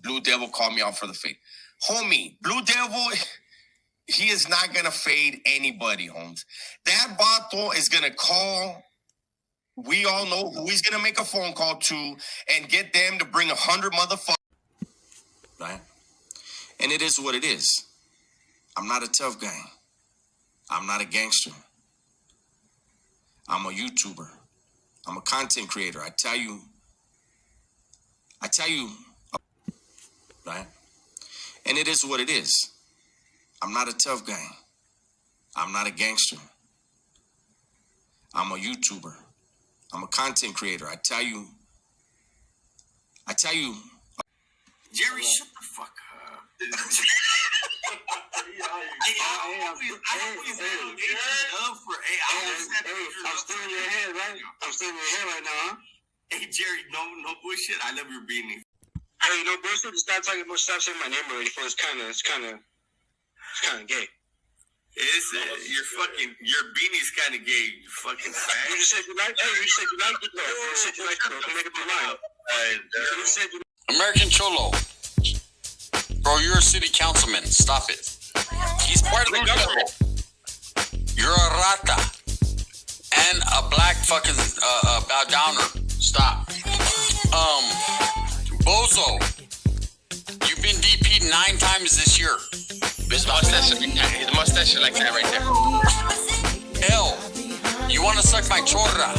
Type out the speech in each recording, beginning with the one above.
Blue Devil called me out for the fade. Homie, Blue Devil, he is not going to fade anybody, Holmes. That vato is going to call. We all know who he's going to make a phone call to and get them to bring 100 motherfuckers. Right? And it is what it is. I'm not a tough guy. I'm not a gangster. I'm a YouTuber. I'm a content creator. I tell you, right? And it is what it is. I'm not a tough guy. I'm not a gangster. I'm a YouTuber. I'm a content creator. I tell you. Jerry, shut the fuck up. I'm still in your head, right? I'm still in your head right now, huh? Hey, Jerry, no bullshit. I love your beanie. Hey, no bullshit. Stop saying my name already. It's kind of gay. Your beanie's kind of gay. You fucking fag. You just said you like. Hey, you said you like it though. You said you like it though. Make up your mind. American Cholo. Bro, you're a city councilman. Stop it. He's part of the government. You're a rata. And a black fucking bow downer. Stop. Bozo. You've been DP'd 9 times this year. His mustache is like that right there. L. You want to suck my chorra?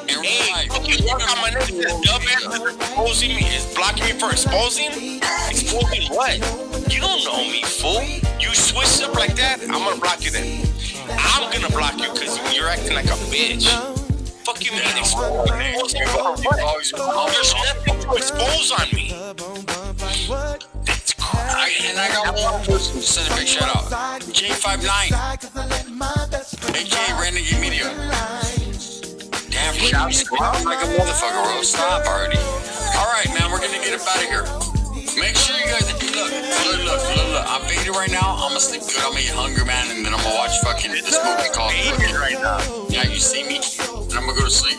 Hey, you work on my name. This dumbass is exposing me. Is blocking me for exposing? Exposing what? You don't know me, fool. You switch up like that, I'm gonna block you then. I'm gonna block you because you're acting like a bitch. Fuck you mean expose? There's nothing to expose on me. And I got one person to send a big shout out. J59, aka Renegade Media. Damn, shout like a motherfucker, bro. Stop already. Alright, man, we're gonna get up out of here. Make sure you guys look. I'm faded right now. I'm gonna sleep good. I'm gonna eat Hungry Man, and then I'm gonna watch fucking this movie called right now. Yeah, you see me, and I'm gonna go to sleep.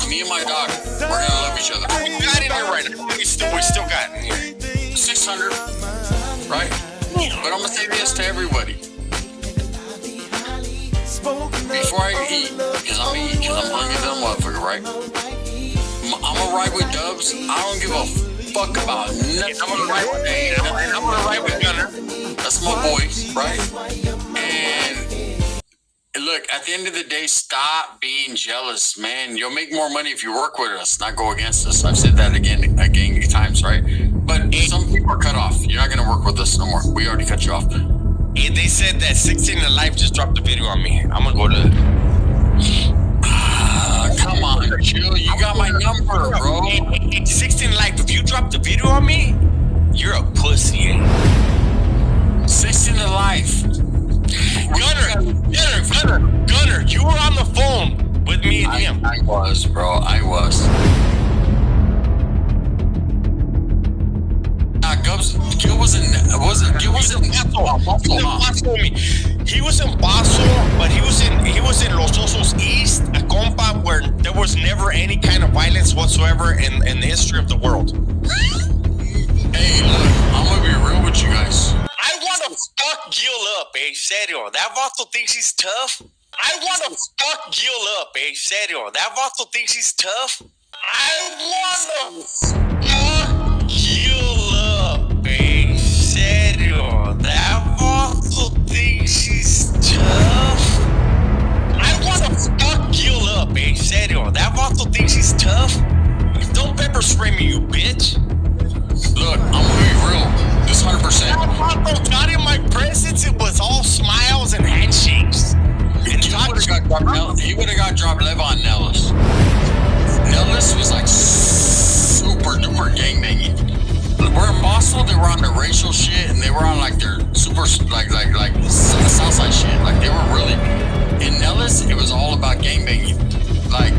Me and my dog, we're gonna love each other. We got in here right now. We still got in here. 600, right? But I'm gonna say this to everybody. Before I eat, because I'm hungry than a motherfucker, right? I'm gonna ride with Dubs. I don't give a fuck about nothing. I'm gonna ride with Gunner. That's my boy, right? And look, at the end of the day, stop being jealous, man. You'll make more money if you work with us, not go against us. I've said that again times, right? But some people are cut off. You're not gonna work with us no more. We already cut you off. They said that 16 in Life just dropped a video on me. I'm gonna go to. Come on, chill. You got my number, bro. 16 in Life. If you dropped a video on me, you're a pussy. 16 in Life. Gunner, you were on the phone with me and him. I was, bro. I was. Gil wasn't He was in Paso, but he was in Los Osos East, a compa where there was never any kind of violence whatsoever in the history of the world. Hey, look, I'm gonna be real with you guys. I wanna fuck Gil up, serio. That vato thinks he's tough. I wanna fuck Gil up, serio. That vato thinks he's tough. I wanna fuck Gil up, serio. That vato thinks he's tough. I wanna fuck Gil up, serio. That vato thinks he's tough. Don't pepper spray me, you bitch. Look, I'm gonna be real. This 100%. That vato got in my presence. It was all smiles and handshakes. He would have got dropped live on Nellis. Nellis was like super duper gangbanging. We're in Boston, they were on the racial shit, and they were on like their super like Southside shit. Like they were really. In Nellis, it was all about gangbanging. Like,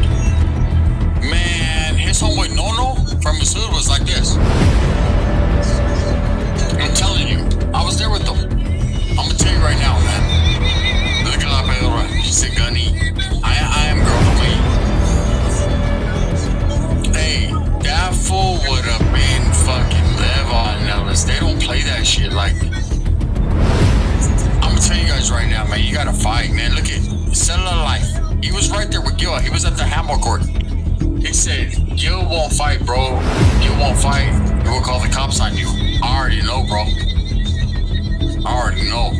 man, his homeboy Nono from his hood was like this. I'm telling you, I was there with them. I'm gonna tell you right now, man. Look at La Pedra. She said, Gunny, I am girl to me. Hey, that fool would have been fucking live on basketball court. He said, "You won't fight, bro. You won't fight. We'll call the cops on you." I already know, bro. I already know.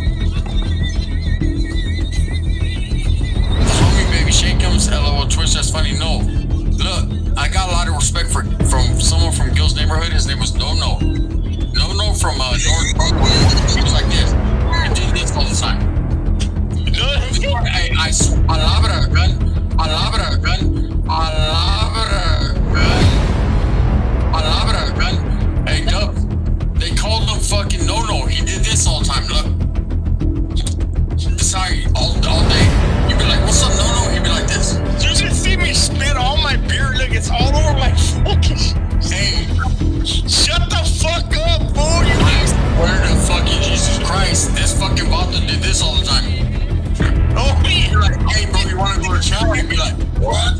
The homie Baby Shakeums, LOL Twitch, that's funny. No. Look, I got a lot of respect from someone from Gil's neighborhood. His name was No from North Broadway. He was like this. He did this all the time. I labra gun. Hey, Dub, they called him fucking No. He did this all the time. Look. Sorry, all day. You'd be like, "What's up, No?" He'd be like this. You should see me spit all my beer. Look, it's all over my fucking. Hey, shut the fuck up, fool. You where the fucking Jesus Christ? This fucking Vato did this all the time. oh me. You're like, "Hey, bro, you want to go to shower?" He'd be like, "What?"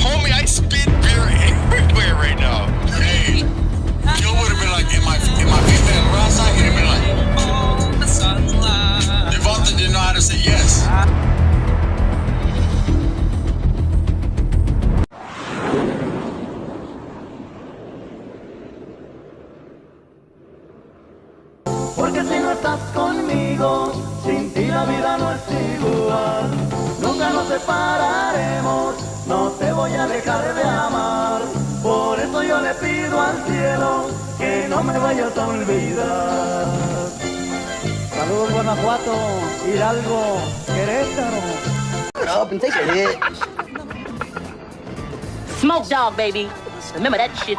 Homie, I spit beer everywhere right now. Hey, Gil would have been like, in my female raza, he'd have been like, Devonta didn't know how to say yes. Porque si no estás conmigo, sin ti la vida no es igual. Nunca nos separaremos, no te voy a dejar de amar. Por eso yo le pido al cielo que no me vayas a olvidar. Saludos Guanajuato, Hidalgo, Querétaro. Shut up and take a hit. Smoke dog, baby. Remember that shit.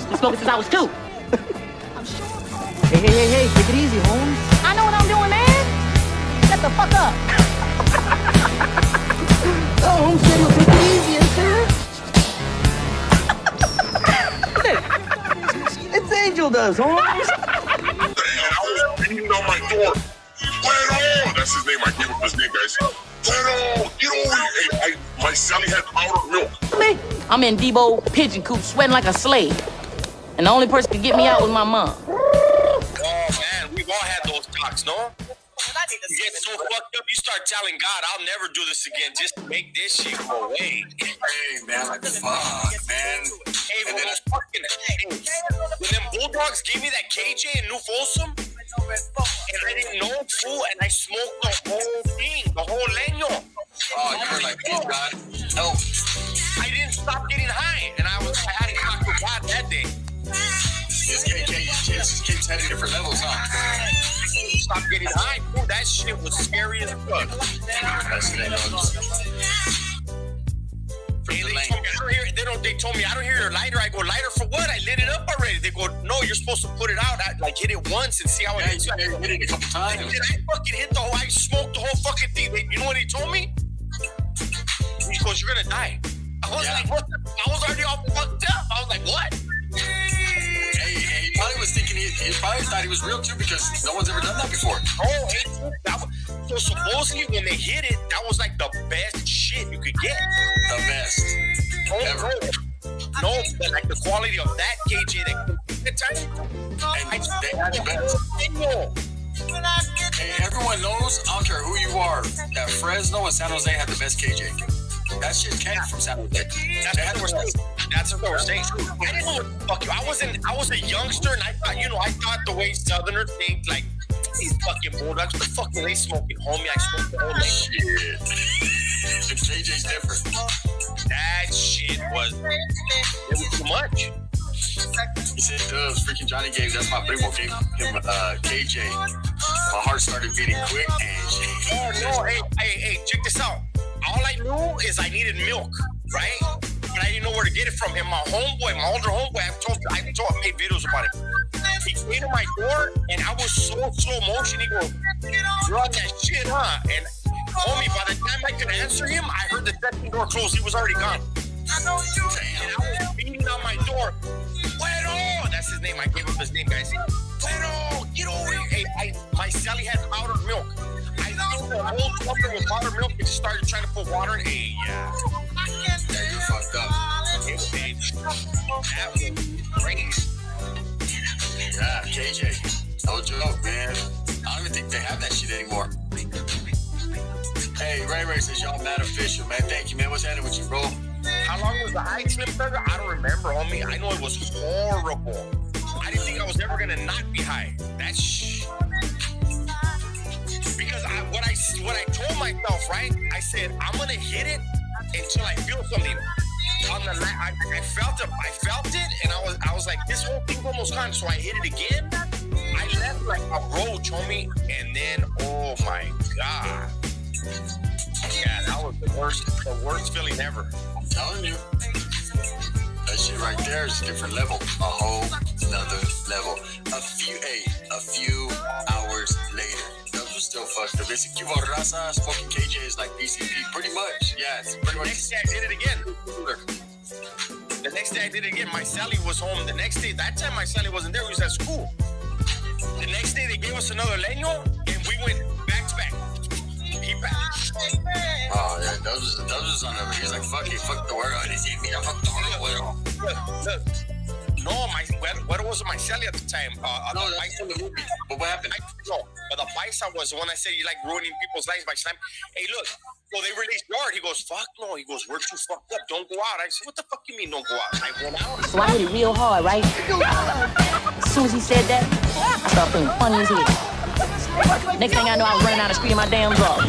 Been smoking since I was 2. Hey, take it easy, Holmes. I know what I'm doing, man. Shut the fuck up. No, Holmes said you'll take it easy, sir. It's Angel does, Holmes. And I was beating on my door. Bueno! That's his name. I gave up his name, guys. Bueno! Get over here. Hey, my Sally had powdered milk. Me? I'm in Debo pigeon coop sweating like a slave. And the only person to get me out was my mom. Oh man, we've all had those talks, no? You get so fucked up, you start telling God, "I'll never do this again. Just make this shit go away." Hey, man, like, fuck, man. Hey, when those fucking when them Bulldogs gave me that KJ in New Folsom, and I didn't know, fool, and I smoked the whole thing, the whole leño. Oh, you were like, "Oh God, help!" I didn't stop getting high, and I had to talk to God that day. This kid's heading different levels, huh? Stop getting high, fool. That shit was scary as fuck. That's the name of Hey, they told me I don't hear your lighter. I go, "Lighter for what? I lit it up already." They go, "No, you're supposed to put it out. Like hit it once and see how it hits." Yeah, you hit it a couple times. Did I fucking hit the whole? I smoked the whole fucking thing. You know what he told me? He goes, "You're gonna die." I was like, "What?" I was already all fucked up. I was like, "What?" Hey, he probably was thinking he probably thought he was real too because no one's ever done that before. Oh, hey, so supposedly when they hit it, that was like the best shit you could get. The best. Ever. No, but like the quality of that KJ that the time. And they had the best. Hey, everyone knows, I don't care who you are, that Fresno and San Jose had the best KJ. That shit came from San Jose. That's what we're saying. I didn't know what the fuck you. I was a youngster, and I thought the way Southerners think, like these fucking Bulldogs. What the fuck are they smoking, homie? I smoked the whole thing. Shit. And KJ's different. That shit was too much. He said, freaking Johnny gave, that's my primo, gave him KJ. My heart started beating quick and shit. Oh, no, hey, check this out. All I knew is I needed milk, right? But I didn't know where to get it from. And my older homeboy, I made videos about it. He came to my door, and I was so slow motion. He goes, "You're on that shit, huh?" And homie, by the time I could answer him, I heard the second door close. He was already gone. Damn. And I was beating on my door. Bueno! That's his name. I gave up his name, guys. Bueno! Get over here. Hey, my Sally had powdered milk. I filled the whole tumbler with powdered milk and started trying to put water in. Hey, yeah. Yeah, you're fucked up. It was bad. That was crazy. Yeah, KJ. No joke, man. I don't even think they have that shit anymore. Ray says y'all mad official, man. Thank you, man. What's happening with you, bro? How long was the hike, Slim Thugger? I don't remember, homie. I know it was horrible. I didn't think I was ever gonna not be high. That's because what I told myself, right? I said I'm gonna hit it until I feel something. On the night, I felt it, and I was like, this whole thing's almost gone. So I hit it again. I left like a roach, homie, and then oh my god, yeah, that was the worst feeling ever. I'm telling you, that shit right there is a different level, a whole another level. A few hours later, those were still fucked up. It's a Cuba Raza, smoking KJ is like PCP, pretty much. Yeah, it's pretty much. Next day I did it again. The next day I did it again. My Sally was home. The next day, that time my Sally wasn't there. We was at school. The next day they gave us another leño, and we went back to back. He back. Oh yeah, those was on over. He's like, fuck the world. He said, mira, fuck the world. Look. No, what was my Sally at the time? No, that's in the movie. But what happened? No, but the Paisa was the one I said you like ruining people's lives by slam. Hey, look. So they released Yard. He goes, fuck no. He goes, we're too fucked up. Don't go out. I said, what the fuck you mean don't go out? I went out. So I hit it real hard, right? As soon as he said that, I started feeling funny as hell. Next thing I know, I was running down the street in my damn drawers.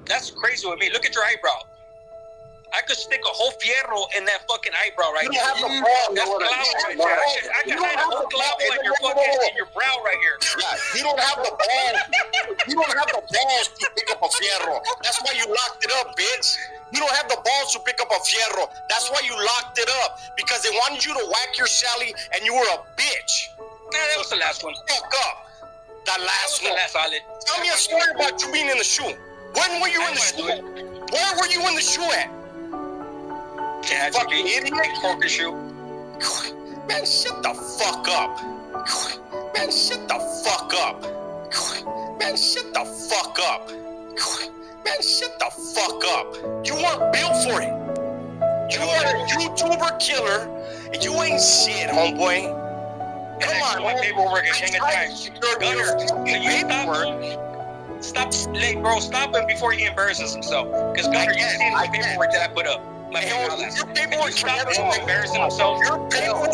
That's crazy with me. Look at your eyebrow. I could stick a whole fierro in that fucking eyebrow right there. That's clavo right there. I can hide a whole clavo in your brow right here. Yeah, you don't have the balls. You don't have the balls to pick up a fierro. That's why you locked it up, bitch. You don't have the balls to pick up a fierro. That's why you locked it up. Because they wanted you to whack your Sally and you were a bitch. Nah, that was the last one. Fuck up. The last one. Solid. Tell me a story about you being in the shoe. When were you in the shoe? Where were you in the shoe at? Fucking idiot. Corker shoe. Man, shut the fuck up. Man, shut the fuck up. Man, shut the fuck up. Man, shut the fuck up. You weren't built for it. You are a YouTuber killer, and you ain't shit, homeboy. Come on, my paperwork at Gang Attack. Gunner, can you stop? Stop, like, bro, stop him before he embarrasses himself. Because Gunner, you seen my paperwork that I put up. My paperwork can never embarrassing himself. Your paperwork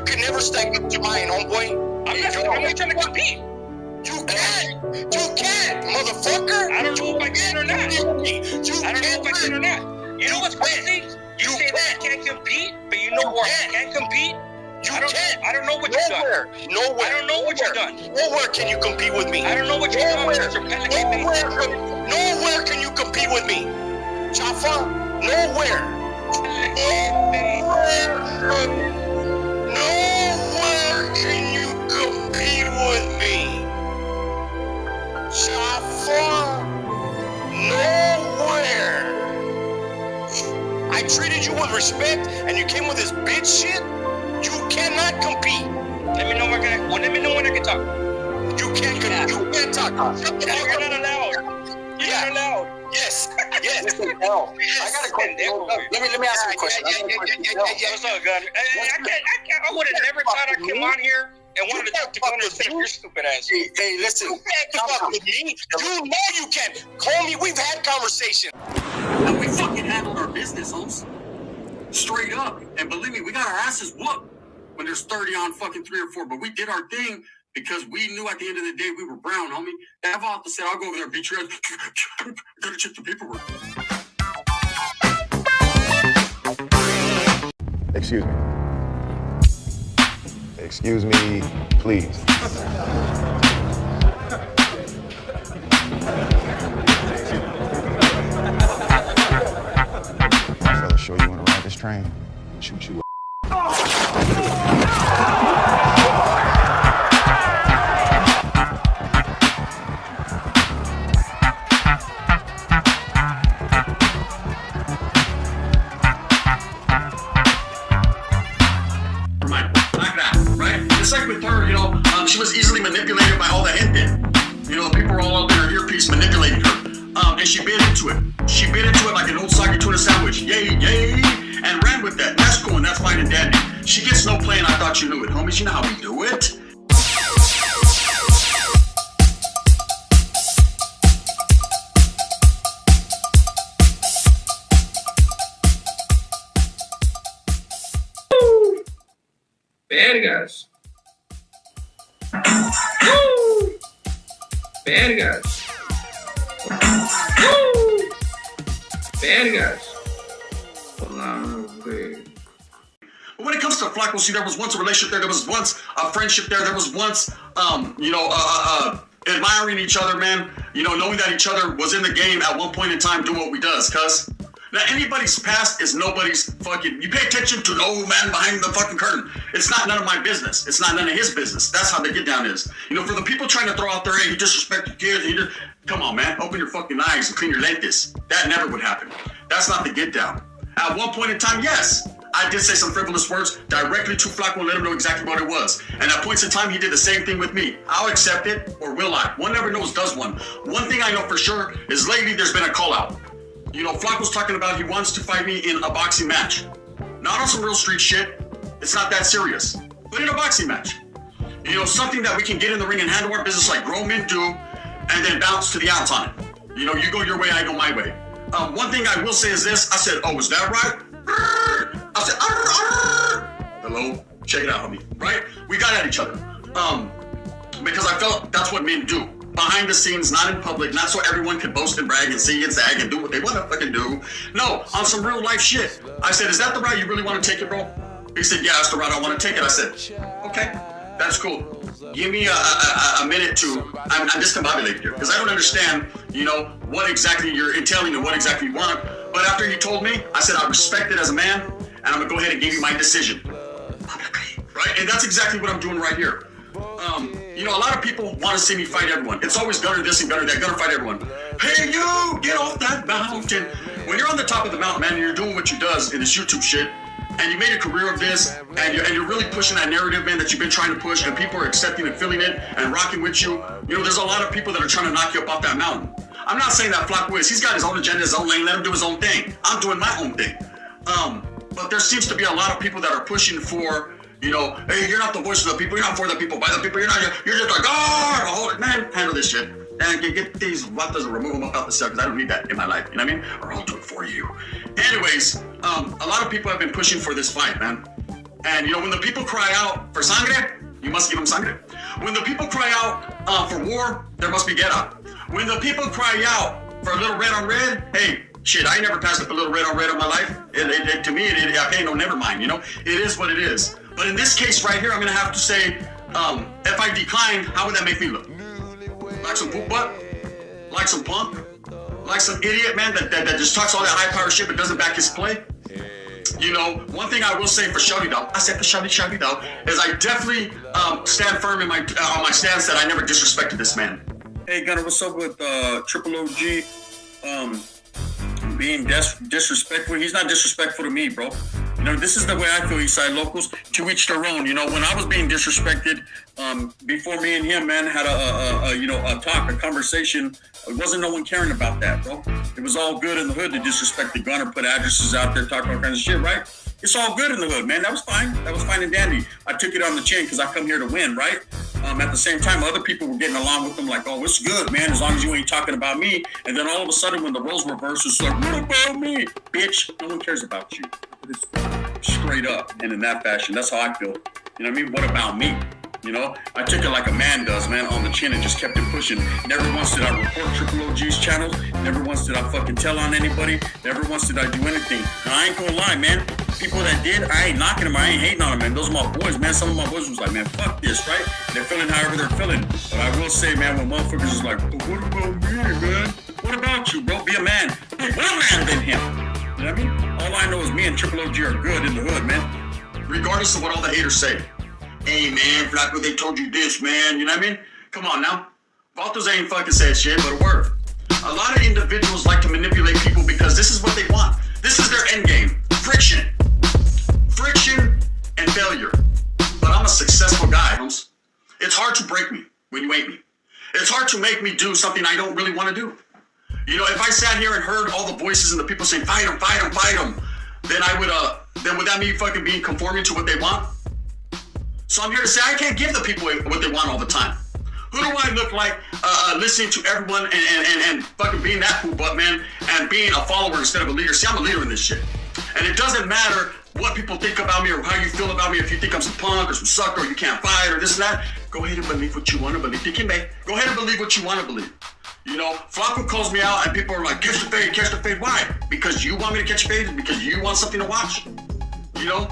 can never stack up to mine, homeboy. I'm not trying to compete. You can't, motherfucker. I don't know if I can or not. I don't know if I can or not. You know what's crazy? You say that I can't compete, but you know where I can compete? I don't know what you've done. Nowhere. I don't know what you've done. Nowhere can you compete with me. I don't know what you've done. Nowhere can you compete with me. Chafa, nowhere. Nowhere can you compete with me. Chafa, nowhere. I treated you with respect, and you came with this bitch shit. You cannot compete. Let me know when I can talk. You can't talk. You're not allowed. You're not allowed. Yes. Listen, L, I got a question. Let me ask you a question. What's up, Gunner? I would have never thought I came on here and wanted to talk to Gunner instead of your stupid ass. Hey, listen. You can't fuck with me. You know you can. Call me. We've had conversation. And we fucking handled our business, Holmes. Straight up. And believe me, we got our asses whooped when there's 30 on fucking 3 or 4. But we did our thing because we knew at the end of the day we were brown, homie. Avanta said, I'll go over there and beat your ass. Gotta check the paperwork. Excuse me. Excuse me, please. Fella, sure you want to ride this train? Shoot you. Like that, right? It's like with her, she was easily manipulated by all the gente. and she bit into it. She bit into it like an old soggy tuna sandwich. Yay, yay, and ran with that. That's cool, and that's fine and dandy. She gets no play, and I thought you knew it, homies. You know how we do it. Vergas. Vergas. Vergas. But when it comes to Flacco, see, there was once a relationship there was once a friendship there was once, admiring each other, man. Knowing that each other was in the game at one point in time doing what we does, cuz. Now, anybody's past is nobody's fucking... You pay attention to no man behind the fucking curtain. It's not none of my business. It's not none of his business. That's how the get down is. For the people trying to throw out there, hey, you disrespect your kids. Come on, man. Open your fucking eyes and clean your lentes. That never would happen. That's not the get down. At one point in time, yes, I did say some frivolous words directly to Flacco and let him know exactly what it was. And at points in time, he did the same thing with me. I'll accept it, or will I? One never knows, does one. One thing I know for sure is lately there's been a call out. Flacco's talking about he wants to fight me in a boxing match. Not on some real street shit. It's not that serious. But in a boxing match. Something that we can get in the ring and handle our business like grown men do, and then bounce to the outs on it. You go your way, I go my way. One thing I will say is this. I said, oh, is that right? I said, hello? Check it out, homie. Right? We got at each other. Because I felt that's what men do. Behind the scenes, not in public, not so everyone can boast and brag and sing and zag and do what they want to fucking do. No, on some real life shit. I said, is that the route you really want to take it, bro? He said, yeah, that's the route I want to take it. I said, okay, that's cool. Give me a minute to, I'm discombobulated here, because I don't understand, what exactly you're entailing and what exactly you want. But after you told me, I said, I respect it as a man, and I'm going to go ahead and give you my decision. Right? And that's exactly what I'm doing right here. A lot of people want to see me fight everyone. It's always Gunner this and Gunner that. Gunner fight everyone. Hey, you, get off that mountain. When you're on the top of the mountain, man, and you're doing what you does in this YouTube shit, and you made a career of this, and you're really pushing that narrative, man, that you've been trying to push, and people are accepting and feeling it and rocking with you. There's a lot of people that are trying to knock you up off that mountain. I'm not saying that Flacco is. He's got his own agenda, his own lane. Let him do his own thing. I'm doing my own thing. But there seems to be a lot of people that are pushing for, hey, you're not the voice of the people. You're not for the people, by the people. You're just like, hold it, man. Handle this shit. And get these vatos and remove them up out the cell, because I don't need that in my life. You know what I mean? Or I'll do it for you. Anyways, a lot of people have been pushing for this fight, man. And, when the people cry out for sangre, you must give them sangre. When the people cry out for war, there must be guerra. When the people cry out for a little red on red, hey, shit, I ain't never passed up a little red on red in my life. To me, okay, no, never mind, It is what it is. But in this case right here, I'm going to have to say, if I declined, how would that make me look? Like some poop butt? Like some punk? Like some idiot, man, that just talks all that high power shit but doesn't back his play? One thing I will say for Shawty though, I said for Shawty though, is I definitely stand firm in on my stance that I never disrespected this man. Hey Gunner, what's up with Triple OG being disrespectful? He's not disrespectful to me, bro. This is the way I feel, Eastside locals. To each their own. When I was being disrespected, before me and him, man, had a conversation. It wasn't no one caring about that, bro. It was all good in the hood to disrespect the Gunner, put addresses out there, talk all kinds of shit, right? It's all good in the hood, man. That was fine. That was fine and dandy. I took it on the chin because I come here to win, right? At the same time, other people were getting along with them like, oh, it's good, man, as long as you ain't talking about me. And then all of a sudden, when the roles reverse, it's like, what about me? Bitch, no one cares about you. It's straight up and in that fashion. That's how I feel. You know what I mean? What about me? I took it like a man does, man, on the chin and just kept it pushing. Never once did I report Triple OG's channels. Never once did I fucking tell on anybody. Never once did I do anything. Now, I ain't gonna lie, man. People that did, I ain't knocking them. I ain't hating on them, man. Those are my boys, man. Some of my boys was like, man, fuck this, right? They're feeling however they're feeling. But I will say, man, when motherfuckers is like, well, what about me, man? What about you, bro? Be a man. Be more man than him. You know what I mean? All I know is me and Triple OG are good in the hood, man. Regardless of what all the haters say. Hey, man, Flacco, they told you this, man. You know what I mean? Come on now. Vatos ain't fucking said shit, but a word. A lot of individuals like to manipulate people because this is what they want. This is their end game. Friction. Friction and failure. But I'm a successful guy, homes. It's hard to break me when you ain't me. It's hard to make me do something I don't really want to do. You know, if I sat here and heard all the voices and the people saying, fight him, fight him, fight him, then I would, then would that mean fucking being conforming to what they want? So I'm here to say I can't give the people what they want all the time. Who do I look like listening to everyone and fucking being that cool butt, man, and being a follower instead of a leader? See, I'm a leader in this shit. And it doesn't matter what people think about me or how you feel about me. If you think I'm some punk or some sucker or you can't fight or this and that, go ahead and believe what you want to believe. Go ahead and believe what you want to believe. You know, Flacco calls me out and people are like, catch the fade, catch the fade. Why? Because you want me to catch fade? Because you want something to watch? You know?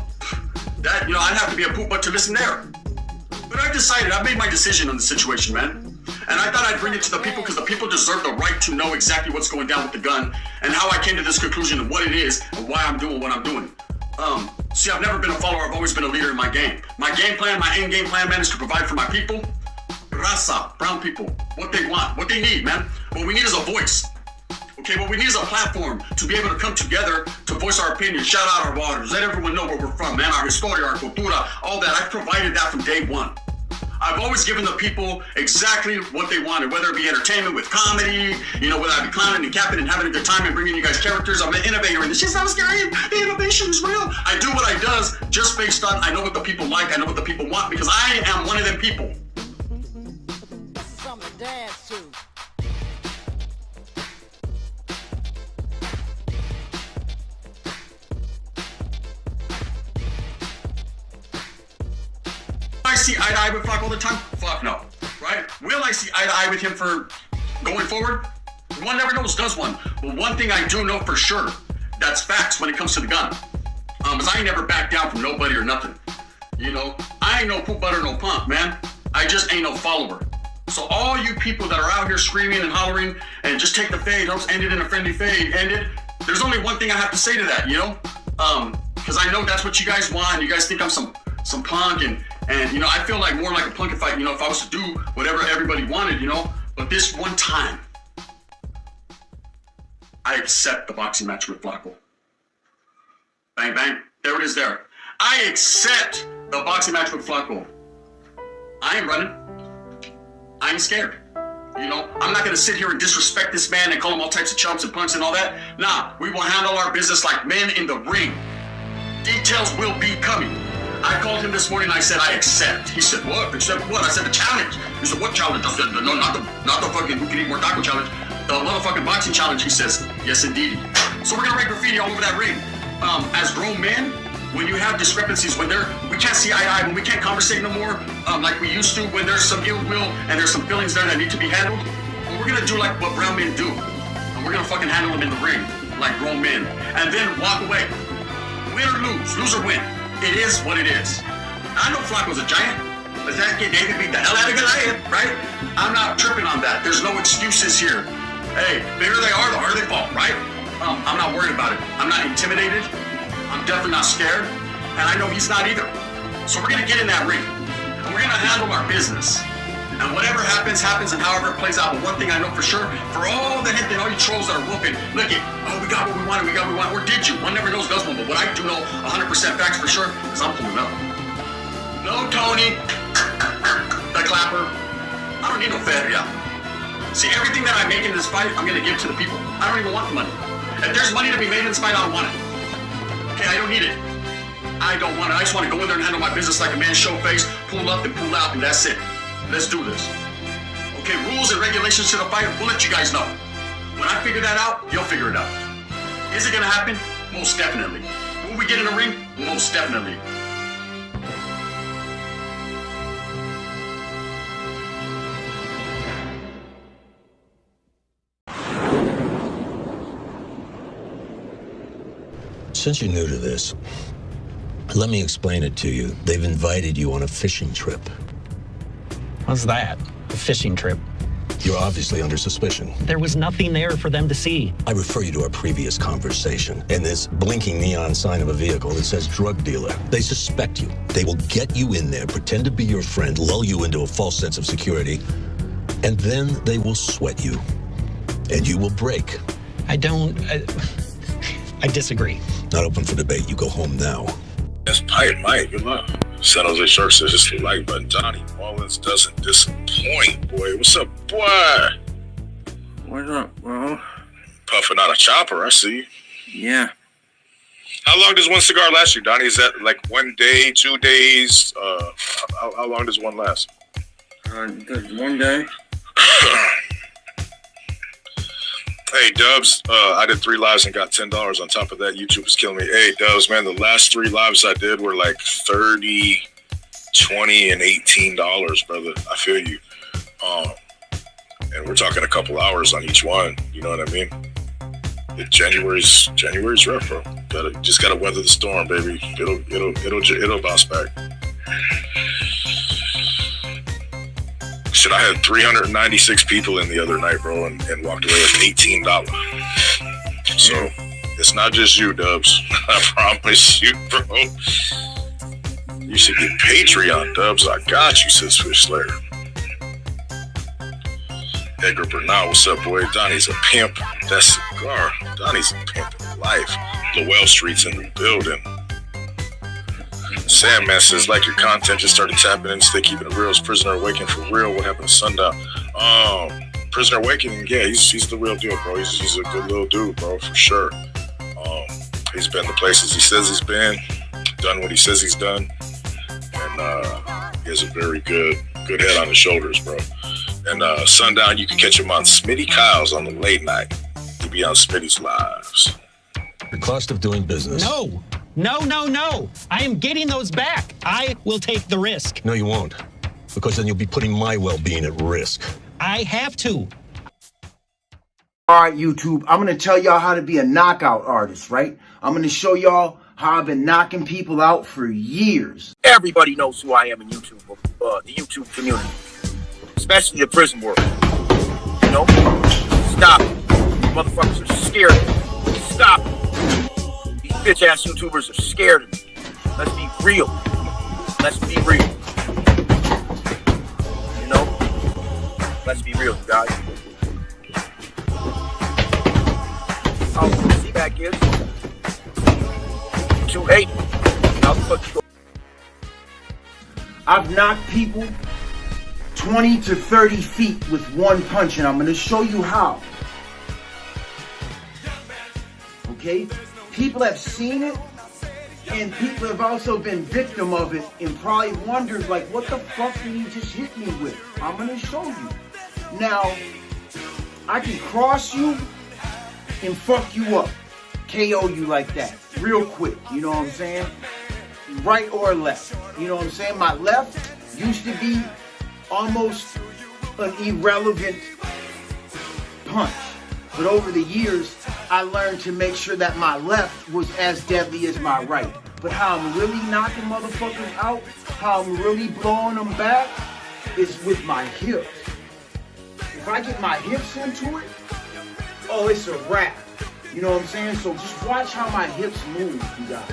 That, you know, I'd have to be a poop butt to listen there. But I've decided, I've made my decision on the situation, man. And I thought I'd bring it to the people because the people deserve the right to know exactly what's going down with the gun and how I came to this conclusion and what it is and why I'm doing what I'm doing. See, I've never been a follower. I've always been a leader in my game. My game plan, my end game plan, man, is to provide for my people, raza, brown people, what they want, what they need, man. What we need is a voice. Okay, what we need is a platform to be able to come together to voice our opinion, shout out our waters, let everyone know where we're from, man, our historia, our cultura, all that. I've provided that from day one. I've always given the people exactly what they wanted, whether it be entertainment with comedy, you know, whether I be clowning and capping and having a good time and bringing you guys characters. I'm an innovator and this shit's not scary. The innovation is real. I do what I does just based on I know what the people like, I know what the people want because I am one of them people. This is something to dance to. I see eye to eye with Flacco all the time? Fuck no, right? Will I see eye to eye with him for going forward? One never knows, does one? But one thing I do know for sure, that's facts when it comes to the gun, is I ain't never back down from nobody or nothing. You know, I ain't no poop butter, no punk, man. I just ain't no follower. So all you people that are out here screaming and hollering and just take the fade, end it in a friendly fade, end it. There's only one thing I have to say to that, you know? Because I know that's what you guys want. You guys think I'm some punk and you know, I feel like more like a punk if I was to do whatever everybody wanted, you know. But this one time, I accept the boxing match with Flacco. Bang, bang. There it is there. I accept the boxing match with Flacco. I ain't running. I ain't scared. You know, I'm not going to sit here and disrespect this man and call him all types of chumps and punks and all that. Nah, we will handle our business like men in the ring. Details will be coming. I called him this morning and I said, I accept. He said, what? Accept what? I said, the challenge. He said, what challenge? I said, no, not the fucking who can eat more taco challenge. The motherfucking boxing challenge. He says, yes, indeed. So we're going to write graffiti all over that ring. As grown men, when you have discrepancies, when we can't see eye to eye, when we can't conversate no more like we used to, when there's some ill will and there's some feelings there that need to be handled, well, we're going to do like what brown men do. And we're going to fucking handle them in the ring like grown men. And then walk away. Win or lose or win. It is what it is. I know Flacco's a giant. But that kid David beat the hell out of Goliath, right? I'm not tripping on that. There's no excuses here. Hey, bigger they are, the harder they fall, right? I'm not worried about it. I'm not intimidated. I'm definitely not scared. And I know he's not either. So we're going to get in that ring. And we're going to handle our business. And whatever happens, happens, and however it plays out. But one thing I know for sure, for all the hit and all you trolls that are whooping, look at, oh, we got what we wanted, or did you? One never knows, does one. But what I do know 100% facts for sure is I'm pulling up. No Tony, the clapper. I don't need no feria. See, everything that I make in this fight, I'm going to give to the people. I don't even want the money. If there's money to be made in this fight, I don't want it. Okay, I don't need it. I don't want it. I just want to go in there and handle my business like a man, show face, pull up and pull out, and that's it. Let's do this. Okay, rules and regulations to the fight, we'll let you guys know. When I figure that out, you'll figure it out. Is it going to happen? Most definitely. Will we get in the ring? Most definitely. Since you're new to this, let me explain it to you. They've invited you on a fishing trip. What's that? A fishing trip? You're obviously under suspicion. There was nothing there for them to see. I refer you to our previous conversation and this blinking neon sign of a vehicle that says drug dealer. They suspect you. They will get you in there, pretend to be your friend, lull you into a false sense of security, and then they will sweat you. And you will break. I disagree. Not open for debate. You go home now. That's Pipe Mike, you know. San Jose Sharks says it's like, but Johnny Mullins doesn't disappoint, boy. What's up, boy? What's up, bro? puffing on a chopper. I see you. Yeah. How long does one cigar last you, Donnie? Is that like 1 day, 2 days? How long does one last? 1 day. Hey, Dubs, I did 3 lives and got $10 on top of that. YouTube is killing me. Hey, Dubs, man, the last 3 lives I did were like $30, $20, and $18, brother. I feel you. And we're talking a couple hours on each one. You know what I mean? January's rough, bro. Just gotta weather the storm, baby. It'll bounce back. Shit, I had 396 people in the other night, bro, and walked away with $18. So it's not just you, Dubs. I promise you, bro. You should get Patreon, Dubs. I got you, says Fish Slayer. Edgar Bernal, what's up, boy? Donnie's a pimp. That cigar. Donnie's a pimp in life. Lowell Street's in the building. Sandman says, like your content just started tapping in, stay keeping it real. Is Prisoner Awakening for real? What happened to Sundown? Prisoner Awakening, yeah, he's the real deal, bro. He's a good little dude, bro, for sure. He's been the places he says he's been, done what he says he's done, and he has a very good head on his shoulders, bro. And Sundown, you can catch him on Smitty Kyle's on the late night. He'll be on Smitty's lives. The cost of doing business. No. I am getting those back. I will take the risk. No, you won't. Because then you'll be putting my well-being at risk. I have to. All right, YouTube, I'm going to tell y'all how to be a knockout artist, right? I'm going to show y'all how I've been knocking people out for years. Everybody knows who I am in YouTube, the YouTube community, especially the prison world. You know? Stop. Motherfuckers are scared. Stop. These bitch-ass YouTubers are scared of me. Let's be real. Let's be real. You know? Let's be real, you guys. Oh, see that, kids? 280. How the fuck you go? I've knocked people 20 to 30 feet with one punch, and I'm going to show you how. Okay? People have seen it, and people have also been victim of it and probably wondered, like, what the fuck did he just hit me with? I'm going to show you. Now, I can cross you and fuck you up. KO you like that. Real quick. You know what I'm saying? Right or left. You know what I'm saying? My left used to be almost an irrelevant punch. But over the years, I learned to make sure that my left was as deadly as my right. But how I'm really knocking motherfuckers out, how I'm really blowing them back, is with my hips. If I get my hips into it, oh, it's a wrap. You know what I'm saying? So just watch how my hips move, you guys.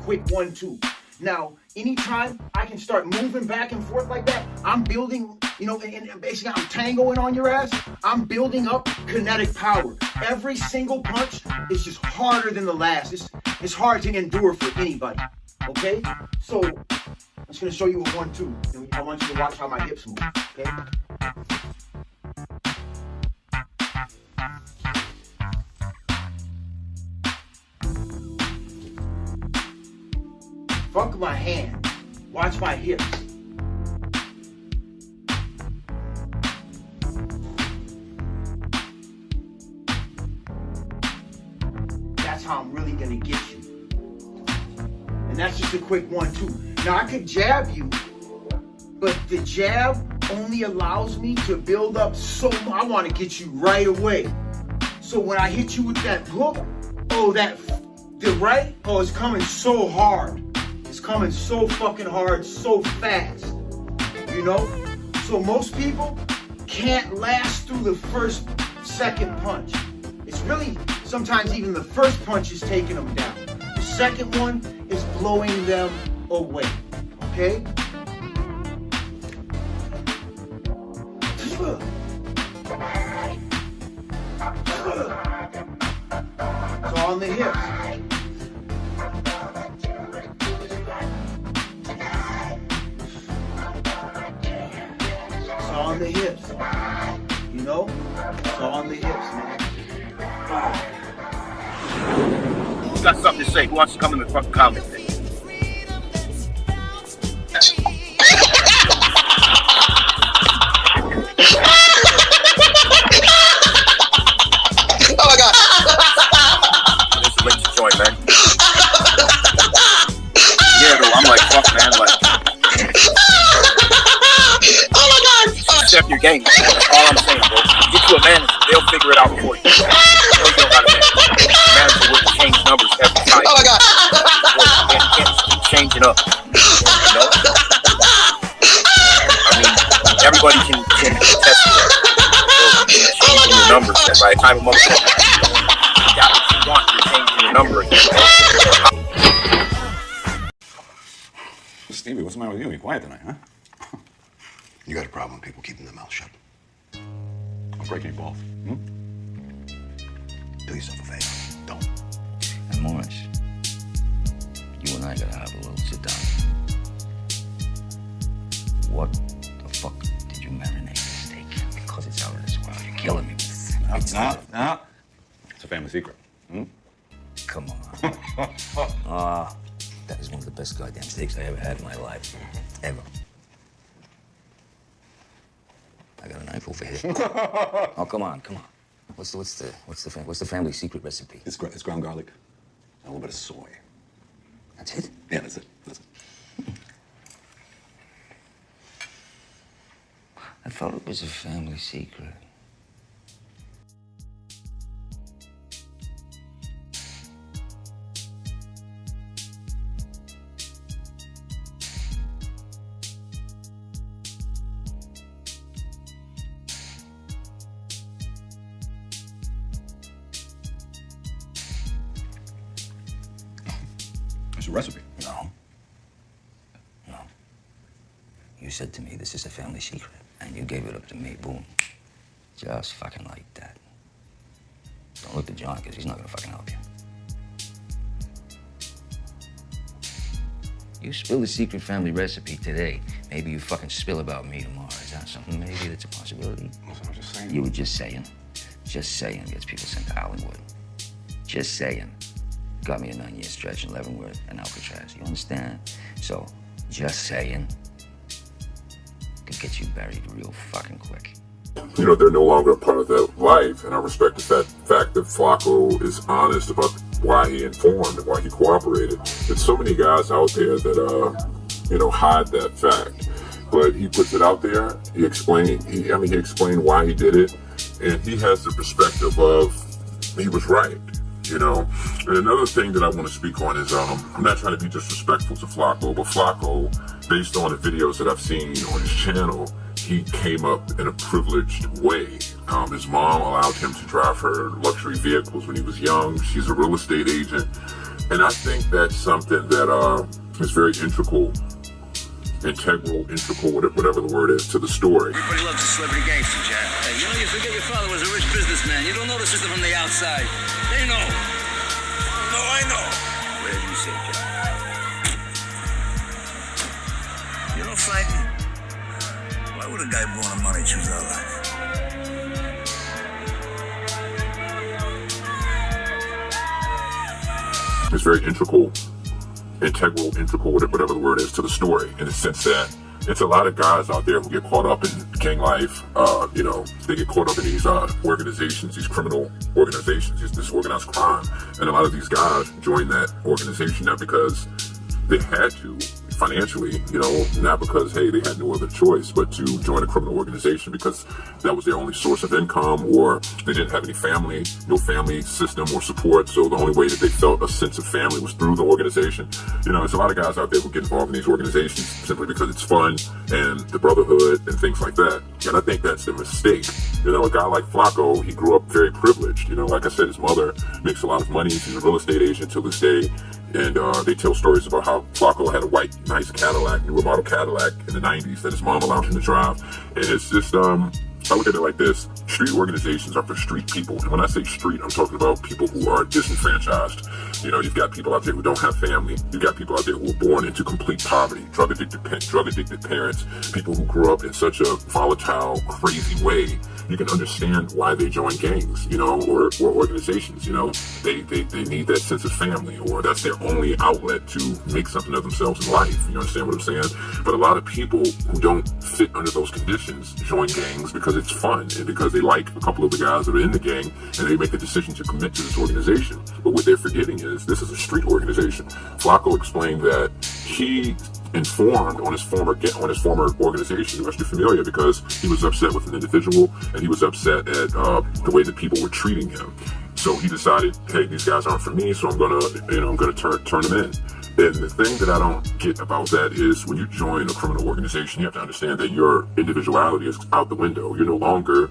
Quick 1-2. Now, anytime I can start moving back and forth like that, I'm building, you know, and basically I'm tangoing on your ass. I'm building up kinetic power. Every single punch is just harder than the last. It's hard to endure for anybody. Okay? So, I'm just going to show you a 1-2. And I want you to watch how my hips move. Okay? Fuck my hand. Watch my hips. That's how I'm really gonna get you. And that's just a quick 1-2. Now I could jab you, but the jab only allows me to build up so much. I want to get you right away. So when I hit you with that hook, oh, the right, oh, it's coming so hard. It's coming so fucking hard, so fast, you know? So most people can't last through the first, second punch. It's really, sometimes even the first punch is taking them down. The second one is blowing them away, okay? on the hips. It's on the hips. You know? It's on the hips, man. Who's got something to say? Who wants to come in the fucking comments? Oh my God. This is late to join, man. Yeah, though, I'm like, fuck, man. Like, oh my God. Step your game. That's all I'm saying, bro. Get you a manager. They'll figure it out for you. You don't got a manager. Manager wouldn't change numbers every time. Oh my God. You can't keep changing up. You know? I mean, everybody can test you. Changing your numbers. And by the time a motherfucker got what you want, you're changing your number again. Stevie, what's the matter with you? You're quiet tonight, huh? You got a problem, people keeping their mouth shut. I'll break your balls. Hmm? Do yourself a favor. Don't. And Morris, you and I gotta have a little sit down. What the fuck did you marinate this steak? Because it's out of this world. You're killing me with it. No. It's a family secret. Hmm? Come on. That is one of the best goddamn steaks I ever had in my life. Ever. I got a knife over here. Oh, come on. What's the family secret recipe? It's ground garlic and a little bit of soy. That's it? Yeah, that's it. I thought it was a family secret. It's a recipe. No. You said to me, this is a family secret, and you gave it up to me, boom. Just fucking like that. Don't look to John, because he's not gonna fucking help you. You spill the secret family recipe today, maybe you fucking spill about me tomorrow. Is that something maybe that's a possibility? Listen, I'm just saying. You were just saying. Just saying gets people sent to Hollywood. Just saying. Got me a 9-year stretch in Leavenworth and Alcatraz. You understand? So, just saying could get you buried real fucking quick. You know, they're no longer a part of their life, and I respect the fact that Flacco is honest about why he informed and why he cooperated. There's so many guys out there that, hide that fact. But he puts it out there, he explained why he did it, and he has the perspective of, he was right. And another thing that I want to speak on is, I'm not trying to be disrespectful to Flacco, but Flacco, based on the videos that I've seen on his channel, he came up in a privileged way. His mom allowed him to drive her luxury vehicles when he was young. She's a real estate agent. And I think that's something that is very integral, whatever the word is, to the story. Everybody loves a celebrity gangster, Jack. Hey, you forget your father was a rich businessman. You don't know the system from the outside. They know. No, I know. Whatever you say, Jack. You know, Frankie, why would a guy born of money choose our life? It's very integral, whatever the word is, to the story, in the sense that it's a lot of guys out there who get caught up in gang life. They get caught up in these organizations, these criminal organizations, this organized crime. And a lot of these guys join that organization not because they had to financially, not because, hey, they had no other choice, but to join a criminal organization because that was their only source of income, or they didn't have any family, no family system or support. So the only way that they felt a sense of family was through the organization. There's a lot of guys out there who get involved in these organizations simply because it's fun and the brotherhood and things like that. And I think that's the mistake. A guy like Flacco, he grew up very privileged. Like I said, his mother makes a lot of money. She's a real estate agent till this day. And they tell stories about how Flacco had a white, nice Cadillac, newer model Cadillac in the 90s that his mom allowed him to drive. And it's just, I look at it like this. Street organizations are for street people. And when I say street, I'm talking about people who are disenfranchised. You know, you've got people out there who don't have family. You've got people out there who were born into complete poverty, drug-addicted parents, people who grew up in such a volatile, crazy way. You can understand why they join gangs, you know, or organizations, you know. They need that sense of family, or that's their only outlet to make something of themselves in life. You understand what I'm saying? But a lot of people who don't fit under those conditions join gangs because it's fun and because they like a couple of the guys that are in the gang, and they make a decision to commit to this organization. But what they're forgetting is this is a street organization. Flacco explained that he informed on his former organization, Western Familia, because he was upset with an individual and he was upset at the way that people were treating him. So he decided, hey, these guys aren't for me, so I'm gonna turn them in. And the thing that I don't get about that is when you join a criminal organization, you have to understand that your individuality is out the window. You're no longer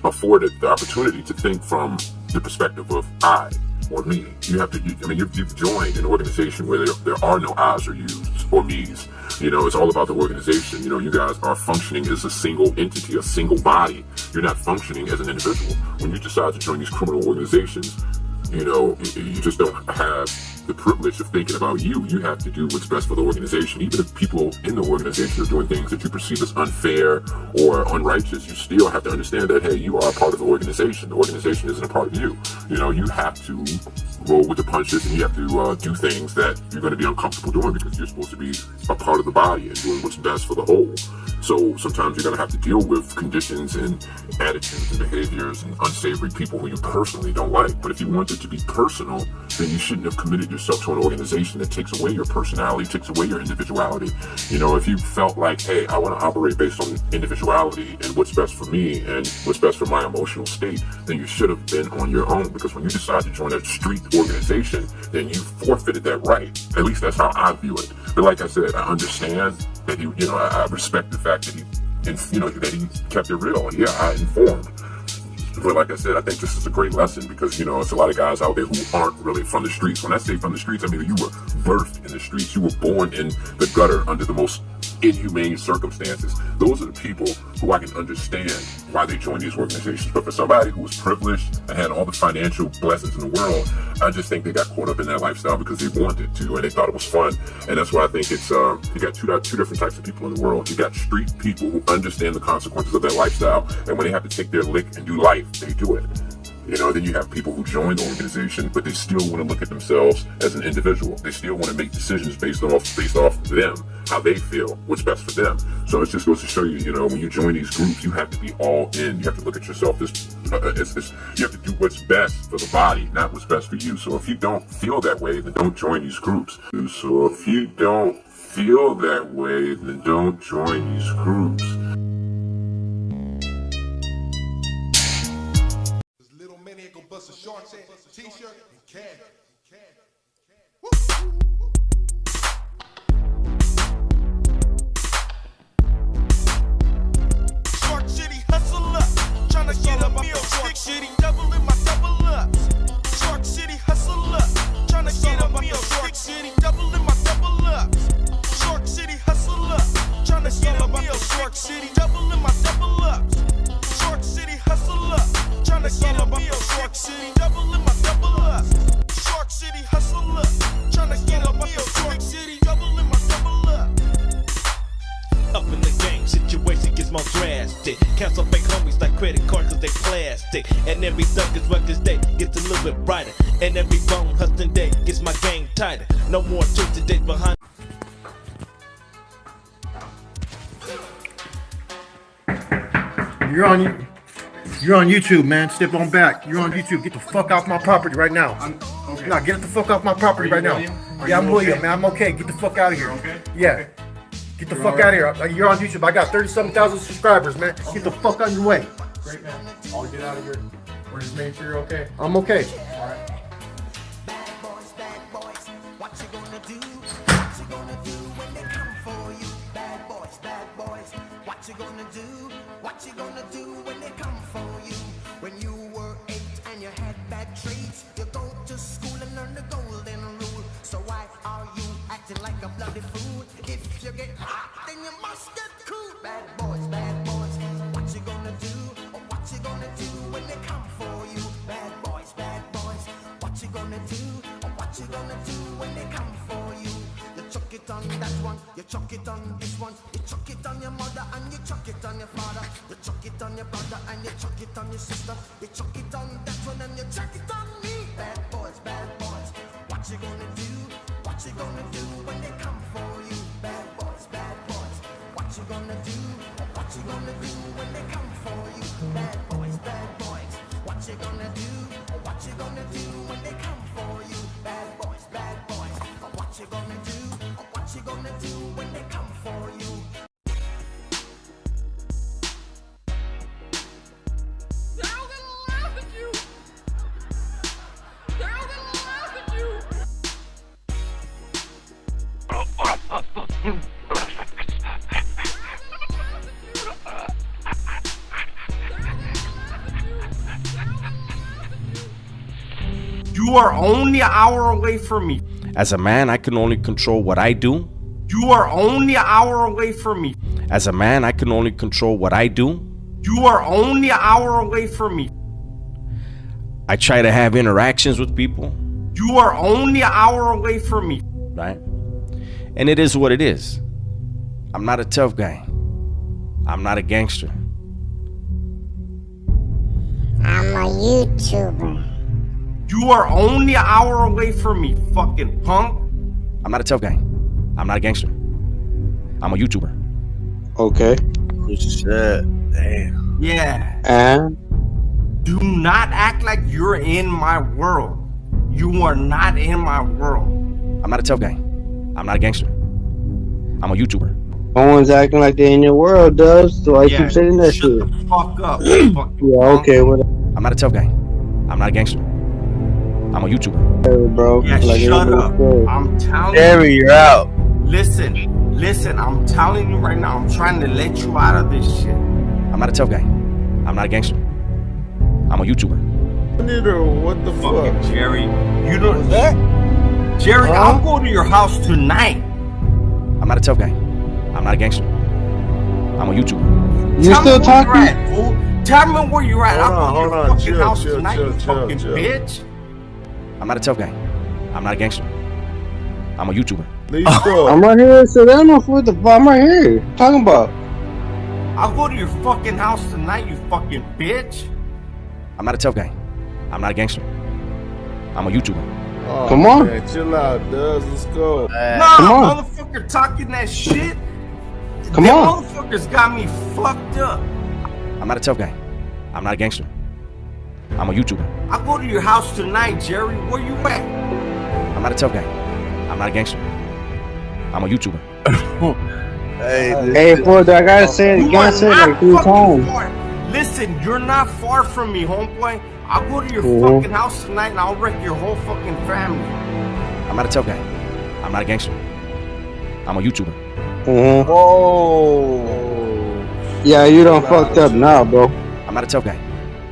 afforded the opportunity to think from the perspective of I or me. You have to, you've joined an organization where there are no I's or U's or me's. You know, it's all about the organization. You know, you guys are functioning as a single entity, a single body. You're not functioning as an individual. When you decide to join these criminal organizations, you know, you just don't have the privilege of thinking about you. You have to do what's best for the organization. Even if people in the organization are doing things that you perceive as unfair or unrighteous, you still have to understand that, hey, you are a part of the organization. The organization isn't a part of you. You know, you have to roll with the punches, and you have to do things that you're going to be uncomfortable doing because you're supposed to be a part of the body and doing what's best for the whole. So sometimes you're going to have to deal with conditions and attitudes and behaviors and unsavory people who you personally don't like. But if you want it to be personal, then you shouldn't have committed yourself to an organization that takes away your personality, takes away your individuality. You know, if you felt like, hey, I want to operate based on individuality and what's best for me and what's best for my emotional state, then you should have been on your own, because when you decide to join a street organization, then you forfeited that right. At least that's how I view it. But like I said, I understand that I respect the fact that he kept it real. And yeah, I informed. But like I said, I think this is a great lesson because, you know, it's a lot of guys out there who aren't really from the streets. When I say from the streets, I mean you were birthed in the streets. You were born in the gutter under the most inhumane circumstances. Those are the people who I can understand why they join these organizations. But for somebody who was privileged and had all the financial blessings in the world, I just think they got caught up in that lifestyle because they wanted to and they thought it was fun. And that's why I think it's you got two different types of people in the world. You got street people who understand the consequences of their lifestyle, and when they have to take their lick and do life, they do it. You know, then you have people who join the organization, but they still want to look at themselves as an individual. They still want to make decisions based off them, how they feel, what's best for them. So it just goes to show you, you know, when you join these groups, you have to be all in. You have to look at yourself as you have to do what's best for the body, not what's best for you. So if you don't feel that way, then don't join these groups. So if you don't feel that way, then don't join these groups. Bust a short t-shirt and can. Short shitty hustle up, tryna get a meal. Big shitty doubling my double ups. Short shitty hustle up, tryna get a meal. Big shitty doubling my double ups. Short shitty hustle up, tryna get a meal. Short shitty doubling my double ups. Short city hustle up, tryna get a meal. Short city doubling my double ups. Short city hustle up, tryna get a meal. Short city doubling my double up. Up in the game, situation gets more drastic. Cancel fake homies like credit cards cause they plastic. And every thug is rugged day gets a little bit brighter. And every bone hustling day gets my game tighter. No more twisted days behind. You're on YouTube, man. Step on back. You're on YouTube. Get the fuck off my property right now. Okay. No, get the fuck off my property right now. Yeah, I'm William, man. I'm okay. Get the fuck out of here. Okay? Yeah. Get the fuck out of here. You're on YouTube. I got 37,000 subscribers, man. Get the fuck on your way. Great, man. I'll get out of here. We're just making sure you're okay. I'm okay. All right. What you gonna do when they come for you? When you were 8 and you had bad traits, you go to school and learn the golden rule. So why are you acting like a bloody fool? If you get hot, then you must get cool. Bad boys, what you gonna do? What you gonna do when they come for you? Bad boys, what you gonna do? What you gonna do when they come for you? You chuck it on that one, you chuck it on this one, you chuck it on your mother and you chuck it on your father, you chuck it on your brother and you chuck it on your sister, you chuck it on that one and you chuck it on me. Bad boys, what you gonna do? What you gonna do when they come for you? Bad boys, what you gonna do? What you gonna do when they come for you? Bad boys, what you gonna do? What you gonna do when they come for you? Bad boys, what you gonna do? What you gonna do when they come for you? They're all gonna laugh at you. They're all gonna laugh at you. You are only an hour away from me. As a man, I can only control what I do. You are only an hour away from me. As a man, I can only control what I do. You are only an hour away from me. I try to have interactions with people. You are only an hour away from me. Right? And it is what it is. I'm not a tough guy. I'm not a gangster. I'm a YouTuber. You are only an hour away from me, fucking punk. I'm not a tough guy. I'm not a gangster. I'm a YouTuber. Okay. Shit. Damn. Yeah. And? Do not act like you're in my world. You are not in my world. I'm not a tough guy. I'm not a gangster. I'm a YouTuber. No one's acting like they're in your world, does. So I keep saying that shit. Shut the fuck up. Yeah, okay, whatever. I'm not a tough guy. I'm not a gangster. I'm a YouTuber. Hey, bro. Yeah, like shut up. I'm telling Jerry, you. you're out. Listen, I'm telling you right now, I'm trying to let you out of this shit. I'm not a tough guy. I'm not a gangster. I'm a YouTuber. What the fuck? Jerry, you don't... Jerry, I'll go to your house tonight. I'm not a tough guy. I'm not a gangster. I'm a YouTuber. You still talking? Tell me where you're at. I'll go Hold to on, your fucking chill, house chill, tonight, chill, you chill, fucking chill. bitch. I'm not a tough guy. I'm not a gangster. I'm a YouTuber. I'm right here in Sedano. What the fuck? I'm right here. What you talking about? I'll go to your fucking house tonight, you fucking bitch. I'm not a tough guy. I'm not a gangster. I'm a YouTuber. Oh, come on. Man, chill out, Duz. Let's go. Nah, motherfucker talking that shit. Come on. Motherfuckers got me fucked up. I'm not a tough guy. I'm not a gangster. I'm a YouTuber. I'll go to your house tonight, Jerry. Where you at? I'm not a tough guy. I'm not a gangster. I'm a YouTuber. Hey, boy, I gotta say it again. Say it like 3 times. Listen, you're not far from me, homeboy. I'll go to your fucking house tonight and I'll wreck your whole fucking family. I'm not a tough guy. I'm not a gangster. I'm a YouTuber. Whoa. Yeah, you done fucked up now, bro. I'm not a tough guy.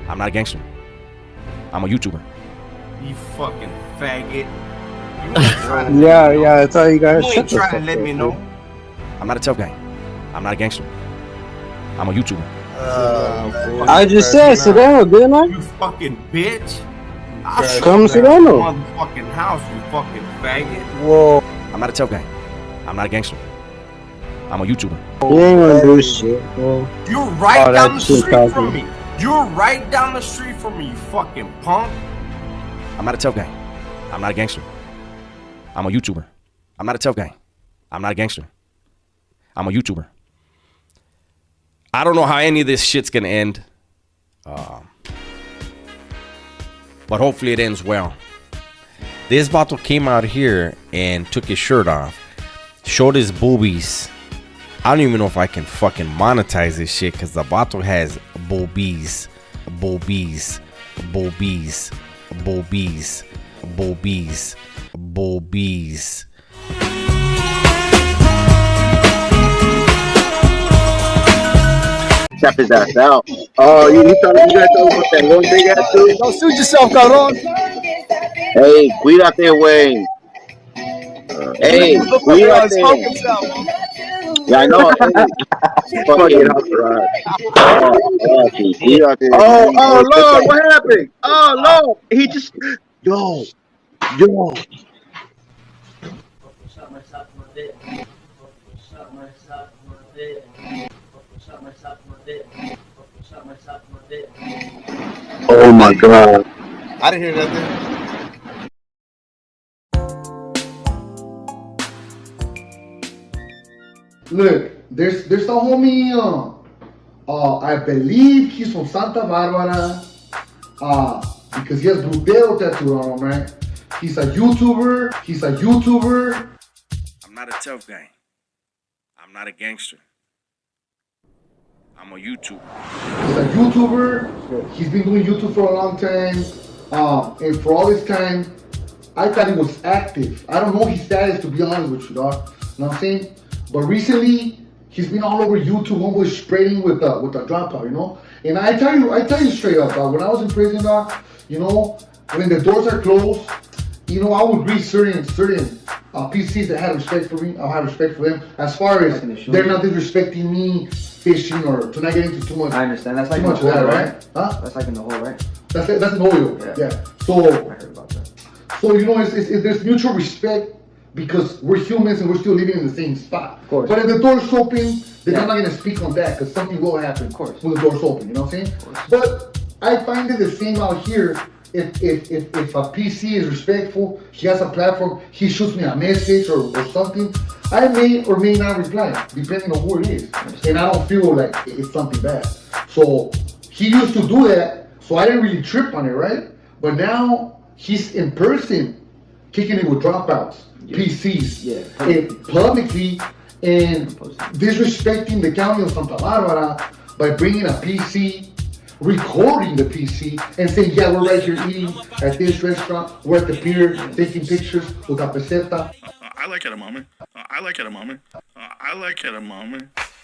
I'm not a gangster. I'm a YouTuber. You fucking faggot. Yeah, that's all you guys. You ain't trying to let me know. I'm not a tough guy. I'm not a gangster. I'm a YouTuber. I just said Sedano, didn't I? You fucking bitch. Come Sedano. Motherfucking house, you fucking faggot. Whoa. I'm not a tough guy. I'm not a gangster. I'm a YouTuber. You ain't gonna do shit, bro. You're right down the street from me. You're right down the street from me, you fucking punk. I'm not a tough guy. I'm not a gangster. I'm a YouTuber. I'm not a tough guy. I'm not a gangster. I'm a YouTuber. I don't know how any of this shit's gonna end. But hopefully it ends well. This bottle came out here and took his shirt off. Showed his boobies. I don't even know if I can fucking monetize this shit because the bottle has boobies. Boobies. Boobies. Boobies. Boobies. Boobies. Tap his ass out. Oh, you guys talking about that one big ass dude? Don't shoot yourself, cabrón. Hey, cuídate, güey. Hey, cuídate. Yeah, I know. Fucking hot. Oh, Lord, what happened? Oh, Lord. He just. Yo. Oh, my God. I didn't hear nothing. Look, there's the homie. I believe he's from Santa Barbara. Because he has Brudeo tattooed on him, right? He's a YouTuber. I'm not a tough guy. I'm not a gangster. I'm a YouTuber. He's a YouTuber. He's been doing YouTube for a long time. And for all this time, I thought he was active. I don't know his status, to be honest with you, dog. You know what I'm saying? But recently, he's been all over YouTube, almost spreading with the dropout, you know. And I tell you straight up, dog. When I was in prison, dog, you know, when the doors are closed, you know, I would read certain PCs that had respect for me. I'll have respect for them. As far as they're not disrespecting me, fishing, or to not get into too much. I understand. That's like too much of that, right? Huh? That's like in the hole, right? That's an oil. Yeah. So I heard about that. So you know, it's there's mutual respect because we're humans and we're still living in the same spot. Of course. But if the door's open, then I'm not gonna speak on that because something will happen. Of course. When the door's open, you know what I'm saying? But I find it the same out here. If a PC is respectful, he has a platform, he shoots me a message or something, I may or may not reply, depending on who it is. And I don't feel like it's something bad. So he used to do that, so I didn't really trip on it, right? But now he's in person, kicking it with dropouts, PCs, publicly, and disrespecting the county of Santa Barbara by bringing a PC, recording the PC, and saying, yeah, we're right here eating at this restaurant, we're at the pier, taking pictures with a peseta. I like edamame. I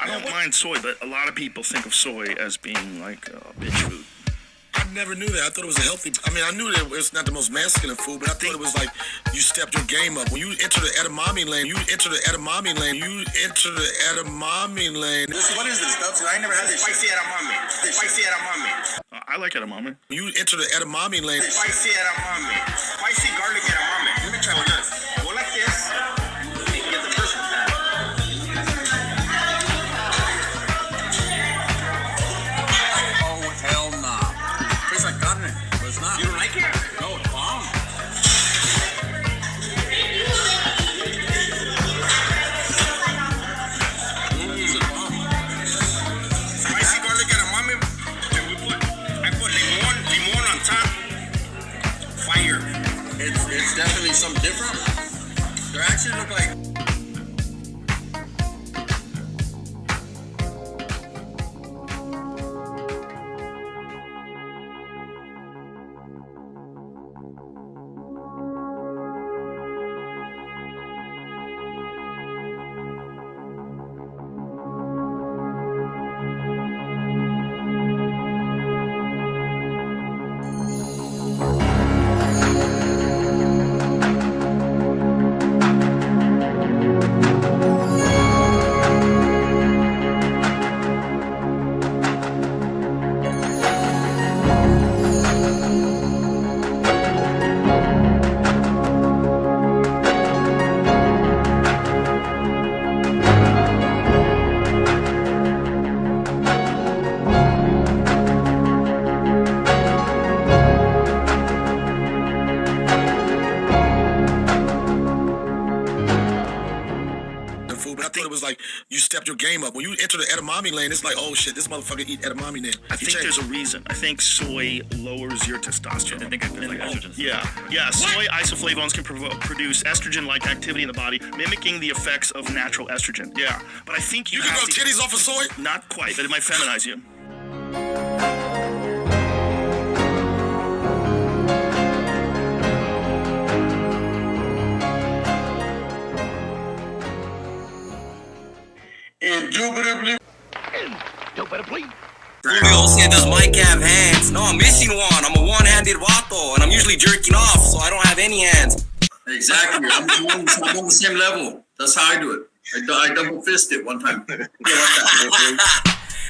don't mind soy, but a lot of people think of soy as being like bitch food. I never knew that. I thought it was a healthy. I mean, I knew that it's not the most masculine food, but I thought it was like you stepped your game up. When you enter the edamame lane, What is this stuff? I never had this. Spicy edamame. I like edamame. When you enter the edamame lane. Spicy edamame. Spicy garlic edamame. Let me try one of this. Go like this. You can get the first one. Oh, hell nah. Tastes like carne, but it's not. You don't like it? No, it's bomb. Spicy garlic edamame. I put limon on top. Fire. It's definitely something different. They actually look like. You stepped your game up. When you enter the edamame lane, it's like, oh shit, this motherfucker eat edamame now. I think there's a reason. I think soy lowers your testosterone. I think it's like estrogen. Yeah. Soy isoflavones can produce estrogen-like activity in the body, mimicking the effects of natural estrogen. Yeah, but I think you can grow titties off of soy. Not quite, but it might feminize you. Indubitably. Julio said, does Mike have hands? No, I'm missing one. I'm a one-handed vato, and I'm usually jerking off, so I don't have any hands. Exactly. I'm on the same level. That's how I do it. I double fisted one time.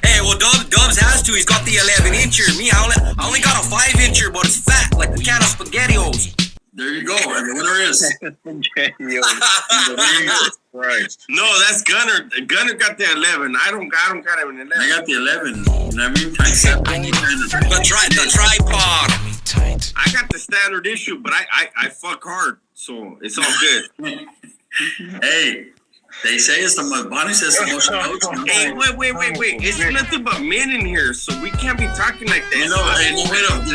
Hey, well, Dubs has to. He's got the 11-incher. Me, I only got a 5-incher, but it's fat, like a can of SpaghettiOs. There you go. And the winner is. Right. No, that's Gunner. Gunner got the 11. I don't got an 11. I got the 11. You know what I mean? The tripod. I got the standard issue, but I fuck hard, so it's all good. Hey, they say it's the most. Bonnie says the most. Hey, wait. It's nothing but men in here, so we can't be talking like that. You know, hey, wait up.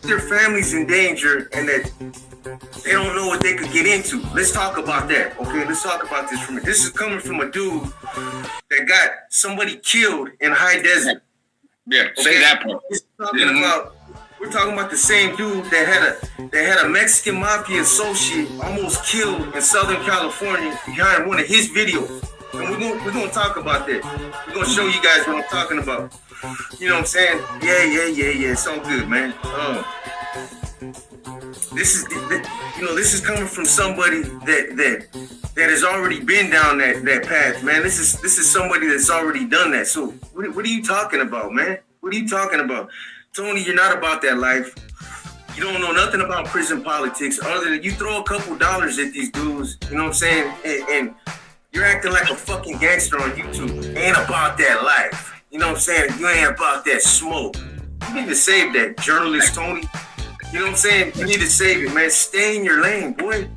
Their family's in danger and that they don't know what they could get into. Let's talk about that, okay? Let's talk about this from it. This is coming from a dude that got somebody killed in high desert. Yeah, say that part. We're talking about the same dude that had a Mexican mafia associate almost killed in Southern California behind one of his videos. And we're gonna talk about that. We're gonna show you guys what I'm talking about. You know what I'm saying? Yeah. It's all good, man. This is coming from somebody that has already been down that path, man. This is somebody that's already done that. So what are you talking about, man? What are you talking about? Tony, you're not about that life. You don't know nothing about prison politics other than you throw a couple dollars at these dudes, you know what I'm saying? And you're acting like a fucking gangster on YouTube. Ain't about that life. You know what I'm saying? You ain't about that smoke. You need to save that, journalist Tony. You know what I'm saying? You need to save it, man. Stay in your lane, boy.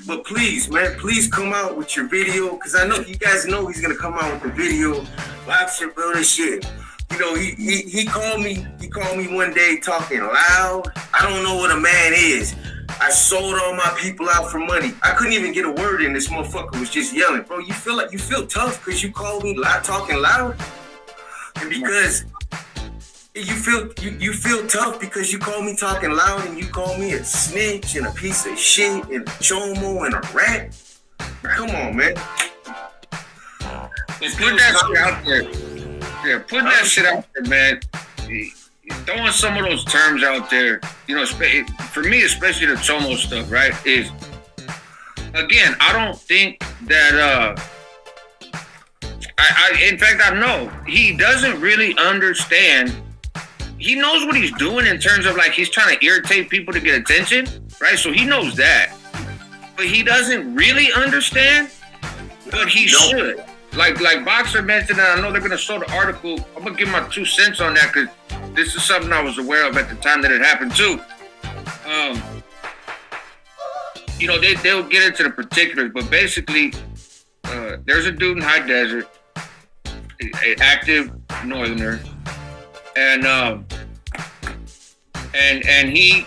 But please, man, please come out with your video. Because I know you guys know he's going to come out with the video. Boxer, bro, this shit. You know, he called me. He called me one day talking loud. I don't know what a man is. I sold all my people out for money. I couldn't even get a word in. This motherfucker was just yelling, bro. You feel tough because you called me talking loud, and because you feel tough because you call me talking loud and you call me a snitch and a piece of shit and a chomo and a rat. Come on, man. Put that shit out there. Yeah, put that shit out there, man. Throwing some of those terms out there, you know, for me, especially the chomo stuff, right, is, again, I don't think that, in fact, I know he doesn't really understand. He knows what he's doing in terms of, like, he's trying to irritate people to get attention, right? So he knows that. But he doesn't really understand, but he should. Like Boxer mentioned, and I know they're going to show the article. I'm going to give my 2 cents on that because this is something I was aware of at the time that it happened too. You know, they'll get into the particulars, but basically, there's a dude in High Desert, an active northerner, and he,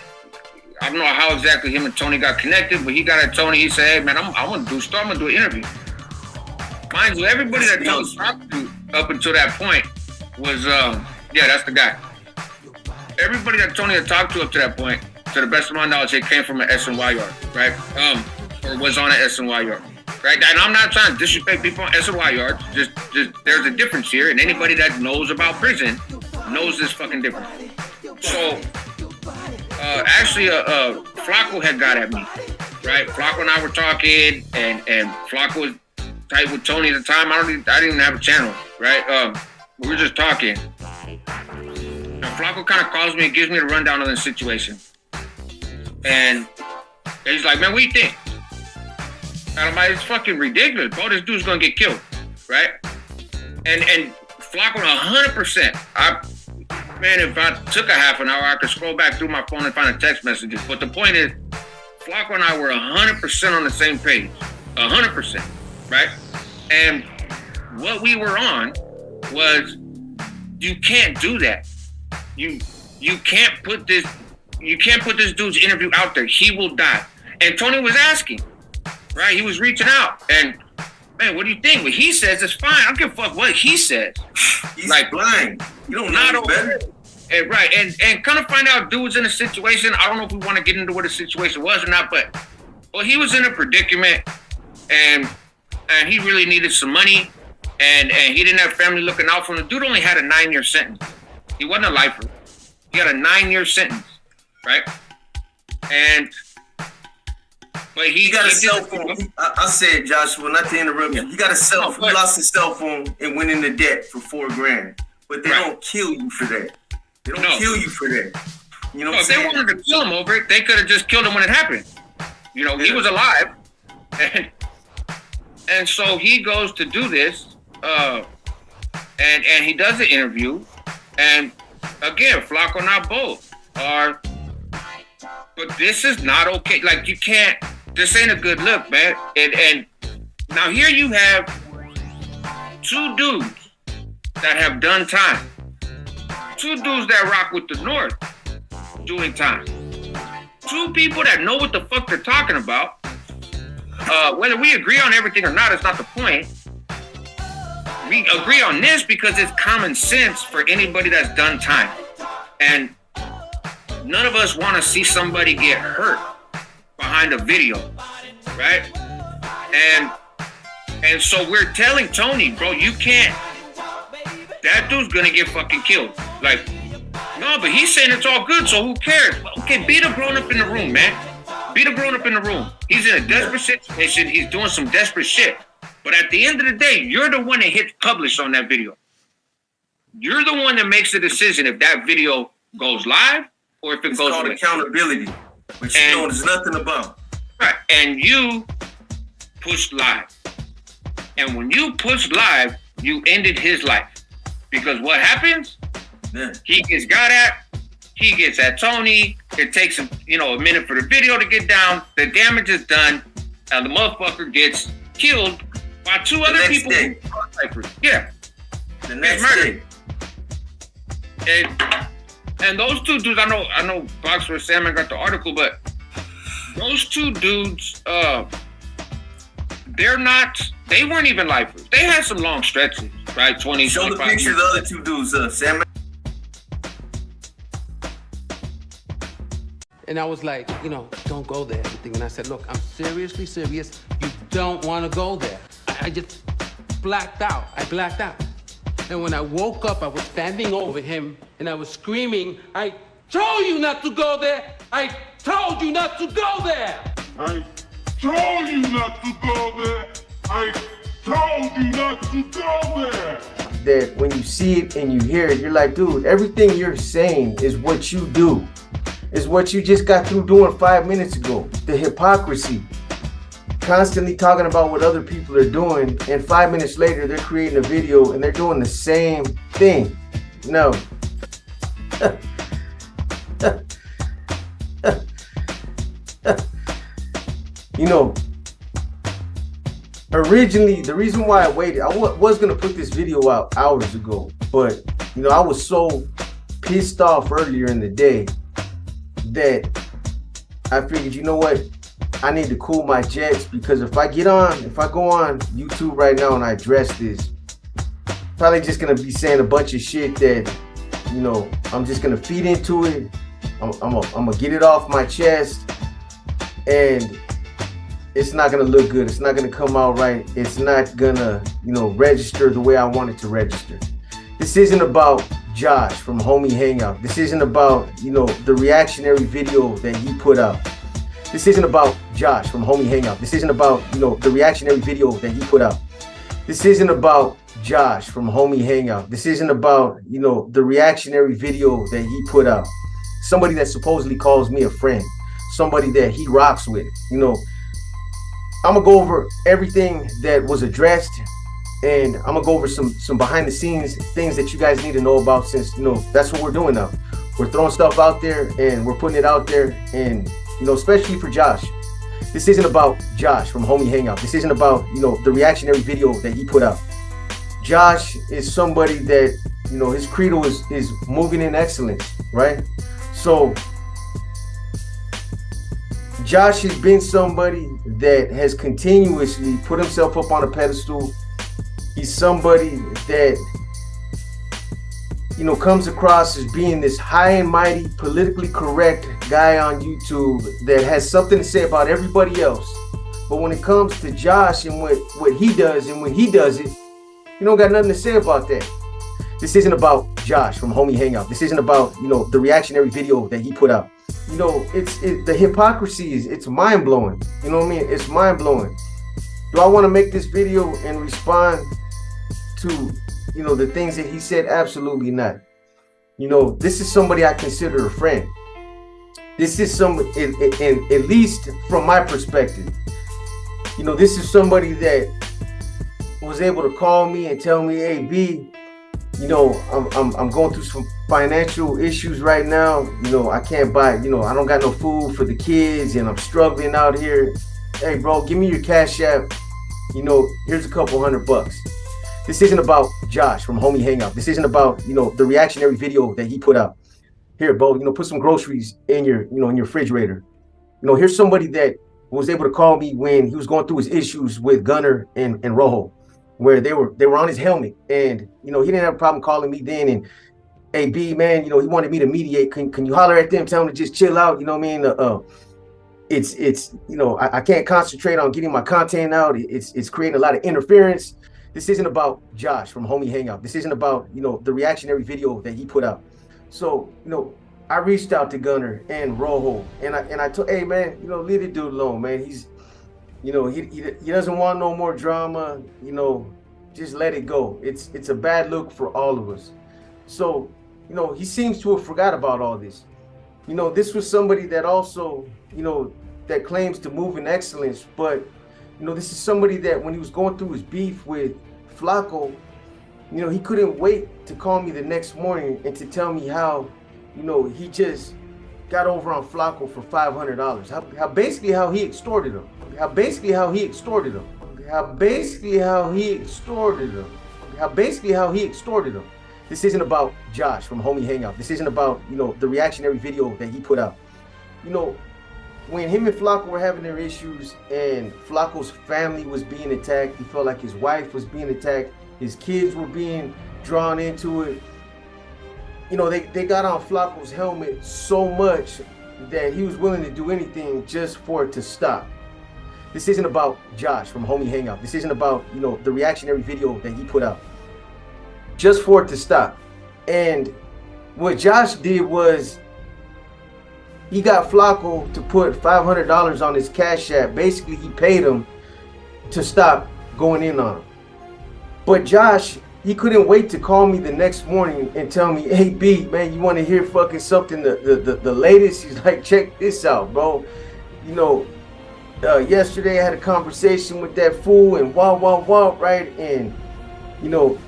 I don't know how exactly him and Tony got connected, but he got at Tony. He said, "Hey man, I'm gonna do an interview." Mind you, everybody that Tony talked to up until that point was, yeah, that's the guy. Everybody that Tony had talked to up to that point, to the best of my knowledge, it came from an SNY yard, right? Or was on an SNY yard, right? And I'm not trying to disrespect people on SNY yards. Just there's a difference here, and anybody that knows about prison knows this fucking difference. So, actually, Flacco had got at me, right? Flacco and I were talking, and Flacco was tight with Tony at the time. I didn't even have a channel, right? We were just talking. Now, Flacco kind of calls me and gives me the rundown on the situation. And he's like, man, what do you think? And I'm like, it's fucking ridiculous, bro. This dude's gonna get killed, right? And Flacco, 100%. Man, if I took a half an hour, I could scroll back through my phone and find the text messages. But the point is, Flacco and I were 100% on the same page. 100%, right? And what we were on was, you can't do that. You can't put this dude's interview out there. He will die. And Tony was asking, right? He was reaching out, and man, what do you think? What he says is fine. I don't give a fuck what he says. He's like blind. You don't know any better. And, right, and kind of find out dude was in a situation. I don't know if we want to get into what the situation was or not, but he was in a predicament, and he really needed some money, and he didn't have family looking out for him. The dude only had a 9-year sentence. He wasn't a lifer. He had a 9-year sentence, right? But he got a cell phone. I said, Joshua, not to interrupt you. He got a cell phone. He lost his cell phone and went into debt for $4,000. But they don't kill you for that. They don't kill you for that. You know what I'm saying? If they wanted to kill him over it, they could have just killed him when it happened. You know, he was alive. And so he goes to do this. And he does the interview. And again, Flacco and I both are. But this is not okay. Like, you can't. This ain't a good look, man. And now here you have 2 dudes that have done time. 2 dudes that rock with the North doing time. 2 people that know what the fuck they're talking about. Whether we agree on everything or not is not the point. We agree on this because it's common sense for anybody that's done time. And none of us want to see somebody get hurt behind a video, right? And so we're telling Tony, bro, you can't. That dude's gonna get fucking killed. Like, no, but he's saying it's all good, so who cares? Okay, be the grown up in the room, man. Be the grown up in the room. He's in a desperate situation. He's doing some desperate shit. But at the end of the day, you're the one that hits publish on that video. You're the one that makes the decision if that video goes live or if it goes called accountability, which you know there's nothing about. Right, and you pushed live. And when you pushed live, you ended his life. Because what happens? Yeah. He gets got at, he gets at Tony, it takes him, a minute for the video to get down, the damage is done, and the motherfucker gets killed by 2 other people. Yeah. The next day. And those 2 dudes, I know Boxer Salmon got the article, but those 2 dudes, they weren't even lifers. They had some long stretches, right? 20, show the picture of the other 2 dudes, Salmon. And I was like, don't go there. And I said, look, I'm seriously serious. You don't want to go there. I just blacked out. I blacked out. And when I woke up, I was standing over him and I was screaming, I told you not to go there. I told you not to go there. I told you not to go there. I told you not to go there. That when you see it and you hear it, you're like, dude, everything you're saying is what you do. Is what you just got through doing 5 minutes ago. The hypocrisy. Constantly talking about what other people are doing, and 5 minutes later they're creating a video and they're doing the same thing. No. Originally, the reason why I waited, I was going to put this video out hours ago, but, I was so pissed off earlier in the day that I figured, you know what? I need to cool my jets, because if I go on YouTube right now and I address this, probably just going to be saying a bunch of shit that, I'm just going to feed into it. I'm going to get it off my chest, and it's not going to look good. It's not going to come out right. It's not going to, register the way I want it to register. This isn't about Josh from Homie Hangout. This isn't about, the reactionary video that he put out. This isn't about Josh from Homie Hangout. This isn't about, the reactionary video that he put out. This isn't about Josh from Homie Hangout. This isn't about, the reactionary video that he put out. Somebody that supposedly calls me a friend. Somebody that he rocks with. I'm going to go over everything that was addressed, and I'm going to go over some behind the scenes things that you guys need to know about, since, that's what we're doing now. We're throwing stuff out there and we're putting it out there, and, especially for Josh. This isn't about Josh from Homie Hangout. This isn't about, the reactionary video that he put out. Josh is somebody that, his credo is moving in excellence, right? So Josh has been somebody that has continuously put himself up on a pedestal. He's somebody that, you know, comes across as being this high and mighty, politically correct guy on YouTube that has something to say about everybody else. But when it comes to Josh and what he does and when he does it, you don't got nothing to say about that. This isn't about Josh from Homie Hangout. This isn't about, you know, the reactionary video that he put out. You know, the hypocrisy it's mind-blowing. You know what I mean? It's mind-blowing. Do I want to make this video and respond to, you know, the things that he said? Absolutely not. You know, this is somebody I consider a friend. This is somebody, at least from my perspective, you know, this is somebody that was able to call me and tell me, hey, B, you know, I'm going through some financial issues right now. You know, I can't buy, you know, I don't got no food for the kids and I'm struggling out here. Hey, bro, give me your Cash App. You know, here's a couple $100. This isn't about Josh from Homie Hangout. This isn't about, you know, the reactionary video that he put out. Here, bro, you know, put some groceries in your, you know, in your refrigerator. You know, here's somebody that was able to call me when he was going through his issues with Gunner and Rojo, where they were on his helmet, and you know he didn't have a problem calling me then. And hey, B, man, you know he wanted me to mediate. Can you holler at them, tell them to just chill out? You know what I mean? It's you know I can't concentrate on getting my content out. It's creating a lot of interference. This isn't about Josh from Homie Hangout. This isn't about, you know, the reactionary video that he put out. So, you know, I reached out to Gunner and Rojo, and I told, hey man, you know, leave the dude alone, man. He's, you know, he doesn't want no more drama. You know, just let it go. It's a bad look for all of us. So, you know, he seems to have forgot about all this. You know, this was somebody that also, you know, that claims to move in excellence, but you know, this is somebody that when he was going through his beef with Flacco, you know, he couldn't wait to call me the next morning and to tell me how, you know, he just got over on Flacco for $500. How basically how he extorted him. How basically how he extorted him. How basically how he extorted him. How basically how he extorted him. This isn't about Josh from Homie Hangout. This isn't about, you know, the reactionary video that he put out. You know, when him and Flacco were having their issues and Flacco's family was being attacked, he felt like his wife was being attacked, his kids were being drawn into it. You know, they got on Flacco's helmet so much that he was willing to do anything just for it to stop. This isn't about Josh from Homie Hangout. This isn't about, you know, the reactionary video that he put out. Just for it to stop. And what Josh did was he got Flacco to put $500 on his Cash App. Basically, he paid him to stop going in on him. But Josh, he couldn't wait to call me the next morning and tell me, hey, B, man, you want to hear fucking something, the latest? He's like, check this out, bro. You know, yesterday I had a conversation with that fool and right? And, you know,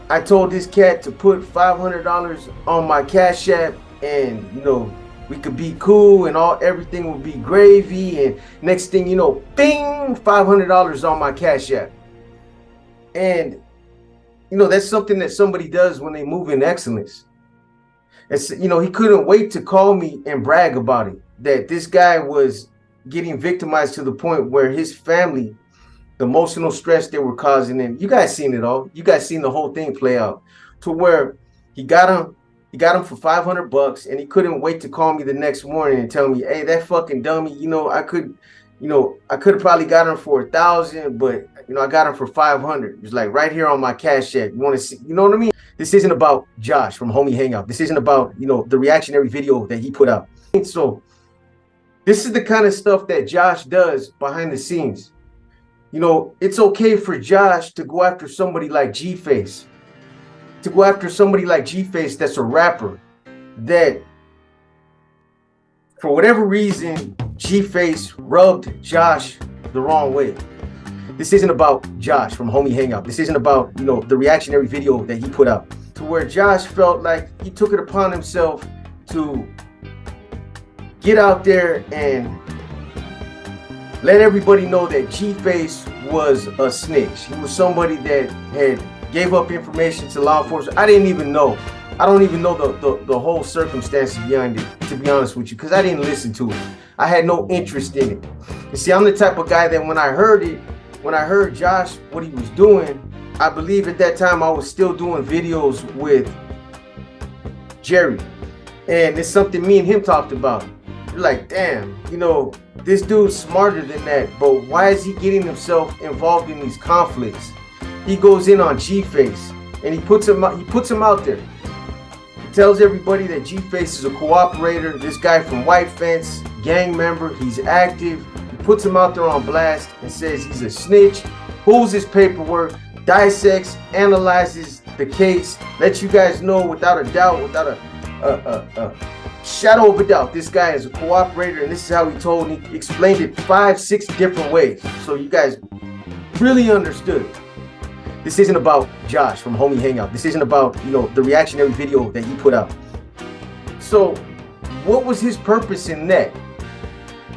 I told this cat to put $500 on my Cash App and, you know, we could be cool and everything would be gravy. And next thing you know, bing, $500 on my Cash App. And, you know, that's something that somebody does when they move in excellence. It's, you know, he couldn't wait to call me and brag about it, that this guy was getting victimized to the point where his family, the emotional stress they were causing, and you guys seen it all. You guys seen the whole thing play out to where he got him for $500, and he couldn't wait to call me the next morning and tell me, hey, that fucking dummy, you know, I could have probably got him for $1,000, but you know, I got him for $500. It's like right here on my Cash App. You want to see, you know what I mean? This isn't about Josh from Homie Hangout. This isn't about, you know, the reactionary video that he put out. So this is the kind of stuff that Josh does behind the scenes. You know, it's okay for Josh to go after somebody like G-Face, to go after somebody like G-Face that's a rapper, that for whatever reason, G-Face rubbed Josh the wrong way. This isn't about Josh from Homie Hangout. This isn't about, you know, the reactionary video that he put out, to where Josh felt like he took it upon himself to get out there and let everybody know that G-Face was a snitch. He was somebody that had gave up information to law enforcement. I didn't even know. I don't even know the whole circumstances behind it, to be honest with you, because I didn't listen to it. I had no interest in it. You see, I'm the type of guy that when I heard Josh, what he was doing, I believe at that time I was still doing videos with Jerry. And it's something me and him talked about. You're like, damn, you know, this dude's smarter than that, but why is he getting himself involved in these conflicts? He goes in on G-Face and he puts him out there. He tells everybody that G-Face is a cooperator, this guy from White Fence, gang member, he's active. He puts him out there on blast and says he's a snitch, pulls his paperwork, dissects, analyzes the case, lets you guys know without a doubt, without a shadow of a doubt, this guy is a cooperator, and this is how he told me. He explained it 5-6 different ways, so you guys really understood. This isn't about Josh from Homie Hangout. This isn't about, you know, the reactionary video that he put out. So what was his purpose in that?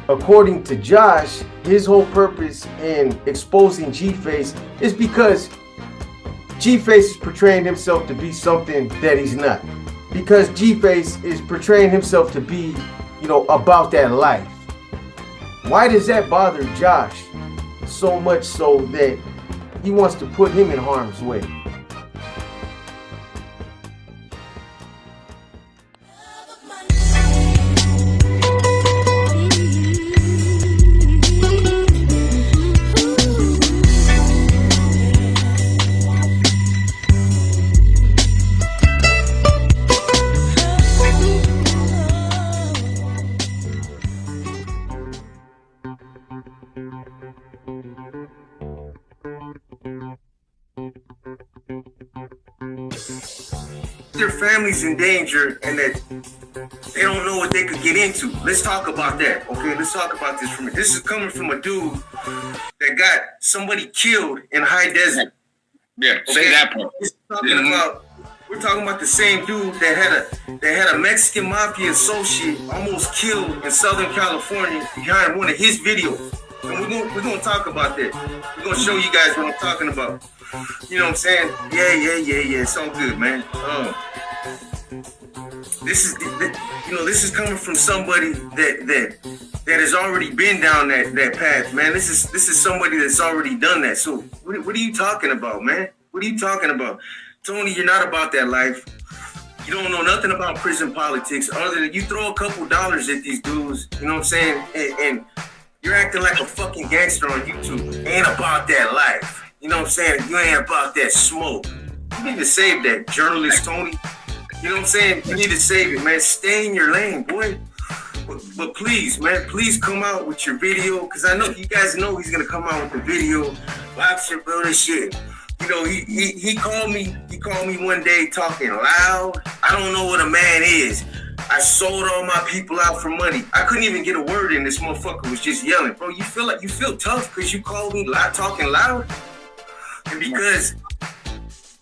According to Josh, his whole purpose in exposing G-Face is because G-Face is portraying himself to be something that he's not. Because G-Face is portraying himself to be, you know, about that life. Why does that bother Josh so much so that he wants to put him in harm's way? Their family's in danger and that they don't know what they could get into. Let's talk about that, okay? Let's talk about this from it. This is coming from a dude that got somebody killed in high desert. Yeah, say that part. We're talking about the same dude that had a Mexican mafia associate almost killed in Southern California behind one of his videos. And we're gonna talk about that. We're gonna show you guys what I'm talking about. You know what I'm saying? Yeah. It's all good, man. This is coming from somebody that has already been down that path, man. This is somebody that's already done that. So what are you talking about, man? What are you talking about? Tony, you're not about that life. You don't know nothing about prison politics other than you throw a couple dollars at these dudes, you know what I'm saying? And you're acting like a fucking gangster on YouTube. Ain't about that life. You know what I'm saying? You ain't about that smoke. You need to save that, journalist Tony. You know what I'm saying? You need to save it, man. Stay in your lane, boy. But please, man, please come out with your video. Because I know you guys know he's going to come out with the video. Boxer, bro, this shit. You know, he called me. He called me one day talking loud. I don't know what a man is. I sold all my people out for money. I couldn't even get a word in. This motherfucker was just yelling. Bro, you feel tough because you called me talking loud? And because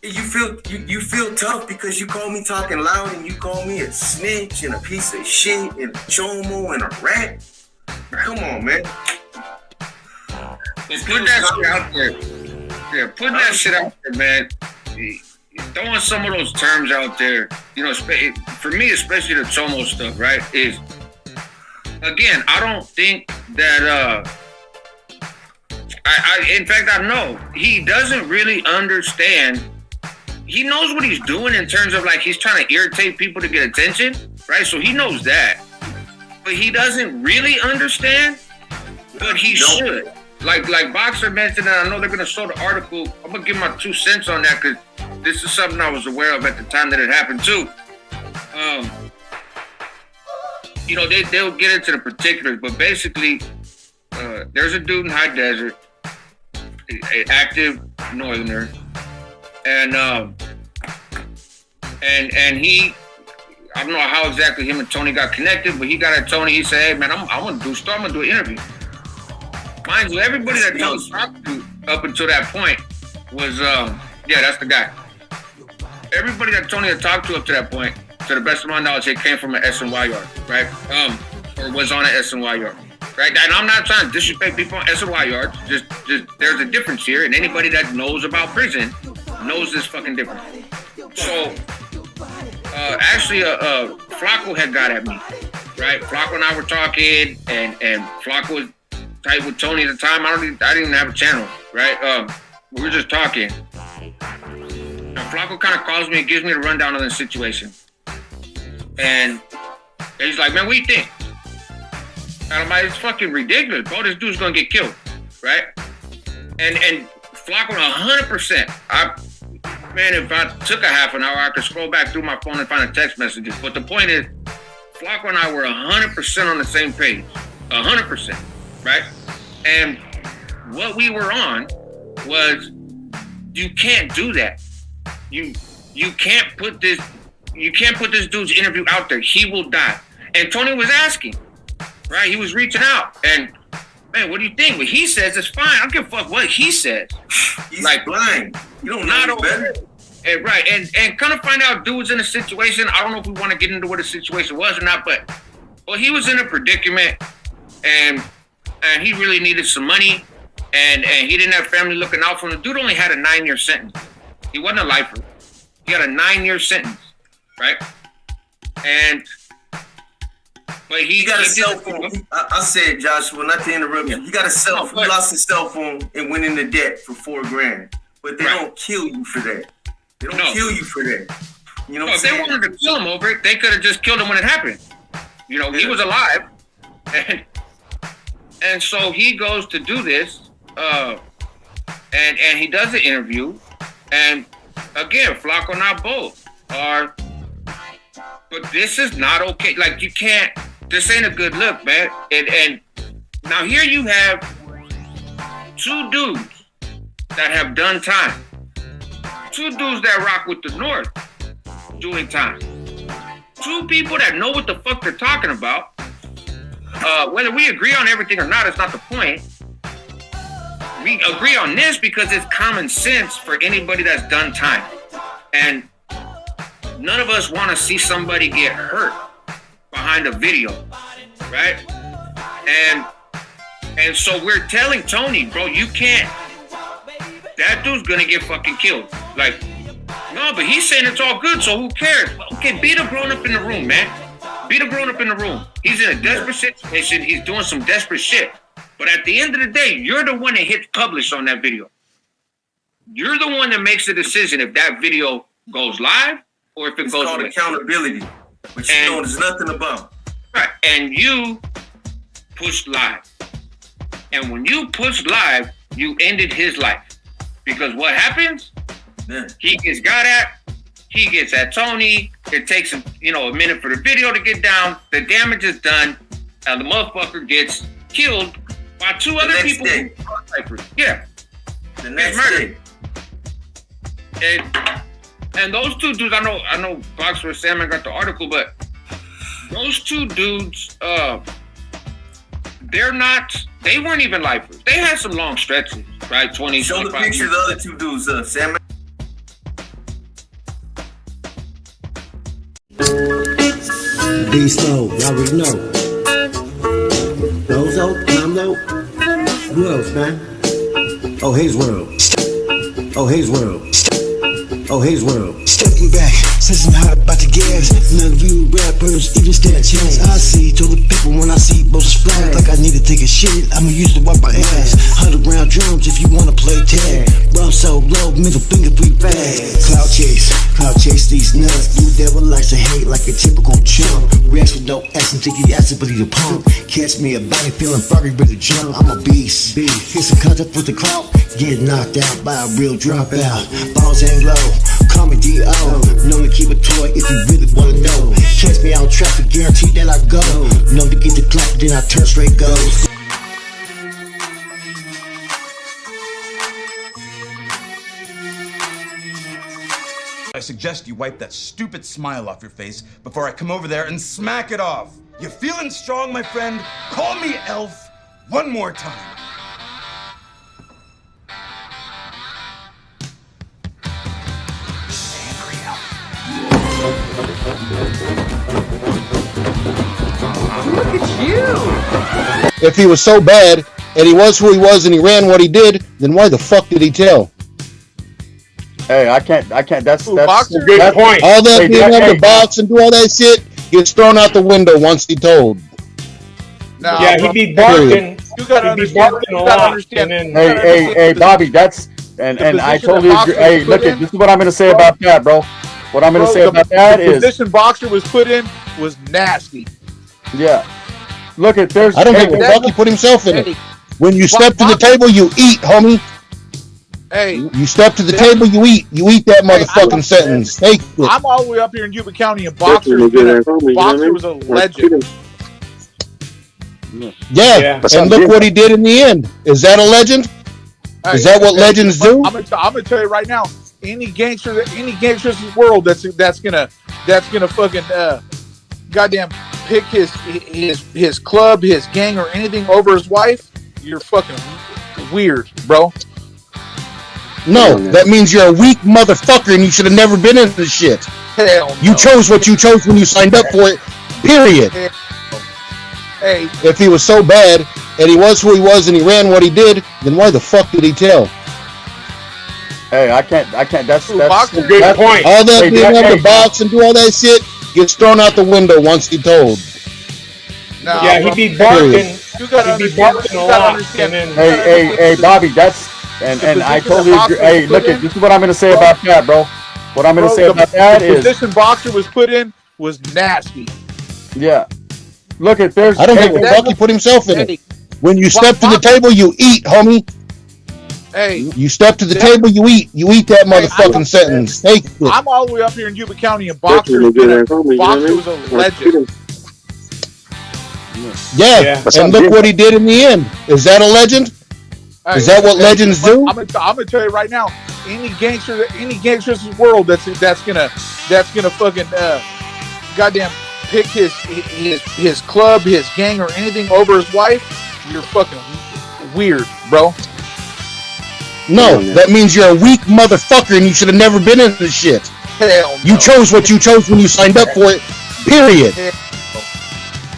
you feel tough because you call me talking loud and you call me a snitch and a piece of shit and a chomo and a rat? Come on, man. Put that shit out there. Yeah, put that shit out there, man. Throwing some of those terms out there, you know, for me, especially the chomo stuff, right, is, again, I don't think that, in fact, I know he doesn't really understand. He knows what he's doing in terms of like he's trying to irritate people to get attention, right? So he knows that, but he doesn't really understand. But he should. Like Boxer mentioned, and I know they're gonna show the article. I'm gonna give my 2 cents on that because this is something I was aware of at the time that it happened too. You know, they'll get into the particulars, but basically, there's a dude in high desert, an active northerner, and he, I don't know how exactly him and Tony got connected, but he got at Tony. He said, "Hey man, I'm gonna do an interview." Mind you, everybody that Tony talked to up until that point was, yeah, that's the guy. Everybody that Tony had talked to up to that point, to the best of my knowledge, it came from an SNY yard, right? Or was on an SNY yard, right? And I'm not trying to disrespect people on SNY yards. Just there's a difference here, and anybody that knows about prison knows this fucking difference. So, actually, Flacco had got at me. right? Flacco and I were talking, and Flacco was tight with Tony at the time. I didn't even have a channel, right? We were just talking. And Flacco kind of calls me and gives me the rundown on the situation. And he's like, man, what do you think? And I'm like, it's fucking ridiculous, bro. This dude's gonna get killed, right? And Flacco 100%. Man, if I took a half an hour, I could scroll back through my phone and find the text messages. But the point is, Flacco and I were 100% on the same page. 100%, right? And what we were on was, you can't do that. You can't put this dude's interview out there. He will die. And Tony was asking, right? He was reaching out, and man, what do you think? What he says is fine. I don't give a fuck what he says. He's like blind. You don't know better. And right, and kind of find out dude was in a situation. I don't know if we want to get into what the situation was or not, but he was in a predicament, and he really needed some money, and he didn't have family looking out for him. The dude only had a 9-year sentence. He wasn't a lifer. He had a 9-year sentence, right? But he got a cell phone. I said, Joshua, not to interrupt you. He got a cell phone. He lost his cell phone and went into debt for $4,000. But they don't kill you for that. They don't kill you for that. You know what I'm saying? If they wanted to kill him over it, they could have just killed him when it happened. You know, he was alive. And so he goes to do this. And he does the interview. And again, Flacco and I both are. But this is not okay. Like, you can't. This ain't a good look, man. And now here you have 2 dudes that have done time. 2 dudes that rock with the North doing time. 2 people that know what the fuck they're talking about. Whether we agree on everything or not, it's not the point. We agree on this because it's common sense for anybody that's done time. And none of us want to see somebody get hurt behind a video, right? And so we're telling Tony, bro, you can't. That dude's gonna get fucking killed. Like, no, but he's saying it's all good, so who cares? Okay, be the grown up in the room, man. Be the grown up in the room. He's in a desperate situation. He's doing some desperate shit. But at the end of the day, you're the one that hits publish on that video. You're the one that makes the decision if that video goes live or if it goes called accountability, which you know there's nothing about. Right, and you pushed live. And when you pushed live, you ended his life. Because what happens? Yeah. He gets got at, he gets at Tony, it takes him, a minute for the video to get down, the damage is done, and the motherfucker gets killed by 2 other people. Yeah. The next day. And those 2 dudes, I know Boxer Salmon got the article, but those 2 dudes, they weren't even lifers. They had some long stretches, right? 20, show the picture of the other 2 dudes, Salmon. Beast low, y'all already know. Dozo, Namlo. Who else, man? Oh, Hayes World. Oh, Hayes World. Oh, Hayes World. Stepping back, since I'm hot about the gas. None of you rappers even stand a chance. I see told the people when I see Moses flag. Like I need to take a shit, I'ma use to wipe my ass. 100 round drums if you wanna play tag. Bro, so low, middle finger we bad. Cloud chase these nuts. You devil likes to hate like a typical chump. Reacts with no action, take your ass ability to pump. Catch me a body feeling foggy, ready to jump. I'm a beast. Hit some contact with the clout. Get knocked out by a real dropout. Balls hang low. Call me D.O. Known to keep a toy if you really wanna know. Catch me out traffic, guarantee that I go. Known to get the clap, then I turn straight goes. I suggest you wipe that stupid smile off your face before I come over there and smack it off. You feeling strong, my friend? Call me Elf one more time. Look at you! If he was so bad, and he was who he was, and he ran what he did, then why the fuck did he tell? Hey, I can't. That's a good point. All that being able to box and do all that shit, gets thrown out the window once he told. No, yeah, he'd be barking. You gotta understand. You gotta understand. Hey, Bobby, that's and I totally agree. Hey, look, this is what I'm gonna say about that, bro. What I'm gonna say about that is the position Boxer was put in was nasty. Yeah. Look at there's. I don't give a fuck. He put himself in it. When you step to the table, you eat, homie. Hey, you step to the table, you eat. You eat that motherfucking sentence. Hey, I'm all the way up here in Yuba County, and Boxer was a legend. Yeah, and look what he did in the end. Is that a legend? Is that what legends do? I'm gonna tell you right now. Any gangster in the world that's gonna fucking goddamn pick his club, his gang, or anything over his wife, you're fucking weird, bro. No, that means you're a weak motherfucker and you should have never been in this shit. Hell no. You chose what you chose when you signed up for it, period. Hey. If he was so bad, and he was who he was and he ran what he did, then why the fuck did he tell? Hey, I can't, that's a good point. All that being able to box and do all that shit gets thrown out the window once he told. No, yeah, he'd be barking. You gotta understand. Hey, Bobby, that's and I totally agree. Hey, look, this is what I'm gonna say about that, bro. What I'm gonna say about that is the position Boxer was put in was nasty. Yeah. Look at there's. I don't give a fuck. He put himself in it. When you step to the table, you eat, homie. Hey, you step to the table, you eat. You eat that motherfucking sentence. Hey, I'm all the way up here in Yuba County, and Boxer was a legend. Yeah, and look what he did in the end. Is that a legend? Is that what legends do? I'm gonna tell you right now. Any gangster in the world that's gonna fucking goddamn pick his club, his gang, or anything over his wife, you're fucking weird, bro. No, that means you're a weak motherfucker and you should have never been in this shit. Hell no. You chose what you chose when you signed up for it, period.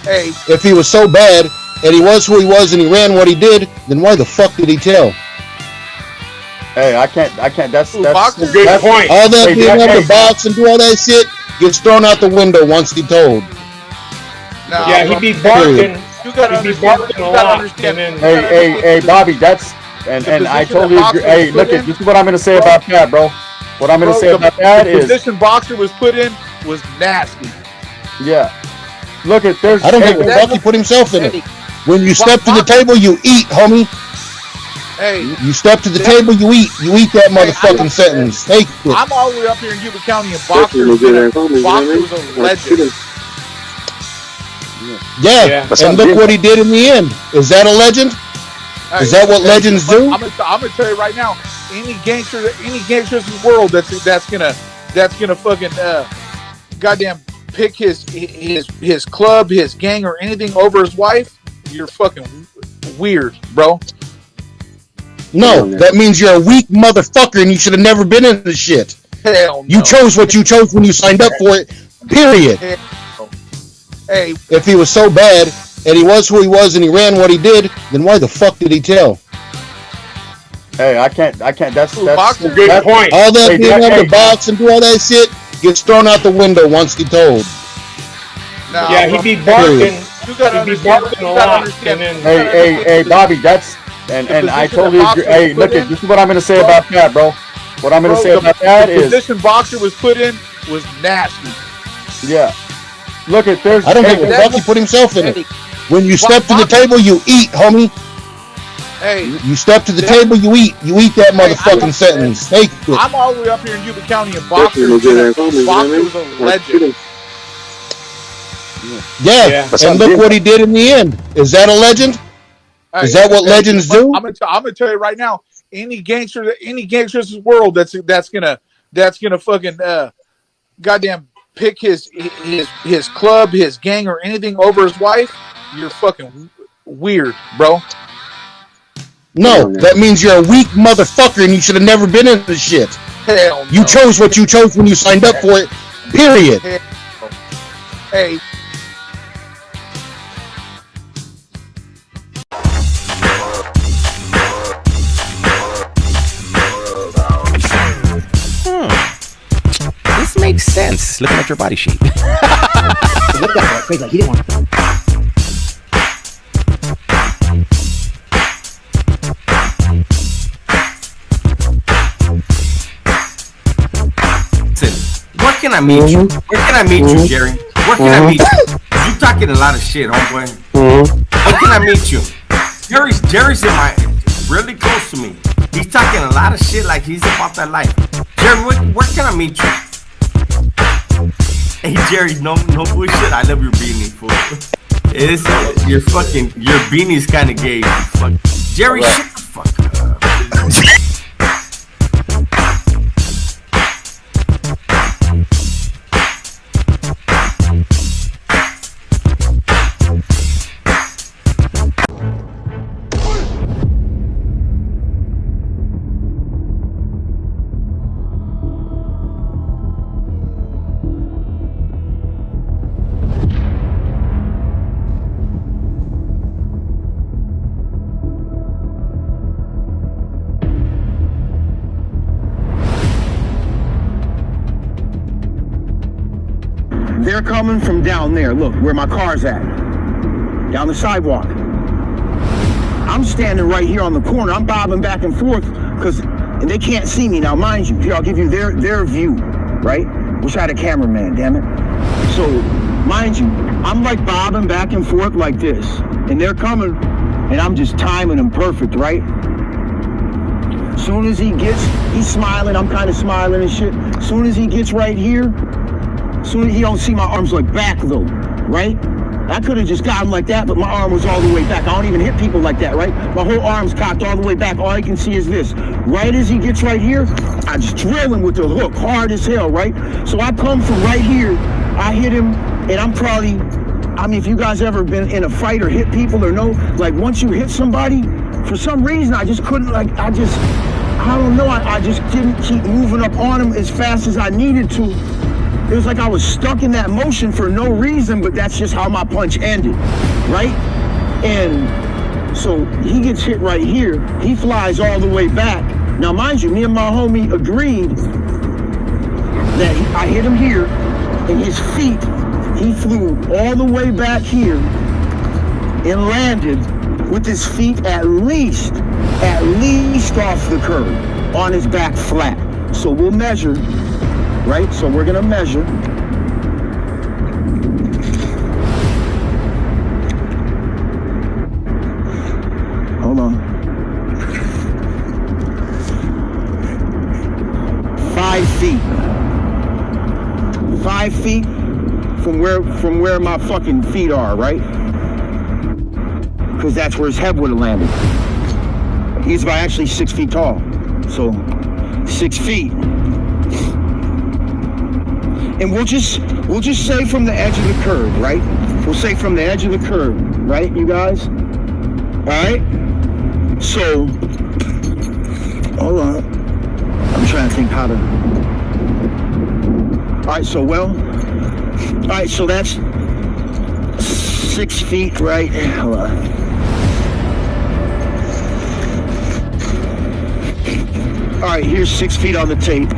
Hey. If he was so bad, and he was who he was and he ran what he did, then why the fuck did he tell? Hey, I can't, that's a good point. All that being able to box and do all that shit gets thrown out the window once he told. No, yeah, he'd be barking. You gotta understand. Hey, Bobby, that's and I totally agree. Hey, look, this is what I'm gonna say about that, bro. What I'm gonna say about that is the position Boxer was put in was nasty. Yeah. Look at there's. I don't give a fuck. He put himself in it. When you step to the table, you eat, homie. Hey, you step to the table, you eat. You eat that motherfucking sentence. Hey, I'm all the way up here in Yuba County, and Boxer was a legend. Yeah, and look what he did in the end. Is that a legend? Is that what legends do? I'm gonna tell you right now. Any gangster in the world that's gonna fucking goddamn pick his club, his gang, or anything over his wife, you're fucking weird, bro. No, that means you're a weak motherfucker and you should have never been in this shit. Hell no. You chose what you chose when you signed up for it, period. Hey, if he was so bad and he was who he was and he ran what he did, then why the fuck did he tell? Hey, I can't, that's a good point. All that being able to box and do all that shit gets thrown out the window once he told. No, yeah, he'd be barking. You gotta understand. Hey, Bobby, that's and I totally agree. Hey, look, this is what I'm gonna say about that, bro. What I'm gonna say about that is the position Boxer was put in was nasty. Yeah. Look at there's. I don't give a fuck. He put himself in it. When you step to the table, you eat, homie. Hey, you step to the table, you eat. You eat that motherfucking sentence. Hey, I'm all the way up here in Yuba County, and Boxer was a legend. Yeah, and look what he did in the end. Is that a legend? Is that what legends do? I'm gonna tell you right now. Any gangster in the world that's gonna fucking goddamn pick his club, his gang, or anything over his wife, you're fucking weird, bro. No, that means you're a weak motherfucker and you should have never been in this shit. Hell no. You chose what you chose when you signed up for it, period. Hey. This makes makes sense. Looking at your body shape. Crazy, like he didn't want. Where can I meet you? Where can I meet you, Jerry? Where can I meet you? You talking a lot of shit, homeboy. Where can I meet you? Jerry's in my really close to me. He's talking a lot of shit like he's about that life. Jerry, where can I meet you? Hey Jerry, no bullshit. I love your beanie, fool. It's your beanie's kind of gay. Fuck. Jerry, shut the fuck up. They're coming from down there. Look, where my car's at. Down the sidewalk. I'm standing right here on the corner. I'm bobbing back and forth and they can't see me. Now, mind you, here, I'll give you their view, right? Wish I had a cameraman, damn it. So, mind you, I'm like bobbing back and forth like this. And they're coming, and I'm just timing them perfect, right? Soon as he's smiling, I'm kind of smiling and shit. Soon as he gets right here, soon as he don't see my arms like back though, right? I could have just got him like that, but my arm was all the way back. I don't even hit people like that, right? My whole arm's cocked all the way back. All I can see is this. Right as he gets right here, I just drill him with the hook, hard as hell, right? So I come from right here, I hit him, and I'm probably, if you guys ever been in a fight or hit people or know, like once you hit somebody, for some reason, I just couldn't, I don't know, I just didn't keep moving up on him as fast as I needed to. It was like I was stuck in that motion for no reason, but that's just how my punch ended, right? And so he gets hit right here. He flies all the way back. Now, mind you, me and my homie agreed that I hit him here, and his feet, he flew all the way back here and landed with his feet at least off the curb on his back flat. So we'll measure. Right, so we're gonna measure. Hold on. 5 feet. 5 feet from where my fucking feet are, right? Because that's where his head would have landed. He's about actually 6 feet tall. So 6 feet. And we'll just say from the edge of the curb, right? We'll say from the edge of the curb, right, you guys? All right? So, hold on. I'm trying to think how to. All right, so so that's 6 feet, right? Hold on. All right, here's 6 feet on the tape.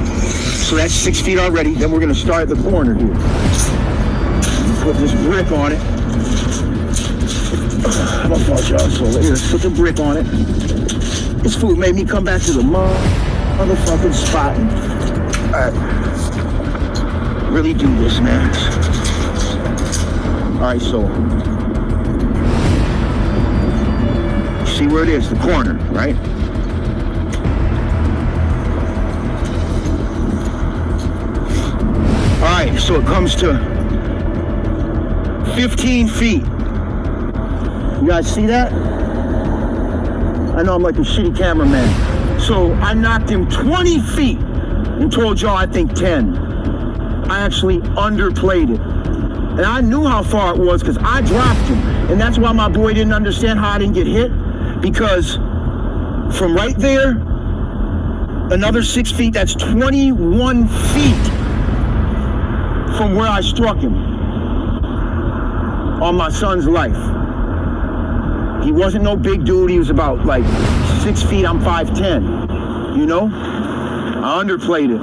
So that's 6 feet already. Then we're gonna start at the corner here. Put this brick on it. I'm gonna fall, y'all. So let's put the brick on it. This food made me come back to the motherfucking spot. Alright. Really do this, man. Alright, so. See where it is, the corner, right? All right, so it comes to 15 feet. You guys see that? I know I'm like a shitty cameraman. So I knocked him 20 feet and told y'all I think 10. I actually underplayed it. And I knew how far it was because I dropped him. And that's why my boy didn't understand how I didn't get hit. Because from right there, another 6 feet, that's 21 feet. From where I struck him on my son's life. He wasn't no big dude. He was about like 6 feet. I'm 5'10", you know? I underplayed it.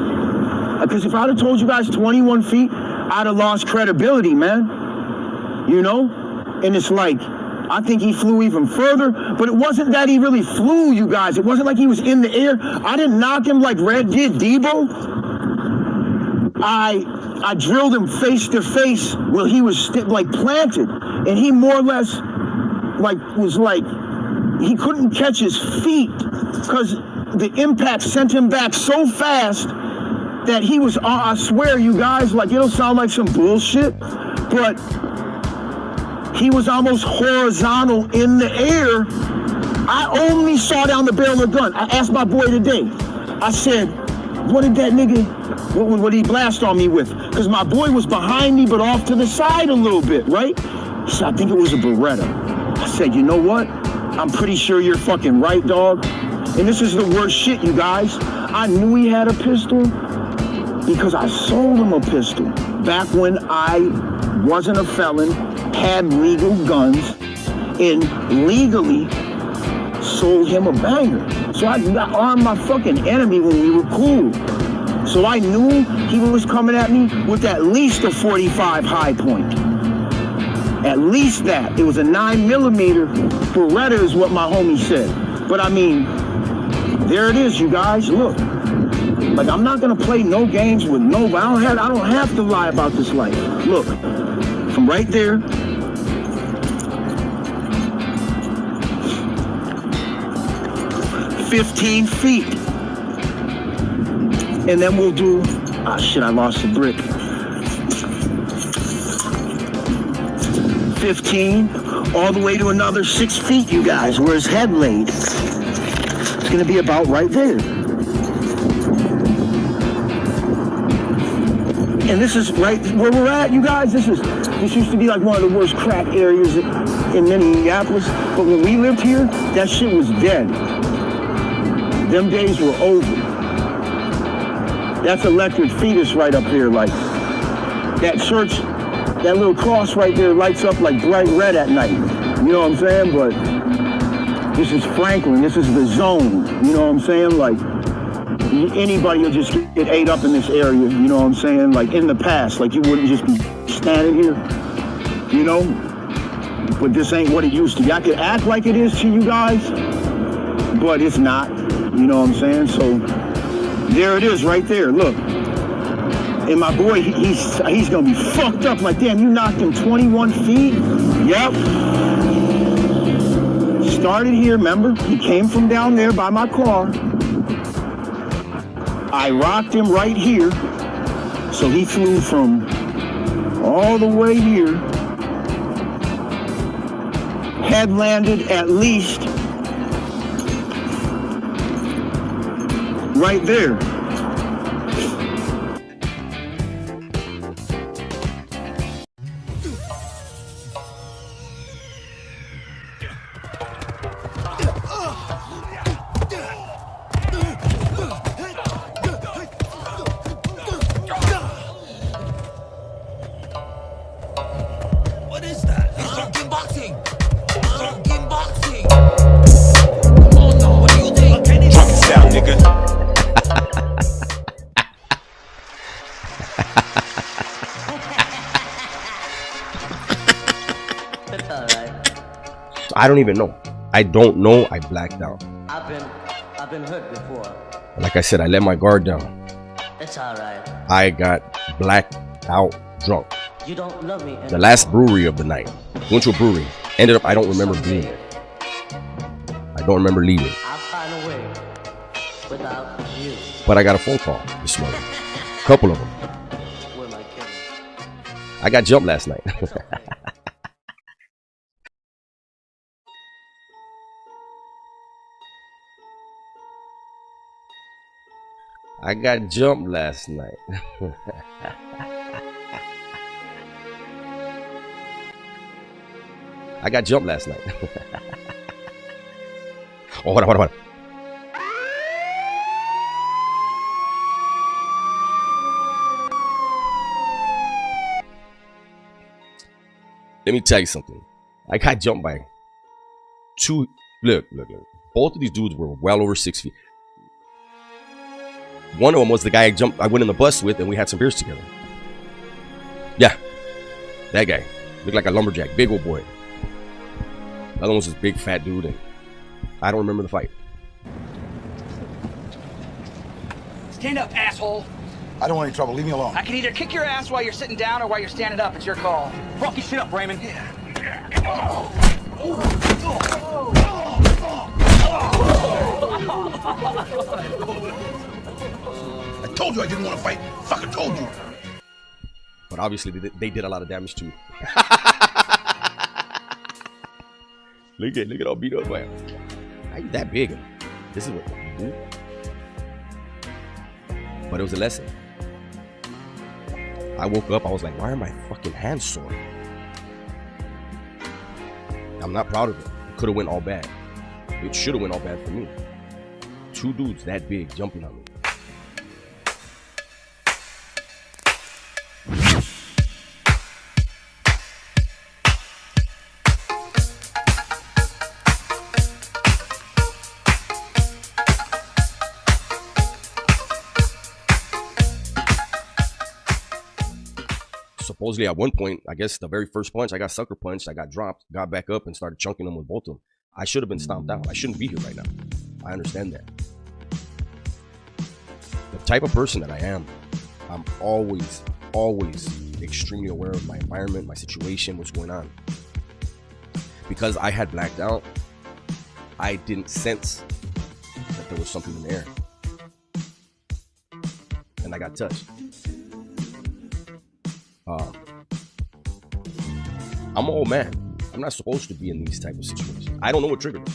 Because if I'd have told you guys 21 feet, I'd have lost credibility, man. You know? And it's like, I think he flew even further, but it wasn't that he really flew, you guys. It wasn't like he was in the air. I didn't knock him like Red did Debo. I drilled him face to face where he was like planted, and he more or less was like he couldn't catch his feet because the impact sent him back so fast that he was, I swear, you guys, like, it'll sound like some bullshit, but he was almost horizontal in the air. I only saw down the barrel of the gun. I asked my boy today, I said, what did that nigga, what did he blast on me with? Because my boy was behind me, but off to the side a little bit, right? He said, I think it was a Beretta. I said, you know what? I'm pretty sure you're fucking right, dog. And this is the worst shit, you guys. I knew he had a pistol because I sold him a pistol back when I wasn't a felon, had legal guns, and legally sold him a banger. So I armed my fucking enemy when we were cool. So I knew he was coming at me with at least a 45 high point. At least that. It was a 9mm Beretta is what my homie said. But I mean, there it is, you guys. Look, like, I'm not gonna play no games with nobody. I don't have to lie about this life. Look, from right there, "15 feet. And then we'll do, ah shit, I lost the brick. 15, all the way to another 6 feet, you guys, where his head laid. It's gonna be about right there. And this is right where we're at, you guys. This used to be like one of the worst crack areas in Minneapolis. But when we lived here, that shit was dead. Them days were over. That's Electric Fetus right up there, like that church, that little cross right there lights up like bright red at night. You know what I'm saying? But this is Franklin, this is the zone. You know what I'm saying? Like, anybody will just get ate up in this area, you know what I'm saying? Like, in the past, like, you wouldn't just be standing here, you know? But this ain't what it used to be. I could act like it is to you guys, but it's not, you know what I'm saying? So, there it is right there, look. And my boy, he's gonna be fucked up. Like, damn, you knocked him 21 feet? Yep. Started here, remember? He came from down there by my car. I rocked him right here. So he flew from all the way here. Head landed at least right there. I don't even know. I don't know. I blacked out. I've been hurt before. Like I said, I let my guard down. It's alright. I got blacked out drunk. You don't love me anymore. The last brewery of the night. Went to a brewery. Ended up, I don't remember being there. I don't remember leaving. I'll find a way without you. But I got a phone call this morning. A couple of them. Where am I kidding? I got jumped last night. I got jumped last night. I got jumped last night. Oh, hold on. Let me tell you something. I got jumped by two. Look. Both of these dudes were well over 6 feet. One of them was the guy I went in the bus with, and we had some beers together. Yeah, that guy looked like a lumberjack, big old boy. The other one was this big fat dude, and I don't remember the fight. Stand up, asshole. I don't want any trouble. Leave me alone. I can either kick your ass while you're sitting down or while you're standing up. It's your call. Fuck your shit up, Raymond. Yeah. I told you I didn't want to fight. Fucking told you. But obviously, they did a lot of damage too. Look at all beat up. How you that big? This is what you do. But it was a lesson. I woke up, I was like, why are my fucking hands sore? I'm not proud of it. It could have went all bad. It should have went all bad for me. 2 dudes that big jumping on me. Supposedly at one point, I guess the very first punch, I got sucker punched, I got dropped, got back up and started chunking them with both of them. I should have been stomped out. I shouldn't be here right now. I understand that. The type of person that I am, I'm always extremely aware of my environment, my situation, what's going on. Because I had blacked out, I didn't sense that there was something in the air. And I got touched. I'm an old man. I'm not supposed to be in these type of situations. I don't know what triggered it.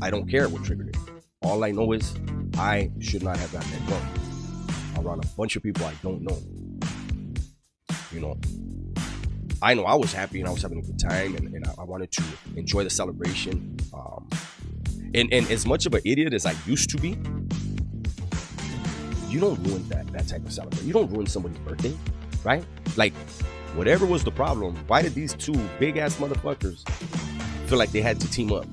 I don't care what triggered it. All I know is I should not have gotten that drunk around a bunch of people I don't know. You know, I know I was happy and I was having a good time, and I wanted to enjoy the celebration. And as much of an idiot as I used to be, you don't ruin that type of celebration. You don't ruin somebody's birthday, right? Like, whatever was the problem, why did these 2 big ass motherfuckers feel like they had to team up?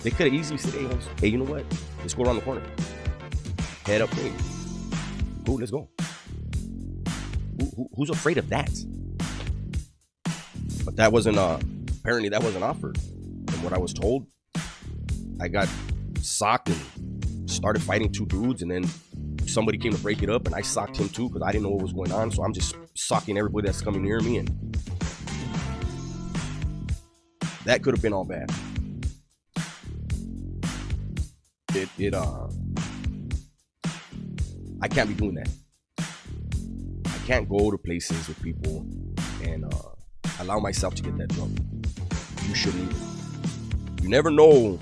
They could have easily said, hey, you know what? Let's go around the corner. Head up, hey. Cool, let's go. Who's afraid of that? But that wasn't, apparently that wasn't offered. From what I was told, I got socked and started fighting 2 dudes, and then somebody came to break it up, and I socked him too because I didn't know what was going on. So I'm just socking everybody that's coming near me, and that could have been all bad. I can't be doing that. I can't go to places with people and allow myself to get that drunk. You shouldn't either. You never know,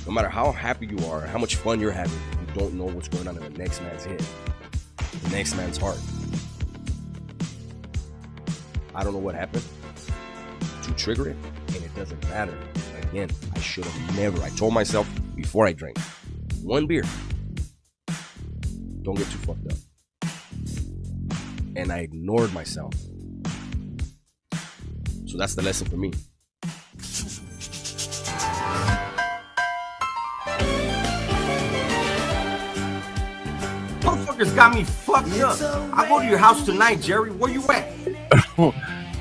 no matter how happy you are, how much fun you're having, you don't know what's going on in the next man's head, the next man's heart. I don't know what happened to trigger it, and it doesn't matter. Again, I should have never. I told myself before I drank, 1 beer, don't get too fucked up. And I ignored myself. So that's the lesson for me. Motherfuckers got me fucked up. I go to your house tonight, Jerry. Where you at?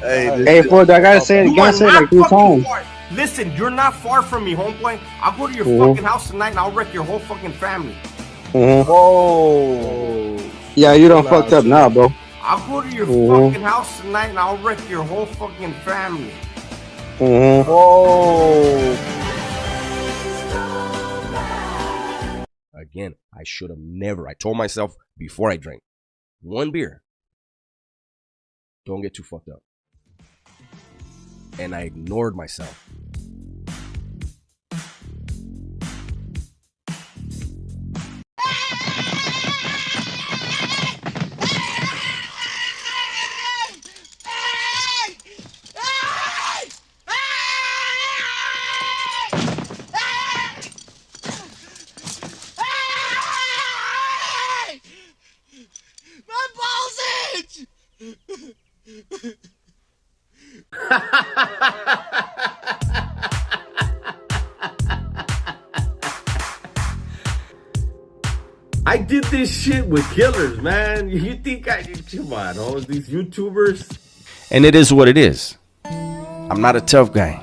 Hey, Ford, I gotta say it again, say it like 3 times. Listen, you're not far from me, homeboy. I'll go to your fucking house tonight and I'll wreck your whole fucking family. Whoa. Yeah, you done fucked up now, bro. I'll go to your fucking house tonight and I'll wreck your whole fucking family. Whoa. Again, I should have never. I told myself before I drank, 1 beer, don't get too fucked up. And I ignored myself. My balls itch! this shit with killers, man. You think come on, all these YouTubers. And it is what it is. I'm not a tough guy.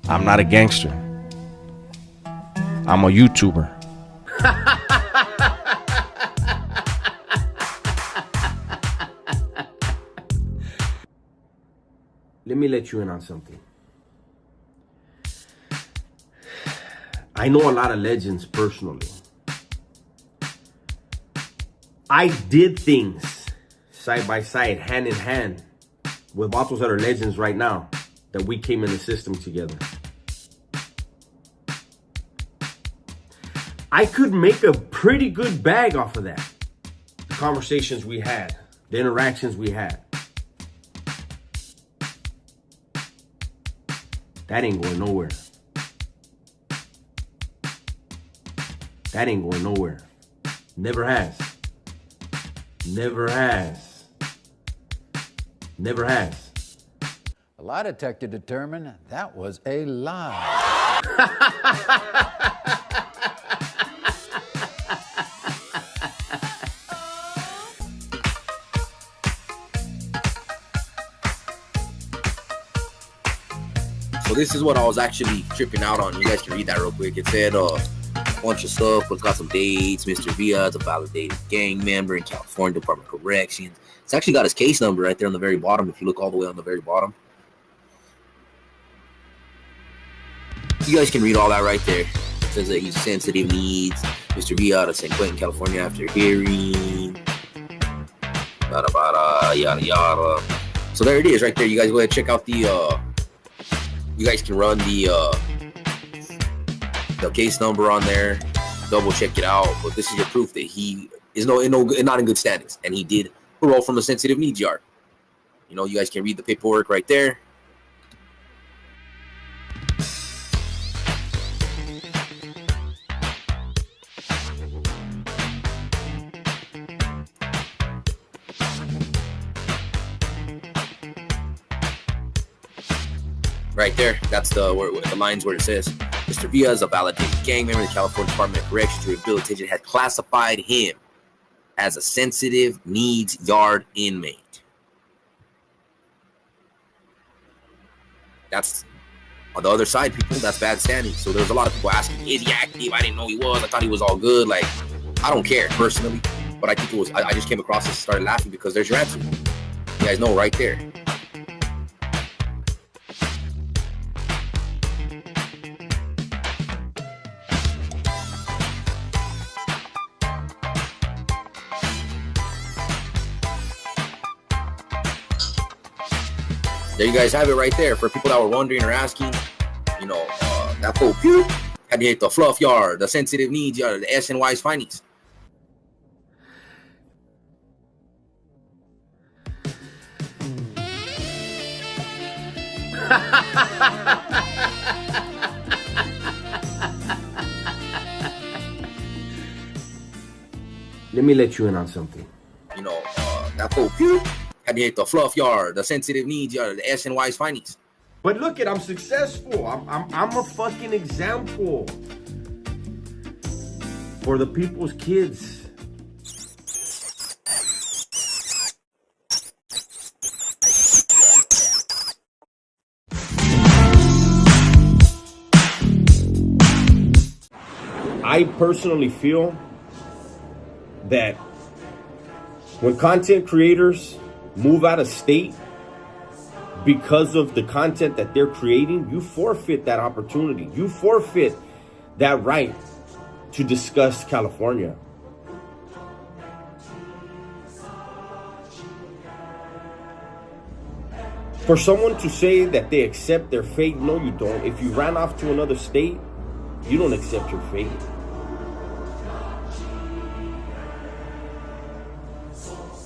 I'm not a gangster. I'm a YouTuber. Let me let you in on something. I know a lot of legends personally. I did things side by side, hand in hand, with vatos that are legends right now, that we came in the system together. I could make a pretty good bag off of that. The conversations we had, the interactions we had. That ain't going nowhere. That ain't going nowhere. Never has. Never has. Never has. A lie detector determined that was a lie. So this is what I was actually tripping out on. You guys can read that real quick. It said a bunch of stuff, but it's got some dates. Mr. Villa is a validated gang member in California Department of Corrections. It's actually got his case number right there on the very bottom. If you look all the way on the very bottom, you guys can read all that right there. It says that he's sensitive needs. Mr. Villa out of San Quentin, California, after hearing. Yada yada. So there it is right there. You guys go ahead and check out the. You guys can run the case number on there, double check it out. But this is your proof that he is not in good standings, and he did parole from the sensitive needs yard. You know, you guys can read the paperwork right there. Right there, that's the lines where it says, Mr. Villa is a validated gang member of the California Department of Corrections and Rehabilitation, had classified him as a sensitive needs yard inmate. That's on the other side, people. That's bad standing. So there's a lot of people asking, is he active? I didn't know he was. I thought he was all good. Like, I don't care personally, but I think it was. I just came across this and started laughing because there's your answer. You guys know right there. There you guys have it right there. For people that were wondering or asking, you know, that quote, had to hit the fluff yard, the sensitive needs yard, the SNY's findings. Let me let you in on something. You know, that quote, had to hit the fluff yard, the sensitive needs yard, the SNY's findings. But look I'm successful. I'm a fucking example for the people's kids. I personally feel that when content creators move out of state because of the content that they're creating, you forfeit that opportunity. You forfeit that right to discuss California. For someone to say that they accept their fate, no, you don't. If you ran off to another state, you don't accept your fate.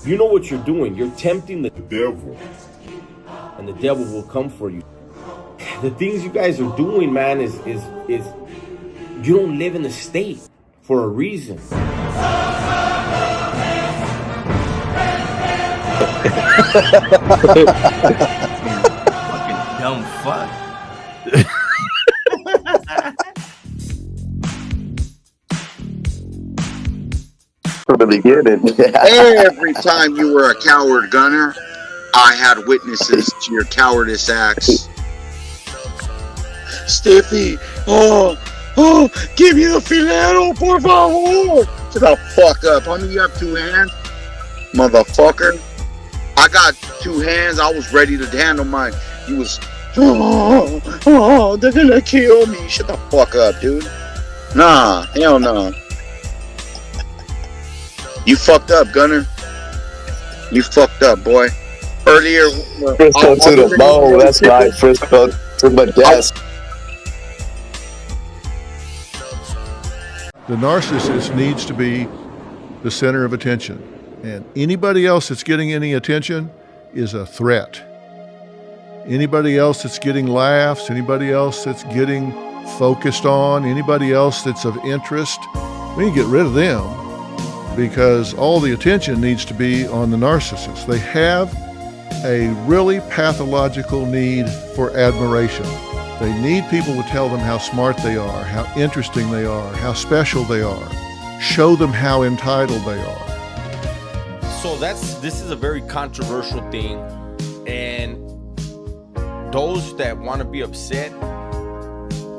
You know what you're doing. You're tempting the devil. And the devil will come for you. The things you guys are doing, man, is you don't live in the state for a reason. Fucking dumb fuck. really get it. Every time you were a coward, Gunner, I had witnesses to your cowardice acts. Stiffy, give me the filero, por favor. Shut the fuck up, homie. You have 2 hands, motherfucker. I got 2 hands. I was ready to handle mine. You was, they're gonna kill me. Shut the fuck up, dude. Nah, hell no. You fucked up, Gunner. You fucked up, boy. Earlier, Frisco to the bone. That's right, Frisco to my desk. The narcissist needs to be the center of attention, and anybody else that's getting any attention is a threat. Anybody else that's getting laughs, anybody else that's getting focused on, anybody else that's of interest, we need to get rid of them, because all the attention needs to be on the narcissist. They have a really pathological need for admiration. They need people to tell them how smart they are, how interesting they are, how special they are. Show them how entitled they are. So this is a very controversial thing, and those that want to be upset,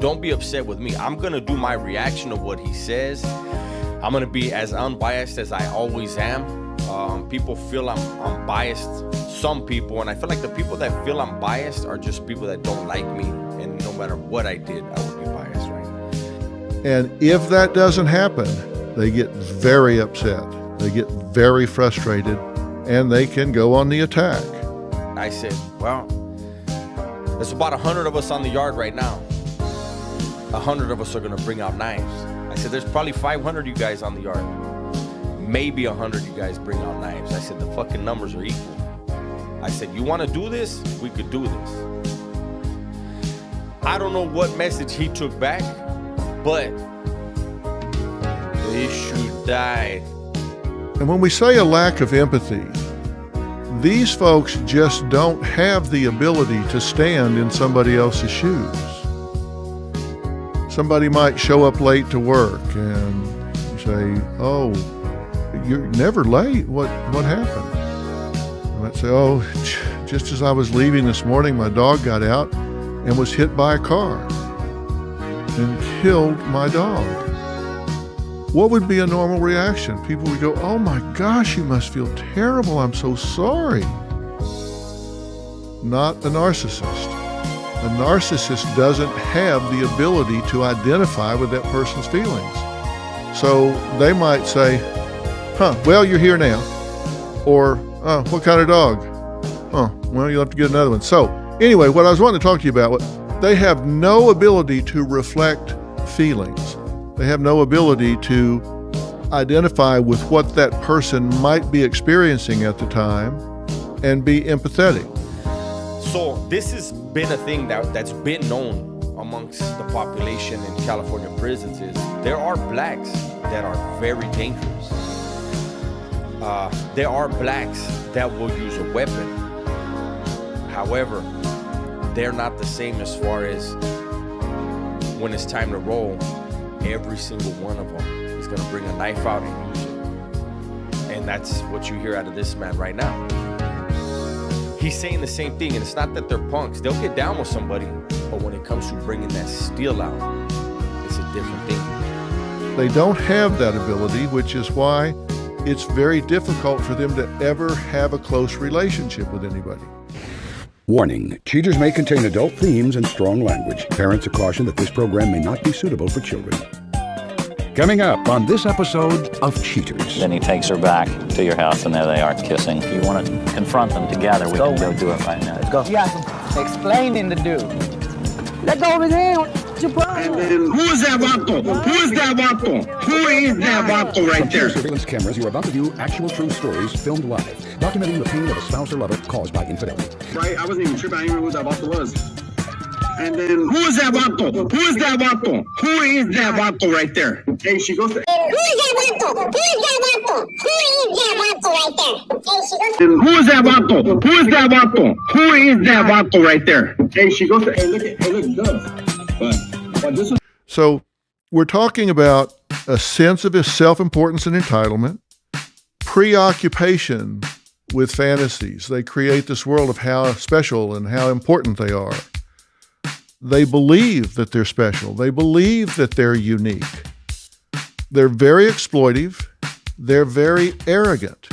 don't be upset with me. I'm gonna do my reaction of what he says. I'm gonna be as unbiased as I always am. People feel I'm biased, some people, and I feel like the people that feel I'm biased are just people that don't like me, and no matter what I did, I would be biased, right? And if that doesn't happen, they get very upset. They get very frustrated, and they can go on the attack. I said, well, there's about 100 of us on the yard right now. 100 of us are gonna bring out knives. I said, there's probably 500 you guys on the yard. Maybe 100 you guys bring out knives. I said, the fucking numbers are equal. I said, you wanna do this? We could do this. I don't know what message he took back, but the issue died. And when we say a lack of empathy, these folks just don't have the ability to stand in somebody else's shoes. Somebody might show up late to work and say, oh, you're never late. What happened? I might say, oh, just as I was leaving this morning, my dog got out and was hit by a car and killed my dog. What would be a normal reaction? People would go, oh my gosh, you must feel terrible. I'm so sorry. Not a narcissist. A narcissist doesn't have the ability to identify with that person's feelings. So they might say, well, you're here now. Or, what kind of dog? Well, you'll have to get another one. So anyway, what I was wanting to talk to you about, they have no ability to reflect feelings. They have no ability to identify with what that person might be experiencing at the time and be empathetic. So this has been a thing that's been known amongst the population in California prisons is there are blacks that are very dangerous. There are blacks that will use a weapon. However, they're not the same as far as when it's time to roll. Every single one of them is going to bring a knife out and use it. And that's what you hear out of this man right now. He's saying the same thing, and it's not that they're punks. They'll get down with somebody, but when it comes to bringing that steel out, it's a different thing. They don't have that ability, which is why it's very difficult for them to ever have a close relationship with anybody. Warning, Cheaters may contain adult themes and strong language. Parents are cautioned that this program may not be suitable for children. Coming up on this episode of Cheaters. Then he takes her back to your house, and there they are kissing. If you want to confront them together, we can go do it right now. Let's go. You got some explaining to do. Let go of his hand. What's your problem? Who is that vato? Who is that vato? Who is that vato right there? From surveillance cameras, you're about to view actual true stories filmed live, documenting the pain of a spouse or lover caused by infidelity. Right, I wasn't even tripping. I didn't even know who that vato was. And then, who is that vato? Who is that vato? Who is that vato right there? Hey, she goes to... Who is that vato? Who is that vato? Who is that vato right there? Hey, she goes to... Who is that vato? Who is that vato? Who is that vato right there? Hey, she goes to... Hey, look, good. But this was... So we're talking about a sense of self-importance and entitlement. preoccupation with fantasies. They create this world of how special and how important they are. They believe that they're special. They believe that they're unique. They're very exploitive. They're very arrogant.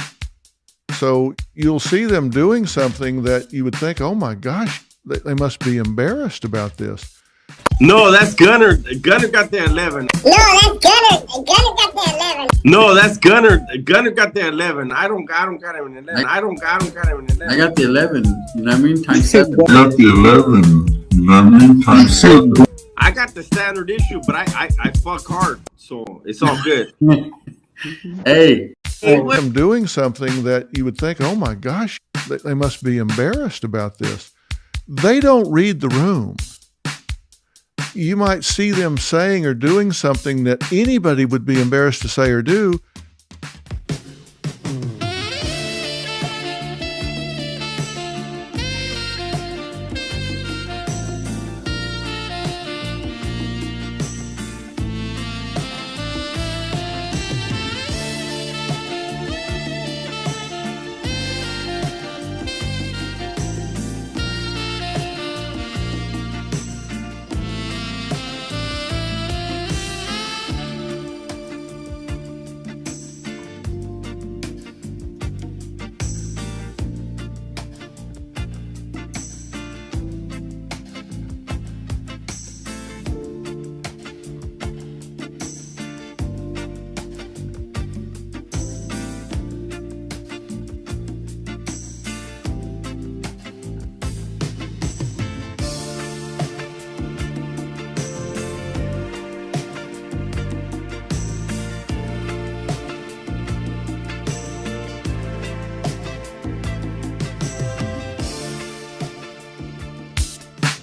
So you'll see them doing something that you would think, oh my gosh, they must be embarrassed about this. No, that's Gunner. Gunner got the 11. No, that's Gunner. Gunner got the 11. No, that's Gunner. Gunner got the 11. I don't got him in 11. I don't got him in 11. I got the 11. You know what I mean? Times 7. I got the 11. You know what I mean? Times 7. I got the standard issue, but I fuck hard, so it's all good. Hey. I'm doing something that you would think, oh my gosh, they must be embarrassed about this. They don't read the room. You might see them saying or doing something that anybody would be embarrassed to say or do.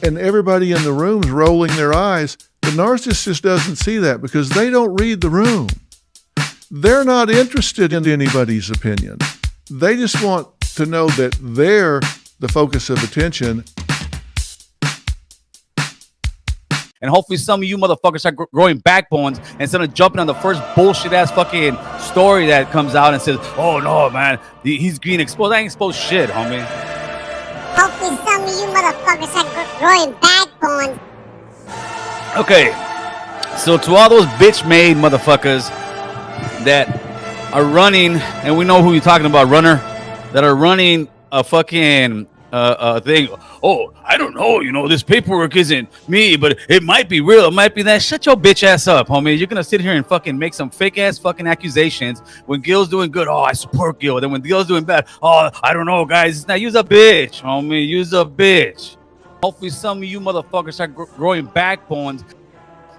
And everybody in the room's rolling their eyes. The narcissist doesn't see that because they don't read the room. They're not interested in anybody's opinion. They just want to know that they're the focus of attention. And hopefully some of you motherfuckers start growing backbones instead of jumping on the first bullshit ass fucking story that comes out and says, oh no, man, he's being exposed. I ain't exposed shit, homie. Hopefully some of you motherfuckers start growing backbones. Okay, so to all those bitch-made motherfuckers that are running, and we know who you're talking about, runner, that are running a fucking thing. Oh, I don't know, you know, this paperwork isn't me, but it might be real, it might be that. Shut your bitch ass up, homie. You're gonna sit here and fucking make some fake ass fucking accusations when Gil's doing good. Oh, I support Gil. Then when Gil's doing bad, oh, I don't know, guys. Now use a bitch, homie. Use a bitch. Hopefully some of you motherfuckers start growing backbones.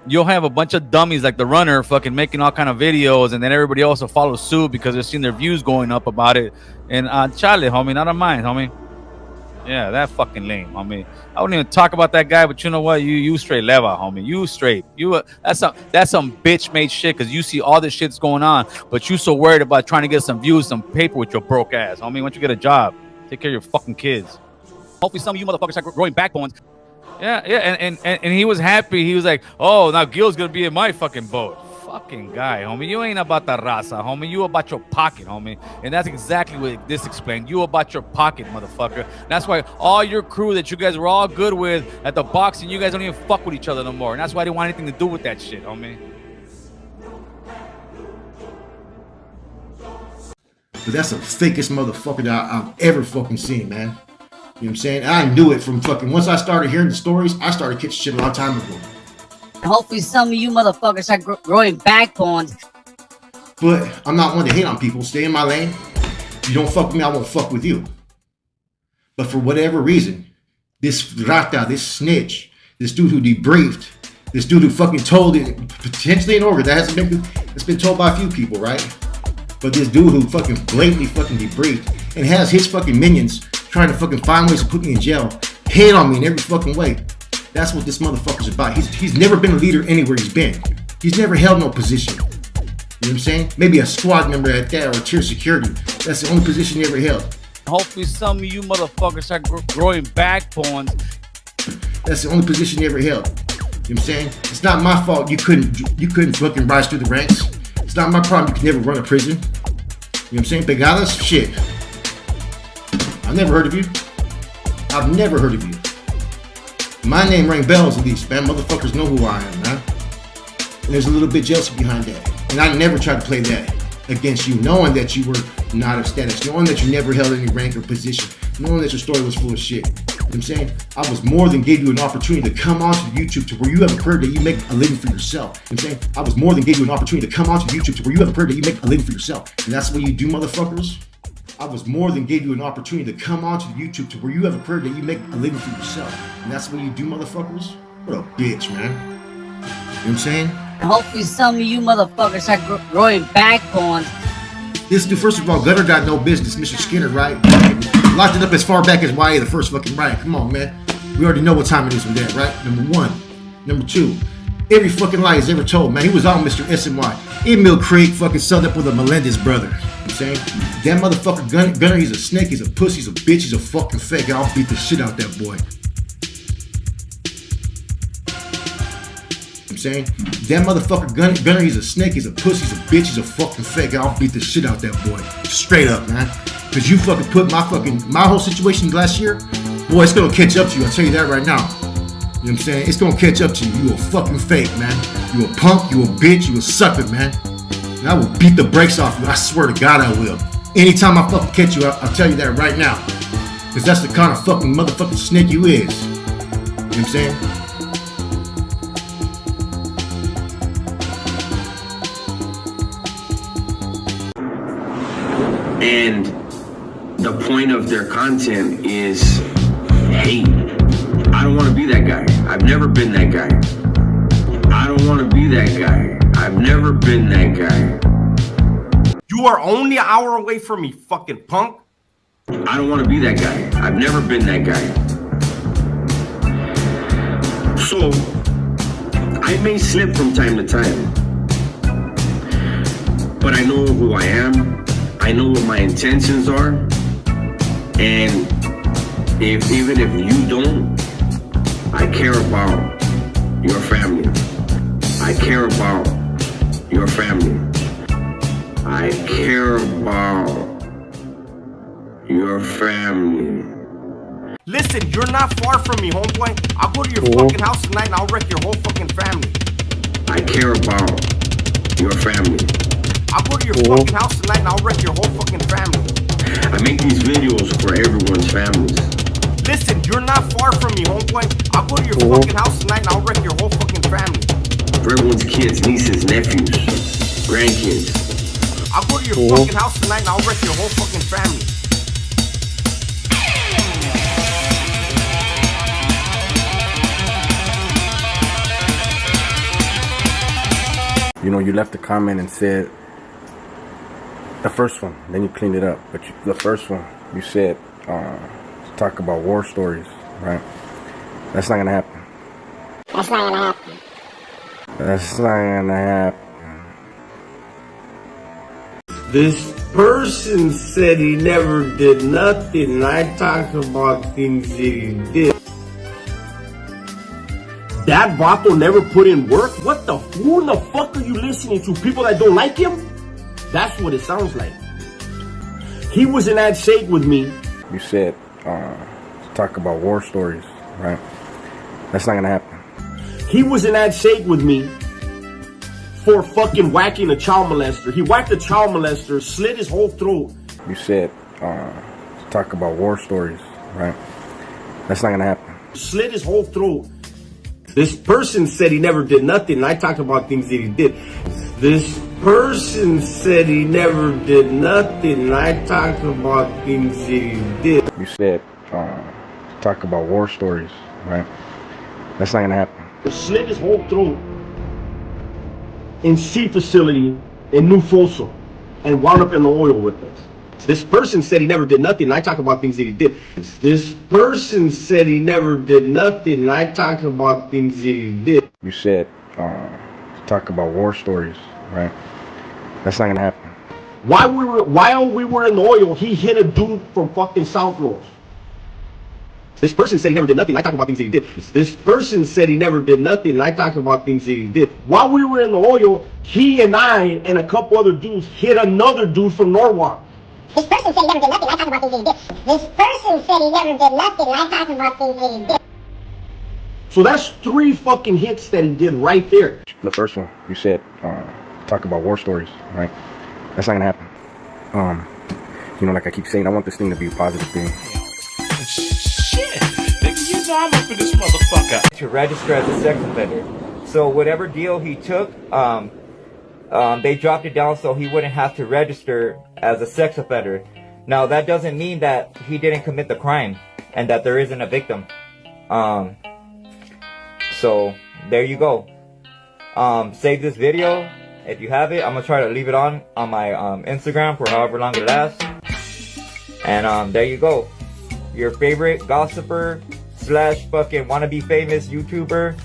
You'll have a bunch of dummies like the runner fucking making all kind of videos, and then everybody also follows suit because they're seeing their views going up about it. And Charlie, homie, not on mine, homie. Yeah, that fucking lame, homie. I wouldn't even talk about that guy, but you know what? You straight leva, homie. You straight. That's some bitch made shit because you see all this shit's going on, but you so worried about trying to get some views, some paper with your broke ass, homie. Why don't you get a job? Take care of your fucking kids. Hopefully some of you motherfuckers start growing backbones. Yeah, and he was happy. He was like, oh, now Gil's gonna be in my fucking boat. Fucking guy, homie. You ain't about the raza, homie. You about your pocket, homie. And that's exactly what this explained. You about your pocket, motherfucker. That's why all your crew that you guys were all good with at the boxing, you guys don't even fuck with each other no more. And that's why I didn't want anything to do with that shit, homie. But that's the fakest motherfucker that I've ever fucking seen, man. You know what I'm saying? I knew it from fucking, once I started hearing the stories, I started catching shit a long time ago. Hopefully some of you motherfuckers start growing backbones. But I'm not one to hate on people. Stay in my lane. If you don't fuck with me, I won't fuck with you. But for whatever reason, this rata, this snitch, this dude who debriefed, this dude who fucking told it, potentially in order, that's been told by a few people, right? But this dude who fucking blatantly fucking debriefed and has his fucking minions trying to fucking find ways to put me in jail, hate on me in every fucking way. That's what this motherfucker's about. He's never been a leader anywhere he's been. He's never held no position. You know what I'm saying? Maybe a squad member at that or tier security. That's the only position he ever held. Hopefully some of you motherfuckers start growing backbones. That's the only position he ever held. You know what I'm saying? It's not my fault you couldn't fucking rise through the ranks. It's not my problem you could never run a prison. what I'm saying? Pegadas? Shit. I've never heard of you. I've never heard of you. My name rang bells at least, man. Motherfuckers know who I am, man. And there's a little bit jealousy behind that. And I never tried to play that against you, knowing that you were not of status, knowing that you never held any rank or position, knowing that your story was full of shit. You know what I'm saying? I was more than gave you an opportunity to come onto YouTube to where you have a career that you make a living for yourself. You know what I'm saying? I was more than gave you an opportunity to come onto YouTube to where you have a career that you make a living for yourself. And that's what you do, motherfuckers. I was more than gave you an opportunity to come onto YouTube to where you have a career that you make a living for yourself. And that's what you do, motherfuckers. What a bitch, man. You know what I'm saying? Hopefully some of you motherfuckers are growing backbones. This dude, first of all, Gunner got no business, Mr. Skinner, right? Locked it up as far back as YA, the first fucking riot. Come on, man. We already know what time it is from that, right? Number one. Number two, every fucking lie he's ever told, man. He was on Mr. SMY. Emil Craig fucking sucked up with a Melendez brother. You know what I'm saying? That motherfucker Gunner, he's a snake, he's a pussy, he's a bitch, he's a fucking fake. I'll beat the shit out that boy. I'm saying, that motherfucker Gunner, he's a snake, he's a pussy, he's a bitch, he's a fucking fake. I'll beat the shit out that boy. Straight up, man. Cause you fucking put my whole situation last year, boy, it's gonna catch up to you. I'll tell you that right now. You know what I'm saying? It's gonna catch up to you. You a fucking fake, man. You a punk, you a bitch, you a sucker, man. And I will beat the brakes off you. I swear to God I will. Anytime I fucking catch you, I'll tell you that right now. Cause that's the kind of fucking motherfucking snake you is. You know what I'm saying? And the point of their content is hate. I don't want to be that guy. I've never been that guy. I don't want to be that guy. I've never been that guy. You are only an hour away from me, fucking punk. I don't want to be that guy. I've never been that guy. So, I may slip from time to time, but I know who I am. I know what my intentions are. And even if you don't, I care about your family. I care about your family. I care about your family. Listen, you're not far from me, homeboy. I'll go to your fucking house tonight and I'll wreck your whole fucking family. I care about your family. I'll go to your fucking house tonight and I'll wreck your whole fucking family. I make these videos for everyone's families. Listen, you're not far from me, homeboy. I'll go to your fucking house tonight and I'll wreck your whole fucking family. For everyone's kids, nieces, nephews, grandkids. I'll go to your fucking house tonight and I'll wreck your whole fucking family. You know, you left a comment and said, the first one, then you cleaned it up. But the first one, you said, talk about war stories, right? That's not gonna happen. That's not gonna happen. That's not gonna happen. This person said he never did nothing, and I talked about things that he did. That Vato never put in work? What the? Who the fuck are you listening to? People that don't like him? That's what it sounds like. He was in that shake with me. You said, talk about war stories, right? That's not gonna happen. He was in that shake with me for fucking whacking a child molester. He whacked a child molester, slit his whole throat. You said, talk about war stories, right? That's not gonna happen. Slit his whole throat. This person said he never did nothing, and I talked about things that he did. This person said he never did nothing, and I talked about things that he did. You said, talk about war stories, right? That's not gonna happen. Slit his whole throat in C facility in New Folsom and wound up in the oil with us. This person said he never did nothing, and I talk about things that he did. This person said he never did nothing, and I talk about things that he did. You said, talk about war stories, right? That's not gonna happen. While we were in the oil, he hit a dude from fucking South Rose. This person said he never did nothing. I talk about things that he did. This person said he never did nothing. And I talk about things that he did. While we were in the oil, he and I and a couple other dudes hit another dude from Norwalk. This person said he never did nothing. I talk about things that he did. This person said he never did nothing. I talk about things that he did. So that's 3 fucking hits that he did right there. The first one, you said, talk about war stories, right? That's not gonna happen. You know, like I keep saying, I want this thing to be a positive thing. Shit, nigga, you know I'm up in this motherfucker. To register as a sex offender. So whatever deal he took, they dropped it down so he wouldn't have to register as a sex offender. Now that doesn't mean that he didn't commit the crime and that there isn't a victim. So there you go. Save this video if you have it. I'm gonna try to leave it on my Instagram for however long it lasts. And there you go. Your favorite gossiper slash fucking wannabe famous YouTuber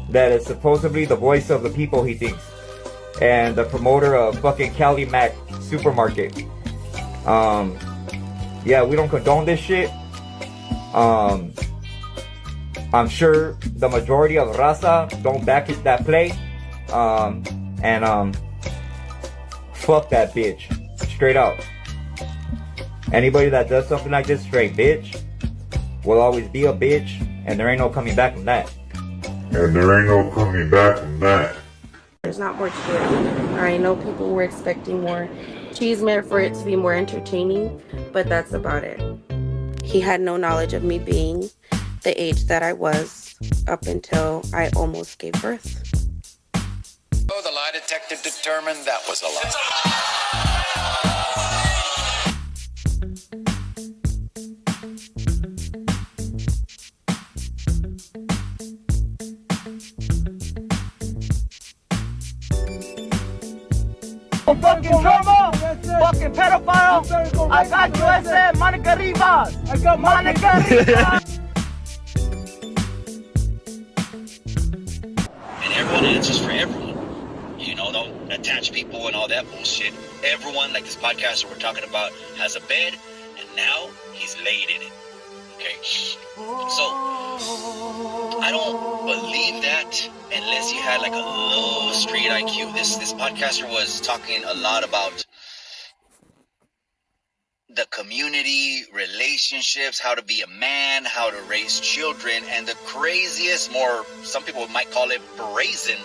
that is supposedly the voice of the people, he thinks, and the promoter of fucking Cali Mac supermarket. Yeah, we don't condone this shit. I'm sure the majority of Raza don't back that play. Fuck that bitch. Straight out. Anybody that does something like this, straight bitch, will always be a bitch, and there ain't no coming back from that. And there ain't no coming back from that. There's not more to it. I know people were expecting more cheeseman for it to be more entertaining, but that's about it. He had no knowledge of me being the age that I was up until I almost gave birth. Oh, the lie detector determined that was a lie. Fucking drama, fucking pedophile. I got you, ese Monica Rivas. I got Monica Rivas. And everyone answers for everyone. You know, don't attach people and all that bullshit. Everyone, like this podcaster we're talking about, has a bed, and now he's laid in it. Okay? So, I don't believe that unless you had like a low street IQ. This podcaster was talking a lot about the community, relationships, how to be a man, how to raise children, and the craziest, more, some people might call it brazen,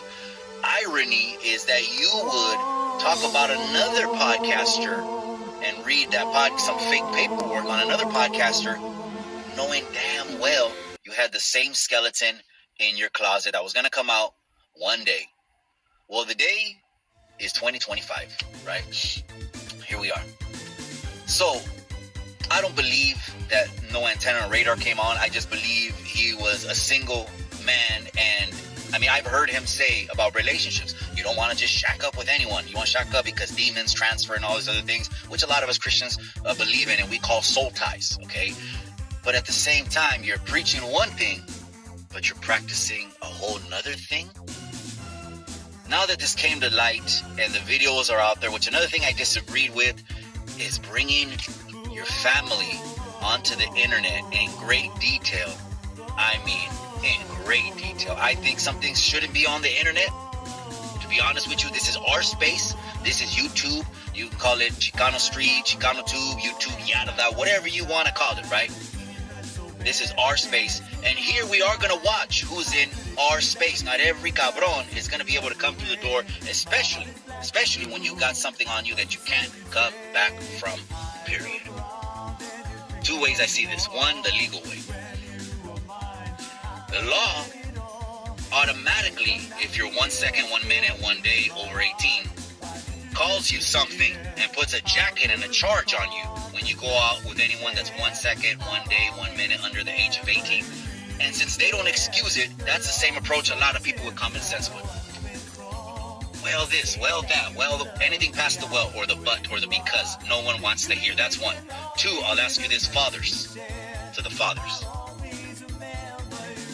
irony is that you would talk about another podcaster and read that some fake paperwork on another podcaster, knowing damn well you had the same skeleton in your closet that was going to come out one day. Well, the day is 2025, right? Here we are. So, I don't believe that no antenna and radar came on. I just believe he was a single man. And, I mean, I've heard him say about relationships, you don't want to just shack up with anyone. You want to shack up because demons transfer and all these other things, which a lot of us Christians believe in and we call soul ties, okay? But at the same time, you're preaching one thing, but you're practicing a whole nother thing. Now that this came to light and the videos are out there, which another thing I disagreed with is bringing your family onto the internet in great detail. I mean, in great detail. I think some things shouldn't be on the internet. To be honest with you, this is our space. This is YouTube. You can call it Chicano Street, Chicano Tube, YouTube, YARDA, whatever you want to call it, right? This is our space, and here we are going to watch who's in our space. Not every cabron is going to be able to come through the door, especially when you got something on you that you can't come back from, period. Two ways I see this. One, the legal way. The law, automatically, if you're 1 second, 1 minute, 1 day over 18, calls you something and puts a jacket and a charge on you when you go out with anyone that's 1 second, 1 day, 1 minute under the age of 18. And since they don't excuse it, that's the same approach a lot of people with common sense would. Well this, well that, well anything past the well or the but or the because. No one wants to hear. That's one. Two, I'll ask you this, fathers, to the fathers.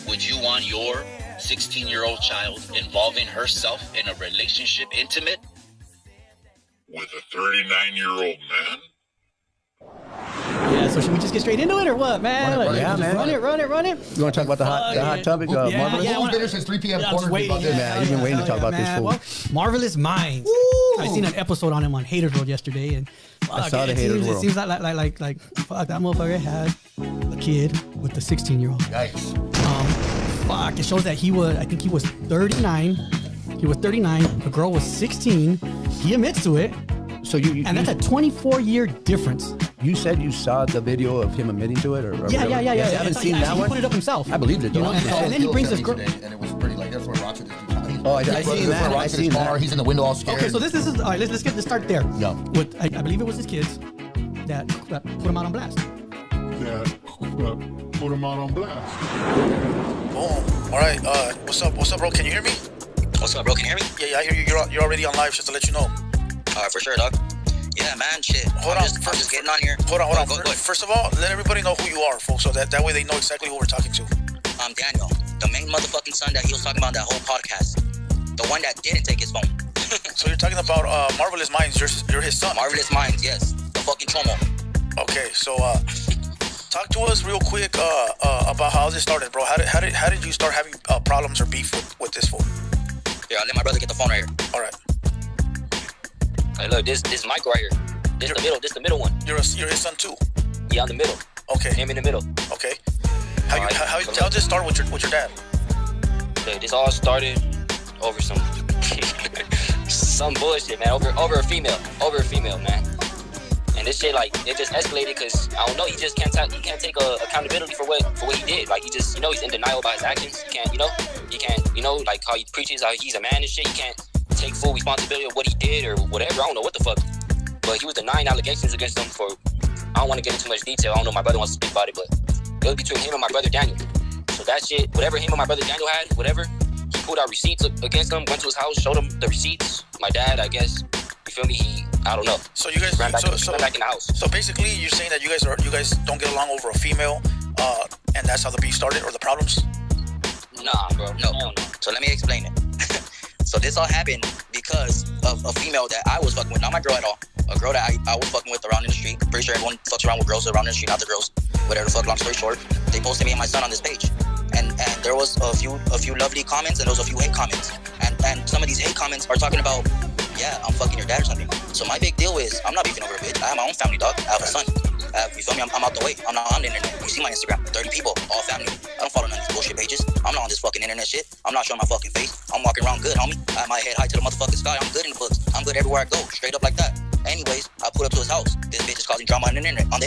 Would you want your 16-year-old child involving herself in a relationship intimate with a 39-year-old man? Yeah, So should we just get straight into it or what, man? Run it. Run it. You want to talk about the hot topic? Marvelous? Yeah, Been since 3 p.m. I'm just waiting. Man, you've been waiting to talk about this fool. Well, Marvelous Minds. I seen an episode on him on Haters World yesterday, and I saw the Haters World. It seems like fuck, that motherfucker had a kid with the 16-year-old. Yikes. Fuck, it shows that he was 39. He was 39. The girl was 16. He admits to it. So and that's a 24-year difference. You said you saw the video of him admitting to it, or yeah. I haven't seen that He one. put it up himself. I believed it. You know, and then he brings this girl. And it was pretty like that's where Roger is. Oh, I seen that. I seen that. He's in the window all scared. Okay, so this is all right. Let's get the start there. Yeah. With I believe it was his kids that put him out on blast. That put him out on blast. Boom. All right. What's up, bro? Can you hear me? What's up, bro? Can you hear me? Yeah, I hear you. You're already on live, just to let you know. For sure, dog. Yeah, man, shit. I'm just getting on here. Hold on. Go ahead. First of all, let everybody know who you are, folks, so that way they know exactly who we're talking to. I'm Daniel, the main motherfucking son that he was talking about in that whole podcast. The one that didn't take his phone. So you're talking about Marvelous Minds. You're his son. Marvelous Minds, yes. The fucking chomo. Okay, so talk to us real quick about how this started, bro. How did you start having problems or beef with this fool? Yeah, I'll let my brother get the phone right here. All right. Hey, look, this Michael right here. This the middle one. You're his son too. Yeah, I'm the middle. Okay. Him in the middle. Okay. How did this start with your dad? Dude, this all started over some bullshit, man. Over a female, man. And this shit, like, it just escalated because I don't know. He just can't take accountability for what he did. Like, he just, he's in denial about his actions. He can't, like how he preaches how he's a man and shit. He can't take full responsibility of what he did or whatever. I don't know what the fuck. But he was denying allegations against him for, I don't want to get into too much detail. I don't know if my brother wants to speak about it, but it was between him and my brother Daniel. So that shit, whatever him and my brother Daniel had, whatever, he pulled out receipts against him, went to his house, showed him the receipts. My dad, I guess, you feel me? I don't know. So you guys ran back in the house. So basically, you're saying that you guys don't get along over a female, and that's how the beef started, or the problems? Nah, bro. No. So let me explain it. So this all happened because of a female that I was fucking with, not my girl at all. A girl that I was fucking with around in the street. Pretty sure everyone fucks around with girls around in the street, not the girls. Whatever the fuck, long story short. They posted me and my son on this page. And there was a few lovely comments and there was a few hate comments. And some of these hate comments are talking about, yeah, I'm fucking your dad or something. So my big deal is, I'm not beefing over a bitch. I have my own family, dog. I have a son. You feel me? I'm out the way. I'm not on the internet. You see my Instagram, 30 people, all family. I don't follow none of these bullshit pages. I'm not on this fucking internet shit. I'm not showing my fucking face. I'm walking around good, homie. I have my head high to the motherfucking sky. I'm good in the books. I'm good everywhere I go, straight up like that. Anyways, I pulled up to his house. This bitch is causing drama on the internet. My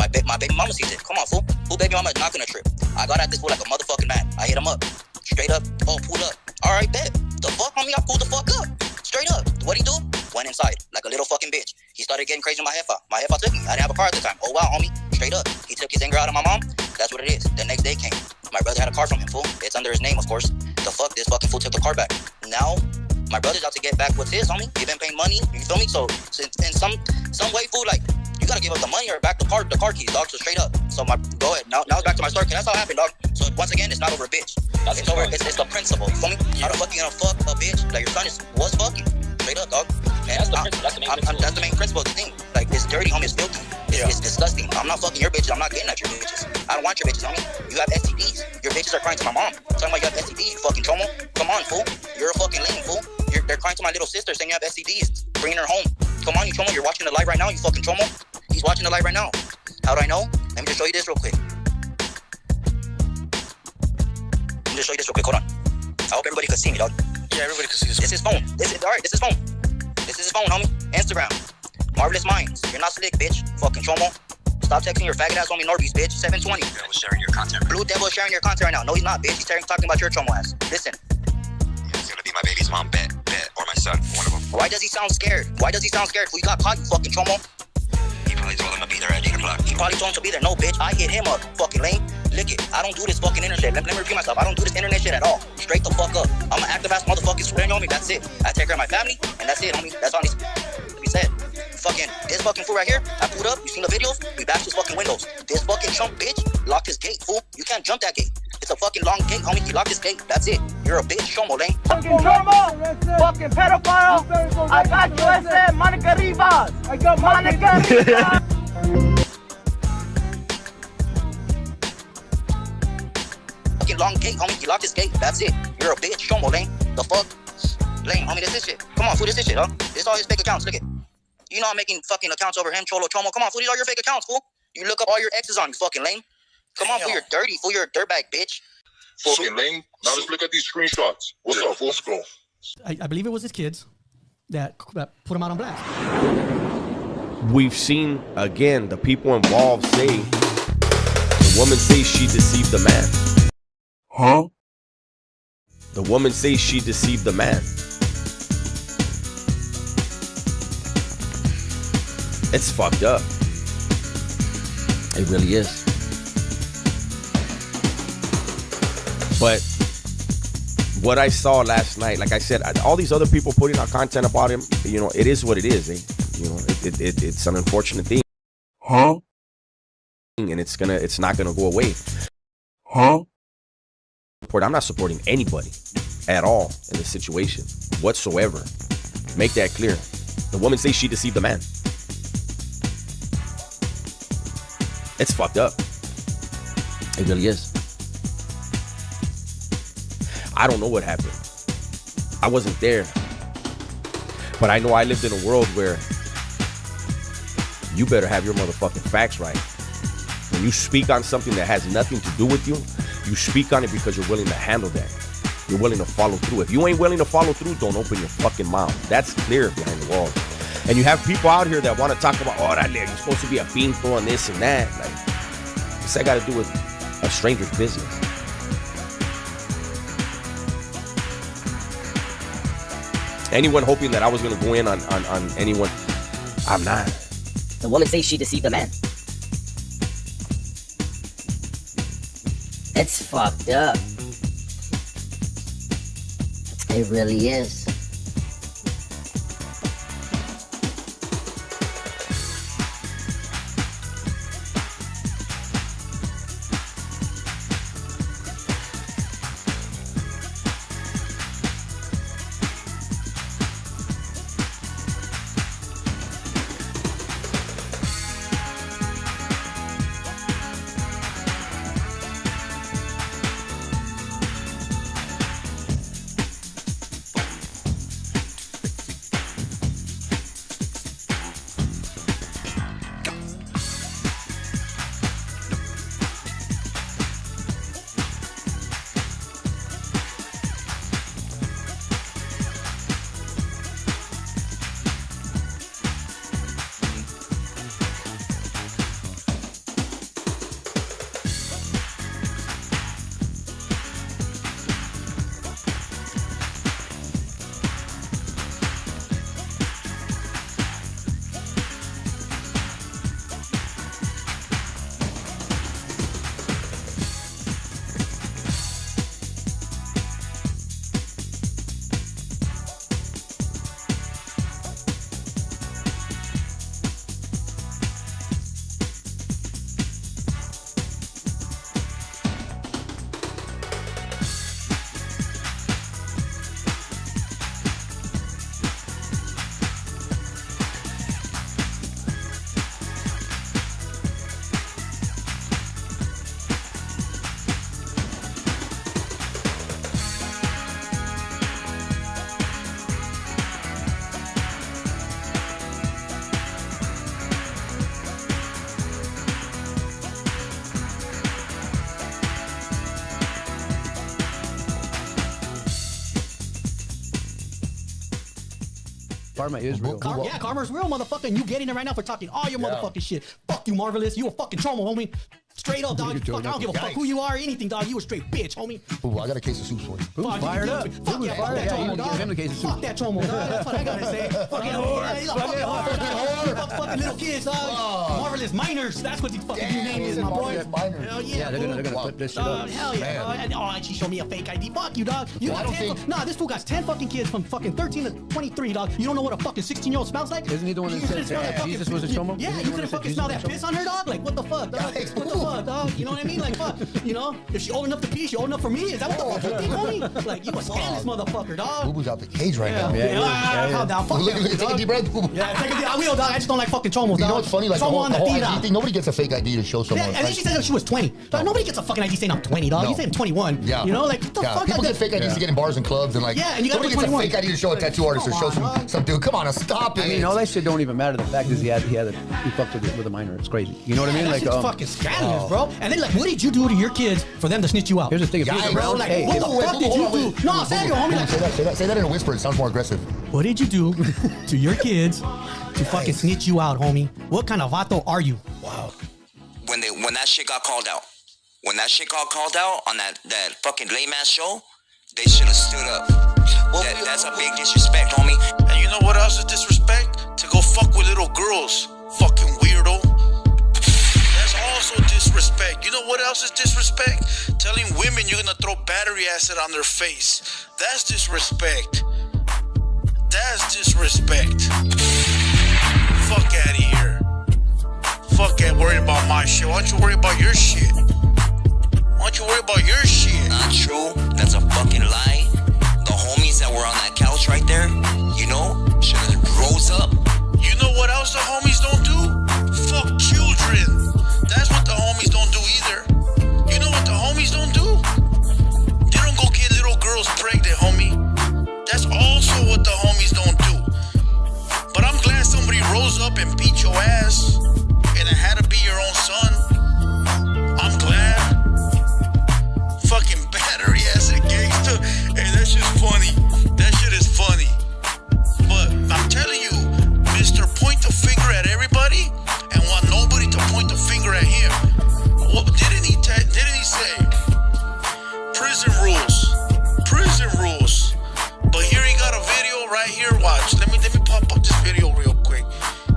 baby mama sees it. Come on, fool. Who baby mama is not gonna trip? I got at this fool like a motherfucking man. I hit him up. Straight up. Oh, pulled up. Alright, bet. The fuck, homie? I pulled the fuck up. Straight up. What'd he do? Went inside like a little fucking bitch. He started getting crazy with my hefa. My hefa took me. I didn't have a car at the time. Oh wow, homie. Straight up. He took his anger out of my mom. That's what it is. The next day came. My brother had a car from him, fool. It's under his name, of course. The fuck? This fucking fool took the car back. Now, my brother's out to get back what's his, homie. He been paying money. You feel me? So in some way, fool, like, you gotta give up the money or back the car keys, dog. So straight up. So go ahead. Now it's back to my story, cause that's how it happened, dog. So once again, it's not over a bitch. It's the principle. You feel me? How the fuck you gonna fuck a bitch that your son was fucking? Straight up, dog. And that's the main principle of the thing. Like, it's dirty, homie. It's filthy. It's disgusting. I'm not fucking your bitches. I'm not getting at your bitches. I don't want your bitches, homie. You have STDs. Your bitches are crying to my mom. Talking about you have STDs, you fucking chomo. Come on, fool. You're a fucking lame, fool. They're crying to my little sister saying you have STDs. Bringing her home. Come on, you chomo. You're watching the live right now, you fucking chomo. He's watching the live right now. How do I know? Let me just show you this real quick. Hold on. I hope everybody can see me, dog. Yeah, everybody can see this. This is his phone. This is his phone. This is his phone, homie. Instagram. Marvelous Minds. You're not slick, bitch. Fucking chomo. Stop texting your faggot ass homie Norby's, bitch. 720. Blue Devil sharing your content. Blue Devil sharing your content right now. No, he's not, bitch. He's talking about your chomo ass. Listen. It's gonna be my baby's mom, bet, or my son, one of them. Why does he sound scared? Well, you got caught, you fucking chomo. He probably told him to be there at 8 o'clock. He probably told him to be there. No, bitch. I hit him up. Fucking lame. Lick it. I don't do this fucking internet shit. Let me repeat myself. I don't do this internet shit at all. Straight the fuck up. I'm an active ass motherfucking swearing on me. That's it. I take care of my family, and that's it, homie. That's all needs to be said. Fucking this fucking fool right here. I pulled up. You seen the videos? We bashed his fucking windows. This fucking chump bitch locked his gate, fool. You can't jump that gate. It's a fucking long gate, homie. He locked his gate. That's it. You're a bitch, chomo, lame. Fucking chomo, fucking pedophile. I got you, Monica Rivas. I got Monica Rivas. fucking long gate, homie. You locked this gate. That's it. You're a bitch, chomo, lame. The fuck? Lame, homie, this shit. Come on, fool, this shit, huh? This all his fake accounts, look it. You know I'm making fucking accounts over him, cholo, chomo. Come on, fool, these are your fake accounts, fool. You look up all your exes on you, fucking lame. Come on, fool, you're dirty, fool, you're a dirtbag, bitch. Fucking lame. Now let's look at these screenshots. What's up, fool? Let's go. I believe it was his kids that put him out on blast. We've seen, again, the people involved say, the woman says she deceived the man. Huh? The woman says she deceived the man. It's fucked up. It really is. But what I saw last night, like I said, all these other people putting out content about him, you know, it is what it is. You know, it's an unfortunate thing. Huh? And it's not gonna go away. Huh? I'm not supporting anybody at all in this situation whatsoever. Make that clear. The woman says she deceived the man. It's fucked up. It really is. I don't know what happened. I wasn't there. But I know I lived in a world where you better have your motherfucking facts right. When you speak on something that has nothing to do with you, you speak on it because you're willing to handle that. You're willing to follow through. If you ain't willing to follow through, don't open your fucking mouth. That's clear behind the walls. And you have people out here that want to talk about, oh, you're supposed to be a pinto and this and that. Like, what's that got to do with a stranger's business? Anyone hoping that I was going to go in on anyone, I'm not. The woman says she deceived the man. It's fucked up. It really is. Karma is real. Yeah, karma's real, motherfucker. And you getting it right now for talking all your motherfucking shit. Fuck you, Marvelous. You a fucking chomo, homie. Straight up, dog. Fuck, I don't give a fuck who you are or anything, dog. You a straight bitch, homie. Ooh, I got a case of soup for you. Fuck, Fired up. Fuck yeah, fuck that chomo, dog. Give him the case of soup. Fuck that chomo, dog. That's what I gotta say. Fucking whore. He's a fucking whore. Fuck fucking little kids, dog. Marvelous minors. That's what the fucking new name is, my boy. Hell yeah. They're gonna flip this shit up. Hell yeah, dog. Oh, and she showed me a fake ID. Fuck you, dog. You got 10. Nah, this fool got 10 fucking kids from fucking 13 to 23, dog. You don't know what a fucking 16-year-old smells like? Isn't he the one that said Jesus was a chomo? Yeah, you couldn't fucking smell that piss on her, dog? Like, what the fuck, dog? What the fuck, dog? You know what I mean? Like, fuck. You know? If she old enough to pee, she old enough for me? Is that what the fuck you think, homie? Like, you a scandalous motherfucker, dog. Boo-boo's out the cage right now. Calm down. Fuck Look, take a deep breath. Yeah, take a deep. I will, dog. I just don't like fucking chomos, dog. You know what's funny? Like, the Chomo whole on the ID tira. thing, nobody gets a fake ID to show someone. Yeah, and then she said that she was 20. 20. Dog, nobody gets a fucking ID saying I'm 20, dog. No. You saying 21. Yeah. You know, like, what the fuck? People get fake IDs to get in bars and clubs and like. Yeah, and you gotta nobody be gets a 21. fake ID to show a tattoo artist or show some dude. Come on, now, stop it. I mean, all that shit don't even matter. The fact is he fucked with a minor. It's crazy. You know what I mean? That Like, shit's fucking scandalous, bro. And then, like, what did you do to your kids for them to snitch you out? Here's the thing. If he was bro, around, like, hey, what the fuck did you do? No, Samuel, homie. Like, Say that in a whisper. It sounds more aggressive. what did you do to your kids to fucking snitch you out, homie? What kind of vato are you? Wow. When that shit got called out, on that fucking lame ass show, they should have stood up. That's a big disrespect, homie. And you know what else is disrespect? To go fuck with little girls. Fucking weirdo. That's also disrespect. You know what else is disrespect? Telling women you're gonna throw battery acid on their face. That's disrespect. That's disrespect. Fuck out of here. Fuck that worrying about my shit. Why don't you worry about your shit? Why don't you worry about your shit? Not true. That's a fucking lie. The homies that were on that couch right there, you know, should have rose up. You know what else the homies don't do? Fuck children. That's what the homies don't do either. You know what the homies don't do? They don't go get little girls pregnant, homie. That's also what the homies don't do. But I'm glad somebody rose up and beat your ass, and it had to be your own son. I'm glad. Fucking battery acid gangster. Hey, that shit's funny. That shit is funny. But I'm telling you, Mr. Point the finger at everybody and want nobody to point the finger at him. What didn't he say? Prison rules. Prison rules. But here he got a video right here. Watch. Let me pop up this video real quick.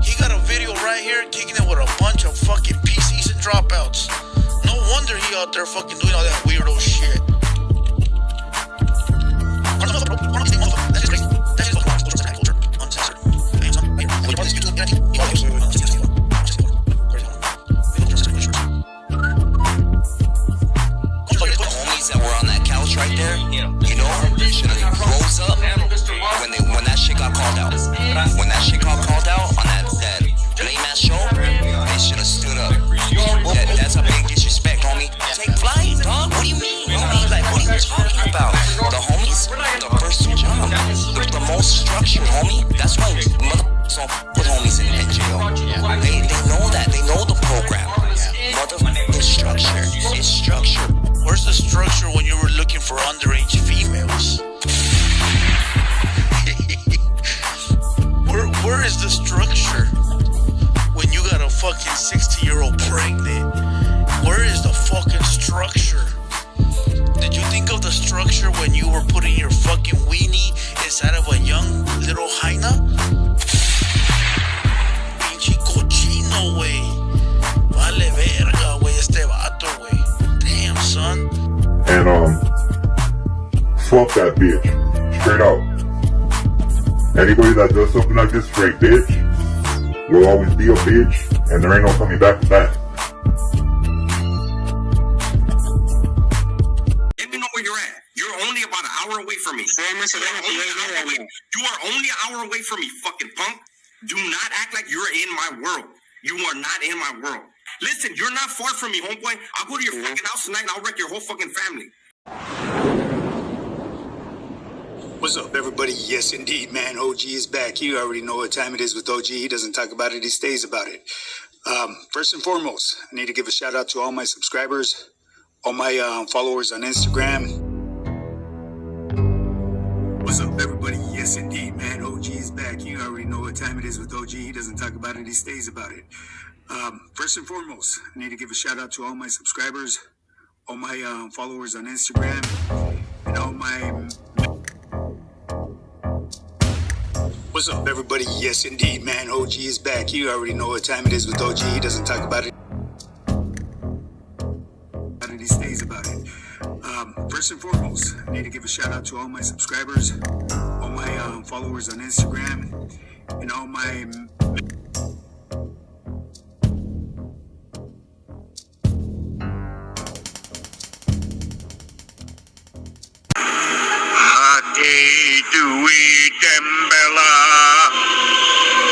He got a video right here kicking it with a bunch of fucking PCs and dropouts. No wonder he out there fucking doing all that weirdo shit. The homies that were on that couch right there, you know, should have rose up when that shit got called out. When that shit got called out on that lame ass show, they should have stood up. That's a big disrespect, homie. Take flight, dog. What do you mean, homie? Like, what are you talking about? The homies, the first two jump, the most structured, homie. That's why motherfuckers don't put homies in jail. They know that. They know the program. Motherfucking structure. It's structure. Where's the structure when you were looking for underage females? Where is the structure when you got a fucking 60-year-old pregnant? Where is the fucking structure? Did you think of the structure when you were putting your fucking weenie inside of a young little hyena? Pinche cochino, wey. Vale verga, wey, este vato, wey. Damn, son. And fuck that bitch. Straight out. Anybody that does something like this straight bitch will always be a bitch, and there ain't no coming back from that. Let me know where you're at. You're only about an hour away from me. You are only an hour away from me, fucking punk. Do not act like you're in my world. You are not in my world. Listen, you're not far from me, homeboy. I'll go to your fucking house tonight and I'll wreck your whole fucking family. What's up, everybody? Yes, indeed, man. OG is back. You already know what time it is with OG. He doesn't talk about it, he stays about it. First and foremost, I need to give a shout out to all my subscribers, all my followers on Instagram. What's up, everybody? Yes, indeed, man. OG is back. You already know what time it is with OG. He doesn't talk about it, he stays about it. First and foremost, I need to give a shout out to all my subscribers, all my followers on Instagram, and all my... What's up, everybody? Yes, indeed, man. OG is back. You already know what time it is with OG. He doesn't talk about it. He stays about it. First and foremost, I need to give a shout out to all my subscribers, all my followers on Instagram, and all my...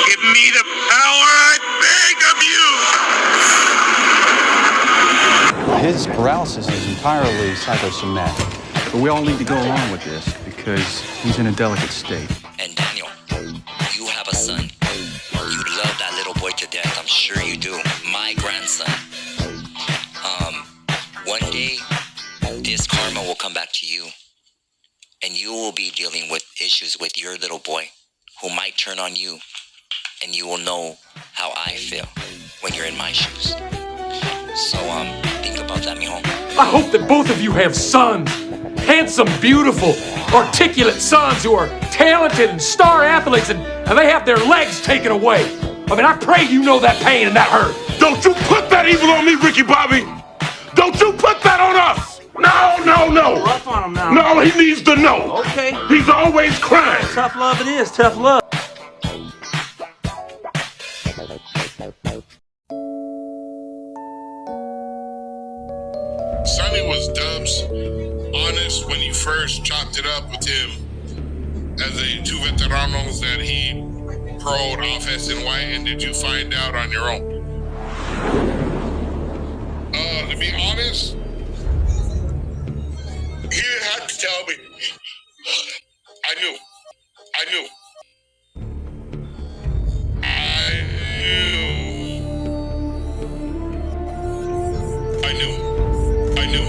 Give me the power, I beg of you! His paralysis is entirely psychosomatic. But we all need to go along with this because he's in a delicate state. And Daniel, you have a son. You love that little boy to death. I'm sure you do. My grandson. One day, this karma will come back to you. And you will be dealing with issues with your little boy who might turn on you. And you will know how I feel when you're in my shoes. So, think about that, mijo. I hope that both of you have sons. Handsome, beautiful, articulate sons who are talented and star athletes and they have their legs taken away. I mean, I pray you know that pain and that hurt. Don't you put that evil on me, Ricky Bobby! Don't you put that on us! No, no, no! Rough on him now. No, he needs to know. Okay. He's always crying. Tough love it is, tough love. Sonny was Dubs honest when you first chopped it up with him as a two veteranos that he pro'd off SNY, and did you find out on your own? To be honest, he didn't have to tell me. I knew. I knew. I knew. I knew.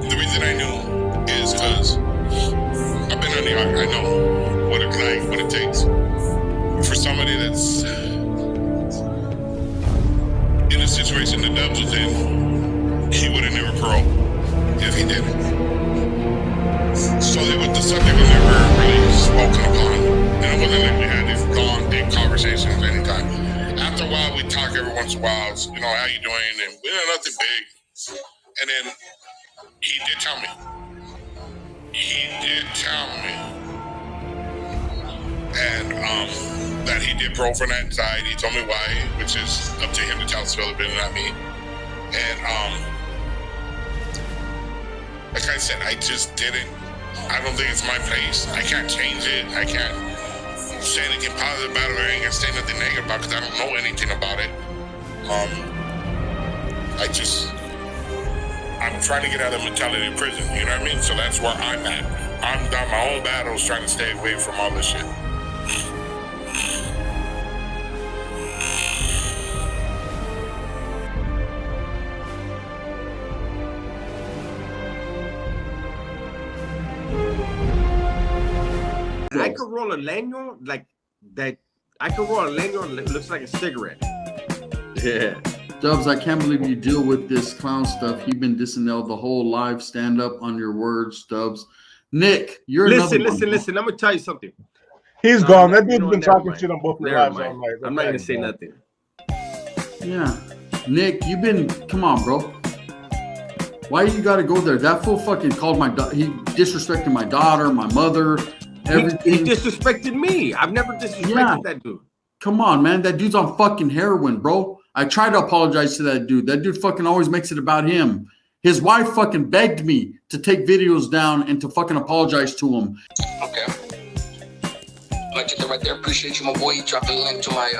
The reason I knew is because I've been on the arc. I know what it takes for somebody that's in a situation that Dubs was in. He would have never paroled if he didn't. So the subject was never really spoken upon, and it wasn't like we had these long, deep conversations anytime. After a while, we talk every once in a while, you know, how you doing, and we did nothing big. And then he did tell me. And that he did parole for that anxiety. He told me why, which is up to him to tell Sullivan, not me. And like I said, I just didn't. I don't think it's my place. I can't change it. I can't say anything positive about it, or I ain't gonna say nothing negative about it because I don't know anything about it. I'm trying to get out of the mentality of prison, you know what I mean? So that's where I'm at. I'm down my own battles trying to stay away from all this shit. I could roll a leño like that. I could roll a leño that looks like a cigarette. Yeah. Dubs, I can't believe you deal with this clown stuff. You've been dissing the whole live stand-up on your words, Dubs. Nick, you're listen. I'm gonna tell you something. He's gone. That dude's been talking shit on both their lives all night. I'm not gonna say nothing. Yeah. Nick, you've been, come on, bro. Why you gotta go there? That fool fucking called he disrespected my daughter, my mother, everything. He disrespected me. I've never disrespected that dude. Come on, man. That dude's on fucking heroin, bro. I tried to apologize to that dude. That dude fucking always makes it about him. His wife fucking begged me to take videos down and to fucking apologize to him. Okay. Like it right there. Appreciate you, my boy. You dropped a link to my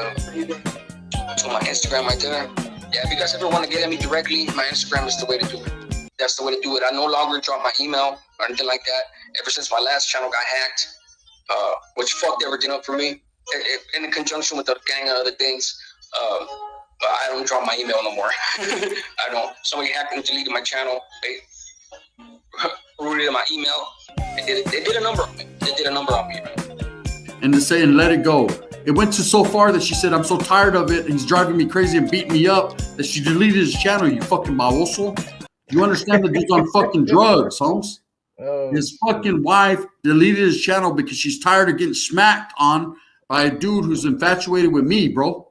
Instagram right there. Yeah, if you guys ever want to get at me directly, my Instagram is the way to do it. That's the way to do it. I no longer drop my email or anything like that. Ever since my last channel got hacked, which fucked everything up for me, in conjunction with the gang and other things, I don't drop my email no more. I don't. Somebody hacked and deleted my channel. They rooted my email. They did a number on me. They did a number on me, man. And to say and let it go. It went to so far that she said, I'm so tired of it. He's driving me crazy and beating me up that she deleted his channel, you fucking baboso. You understand the dude's on fucking drugs, Holmes? His fucking wife deleted his channel because she's tired of getting smacked on by a dude who's infatuated with me, bro.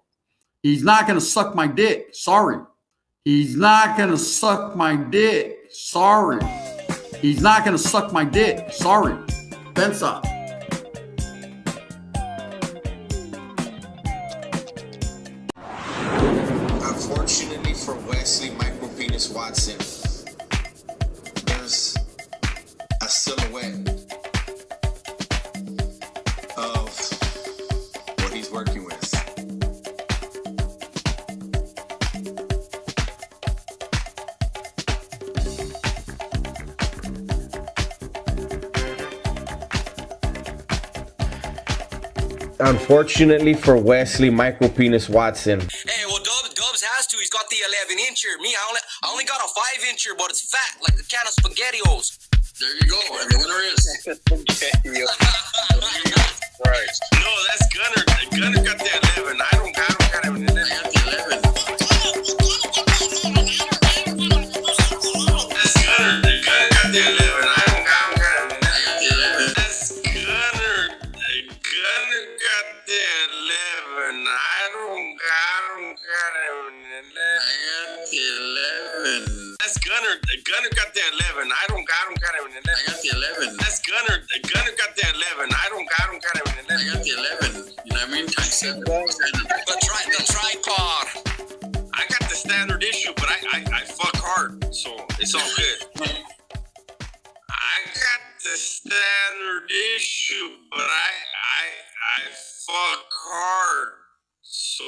He's not going to suck my dick. Sorry. He's not going to suck my dick. Sorry. He's not going to suck my dick. Sorry. Bensa. Unfortunately for Wesley Micropenis Watson, there's a silhouette of Unfortunately for Wesley Micro Penis Watson. Hey, well, Dubs has to. He's got the 11-incher. Me, I only got a 5-incher, but it's fat like a can of SpaghettiOs. There you go. And the winner is. Right. No, that's Gunner. Gunner got the 11. I don't got him in 11. I got the 11. That's Gunner. Gunner got the 11. I don't got him in 11. I got the 11. That's Gunner. Gunner got the 11. I don't got him in 11. I got the 11. That's Gunner. Gunner got the 11. I don't got him in 11. I got the 11. That's Gunner. Gunner got the 11. I don't got him in 11. I got the 11. You know what I mean? Times 7. The tripod. I got the standard issue, but I fuck hard, so it's all good. I got the standard issue, but I fuck hard, so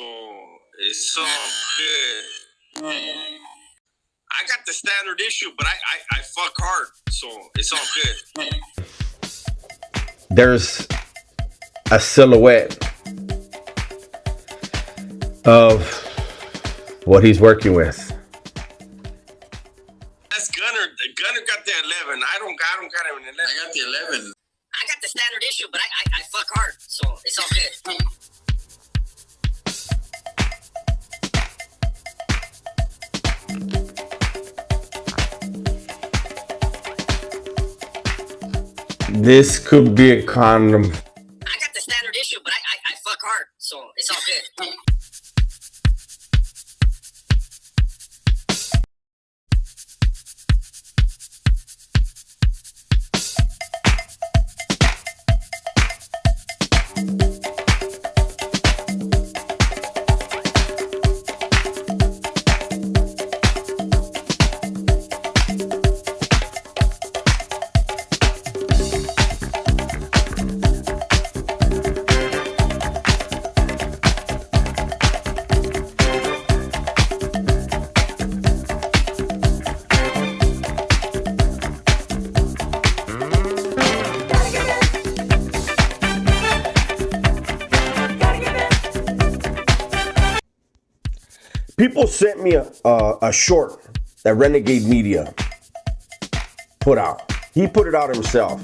it's all good. I got the standard issue, but I fuck hard, so it's all good. There's a silhouette of what he's working with. That's Gunner. Gunner got the 11. I don't got him in 11. I got the 11. I got the standard issue, but I fuck hard, so it's all good. This could be a condom. I got the standard issue, but I fuck hard, so it's all good. People sent me a short that Renegade Media put out. He put it out himself.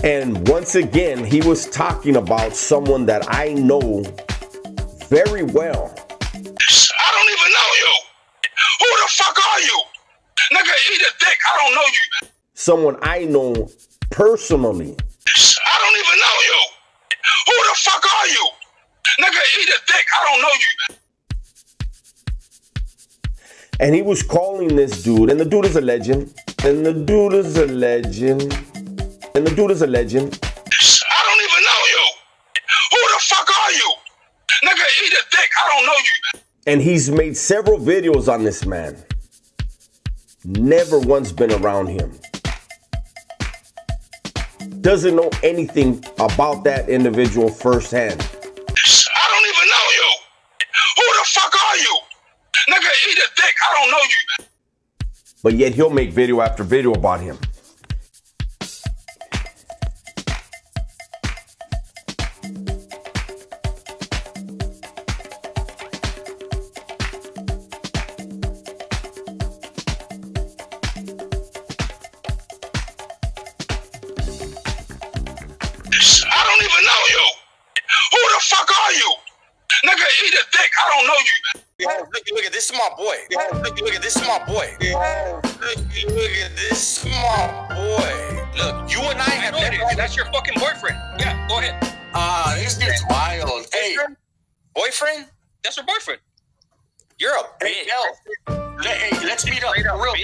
And once again, he was talking about someone that I know very well. I don't even know you. Who the fuck are you? Nigga, eat a dick. I don't know you. Someone I know personally. I don't even know you. Who the fuck are you? Nigga, eat a dick. I don't know you. And he was calling this dude, and the dude is a legend. And the dude is a legend. And the dude is a legend. I don't even know you. Who the fuck are you? Nigga, eat a dick. I don't know you. And he's made several videos on this man. Never once been around him. Doesn't know anything about that individual firsthand. I don't even know you. Who the fuck are you? Nigga, eat a dick. I don't know you. But yet he'll make video after video about him. I don't even know you. Who the fuck are you? Nigga, eat a dick. I don't know you. Look at this is my boy. Look at this is my boy. Look at this is my boy. Look, you and I have never. That's your fucking boyfriend. Yeah, go ahead. This dude's wild. Hey, Boyfriend? That's her boyfriend. You're a bitch. Hey, let's meet up. For real.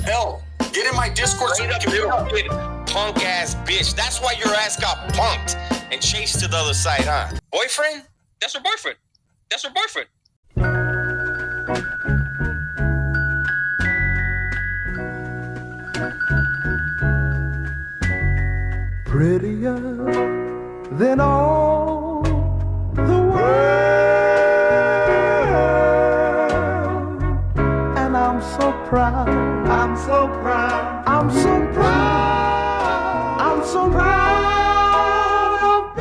L, get in my Discord so we can meet up. Punk ass bitch. That's why your ass got punked and chased to the other side, huh? Boyfriend? That's her boyfriend. That's her boyfriend. Prettier than all the world, and I'm so proud. I'm so proud. I'm so proud. I'm so proud of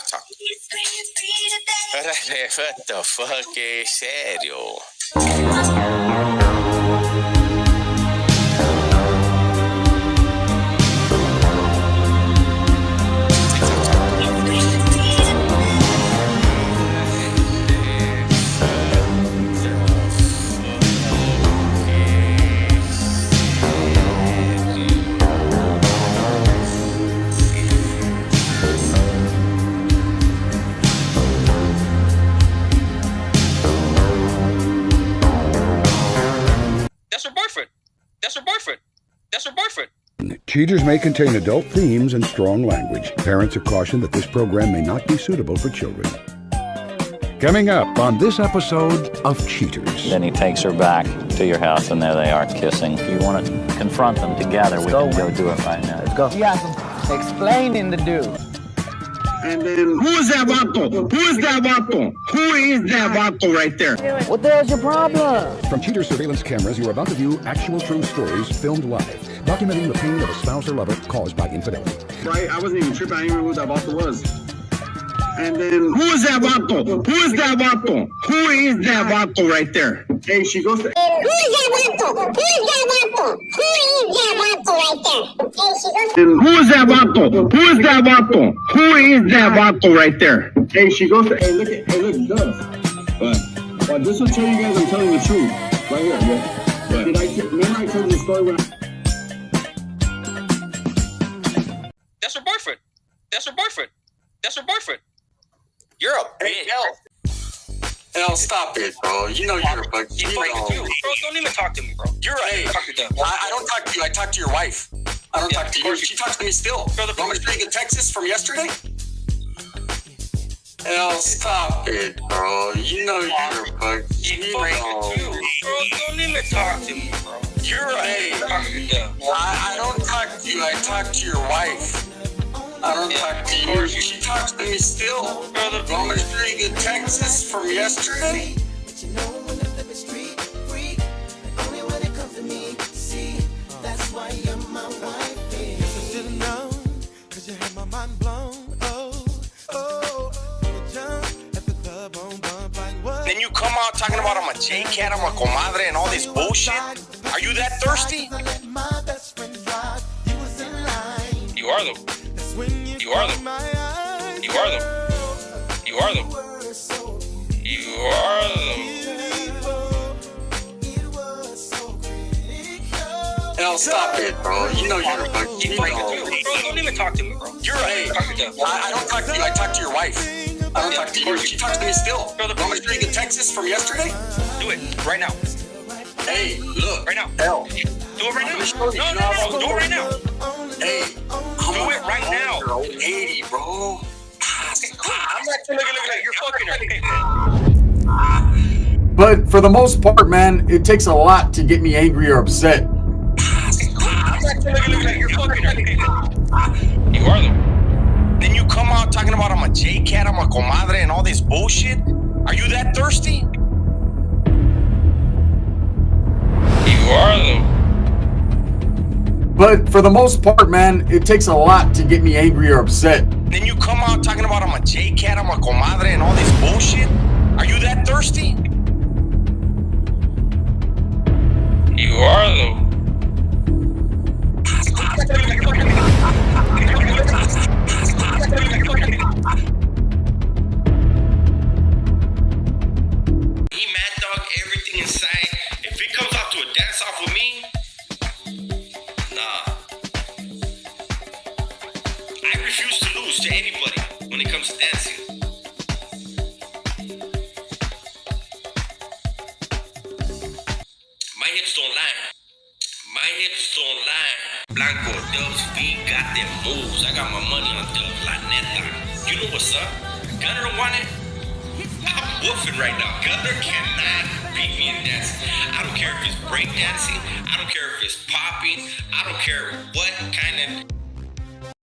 talk. What the fuck is serio? That's her boyfriend. That's her boyfriend. That's her boyfriend. Cheaters may contain adult themes and strong language. Parents are cautioned that this program may not be suitable for children. Coming up on this episode of Cheaters. Then he takes her back to your house, and there they are kissing. If you want to confront them together, we can go do it right now. Let's go. You got some explaining to do. And then, who's that vato? Who's that vato? Who is that vato right there? What the hell's your problem? From Cheater surveillance cameras, you are about to view actual true stories filmed live, documenting the pain of a spouse or lover caused by infidelity. Right? I wasn't even tripping. I didn't even know who that vato was. And then, who's that vato? Who's that vato? Who is that vato right there? Hey, she goes to... Who's that vato? Who's that vato? Who is that vato right there? Hey, she goes to... And who's that vato? Who's that vato? Who is that vato right there? Hey, she goes to... Hey, look, Tuff. But this will tell you guys I'm telling the truth. Right here, yeah. Remember I told you the story when... That's her boyfriend. That's her boyfriend. That's her boyfriend. You're a bitch. Hell, stop it, bro. You know you're a bug. Bro, don't even talk to me, bro. You're a... I don't talk to you. I talk to your wife. I don't talk to you. She talks to me still. Want me to bring in Texas from yesterday? Hell, stop it, bro. You know you're a bug. Bro, don't even talk to me, bro. You're a... I don't talk to you. I talk to your wife. I don't talk to you. She talks to me still. Want me to bring in Texas from yesterday? Then you come out talking about I'm a J-cat, I'm a comadre, and all this bullshit? Are you that thirsty? You are though. You are though. You are though. You are though. You are though. Hell, stop it, bro. You know you're a bug. Bro, don't even talk to me, bro. You're a... I don't talk to you. I talk to your wife. I don't talk to you. She talks to me still. Want me to bring in Texas from yesterday? Do it right now. Hey, look. Right now. Hell. Do it right now. No. Do it right now. Hey. Do it right now. You're 80, bro. I'm not look at you're fucking her. But for the most part, man, it takes a lot to get me angry or upset. I'm not look at you're fucking her. You are though. Then you come out talking about I'm a J-cat, I'm a comadre, and all this bullshit? Are you that thirsty? You are though. But for the most part, man, it takes a lot to get me angry or upset. Then you come out talking about I'm a J-cat, I'm a comadre, and all this bullshit? Are you that thirsty? You are though. He mad dog everything inside. If it comes out to a dance off with me, nah. I refuse to lose to anybody when it comes to dancing. My hips don't lie. My hips don't lie. Blanco, Dubs, we got them moves. I got my money on Dubs, la neta. You know what's up? Gunner want it? I'm woofing right now. Gunner cannot beat me in dancing. I don't care if it's break dancing. I don't care if it's popping. I don't care what kind of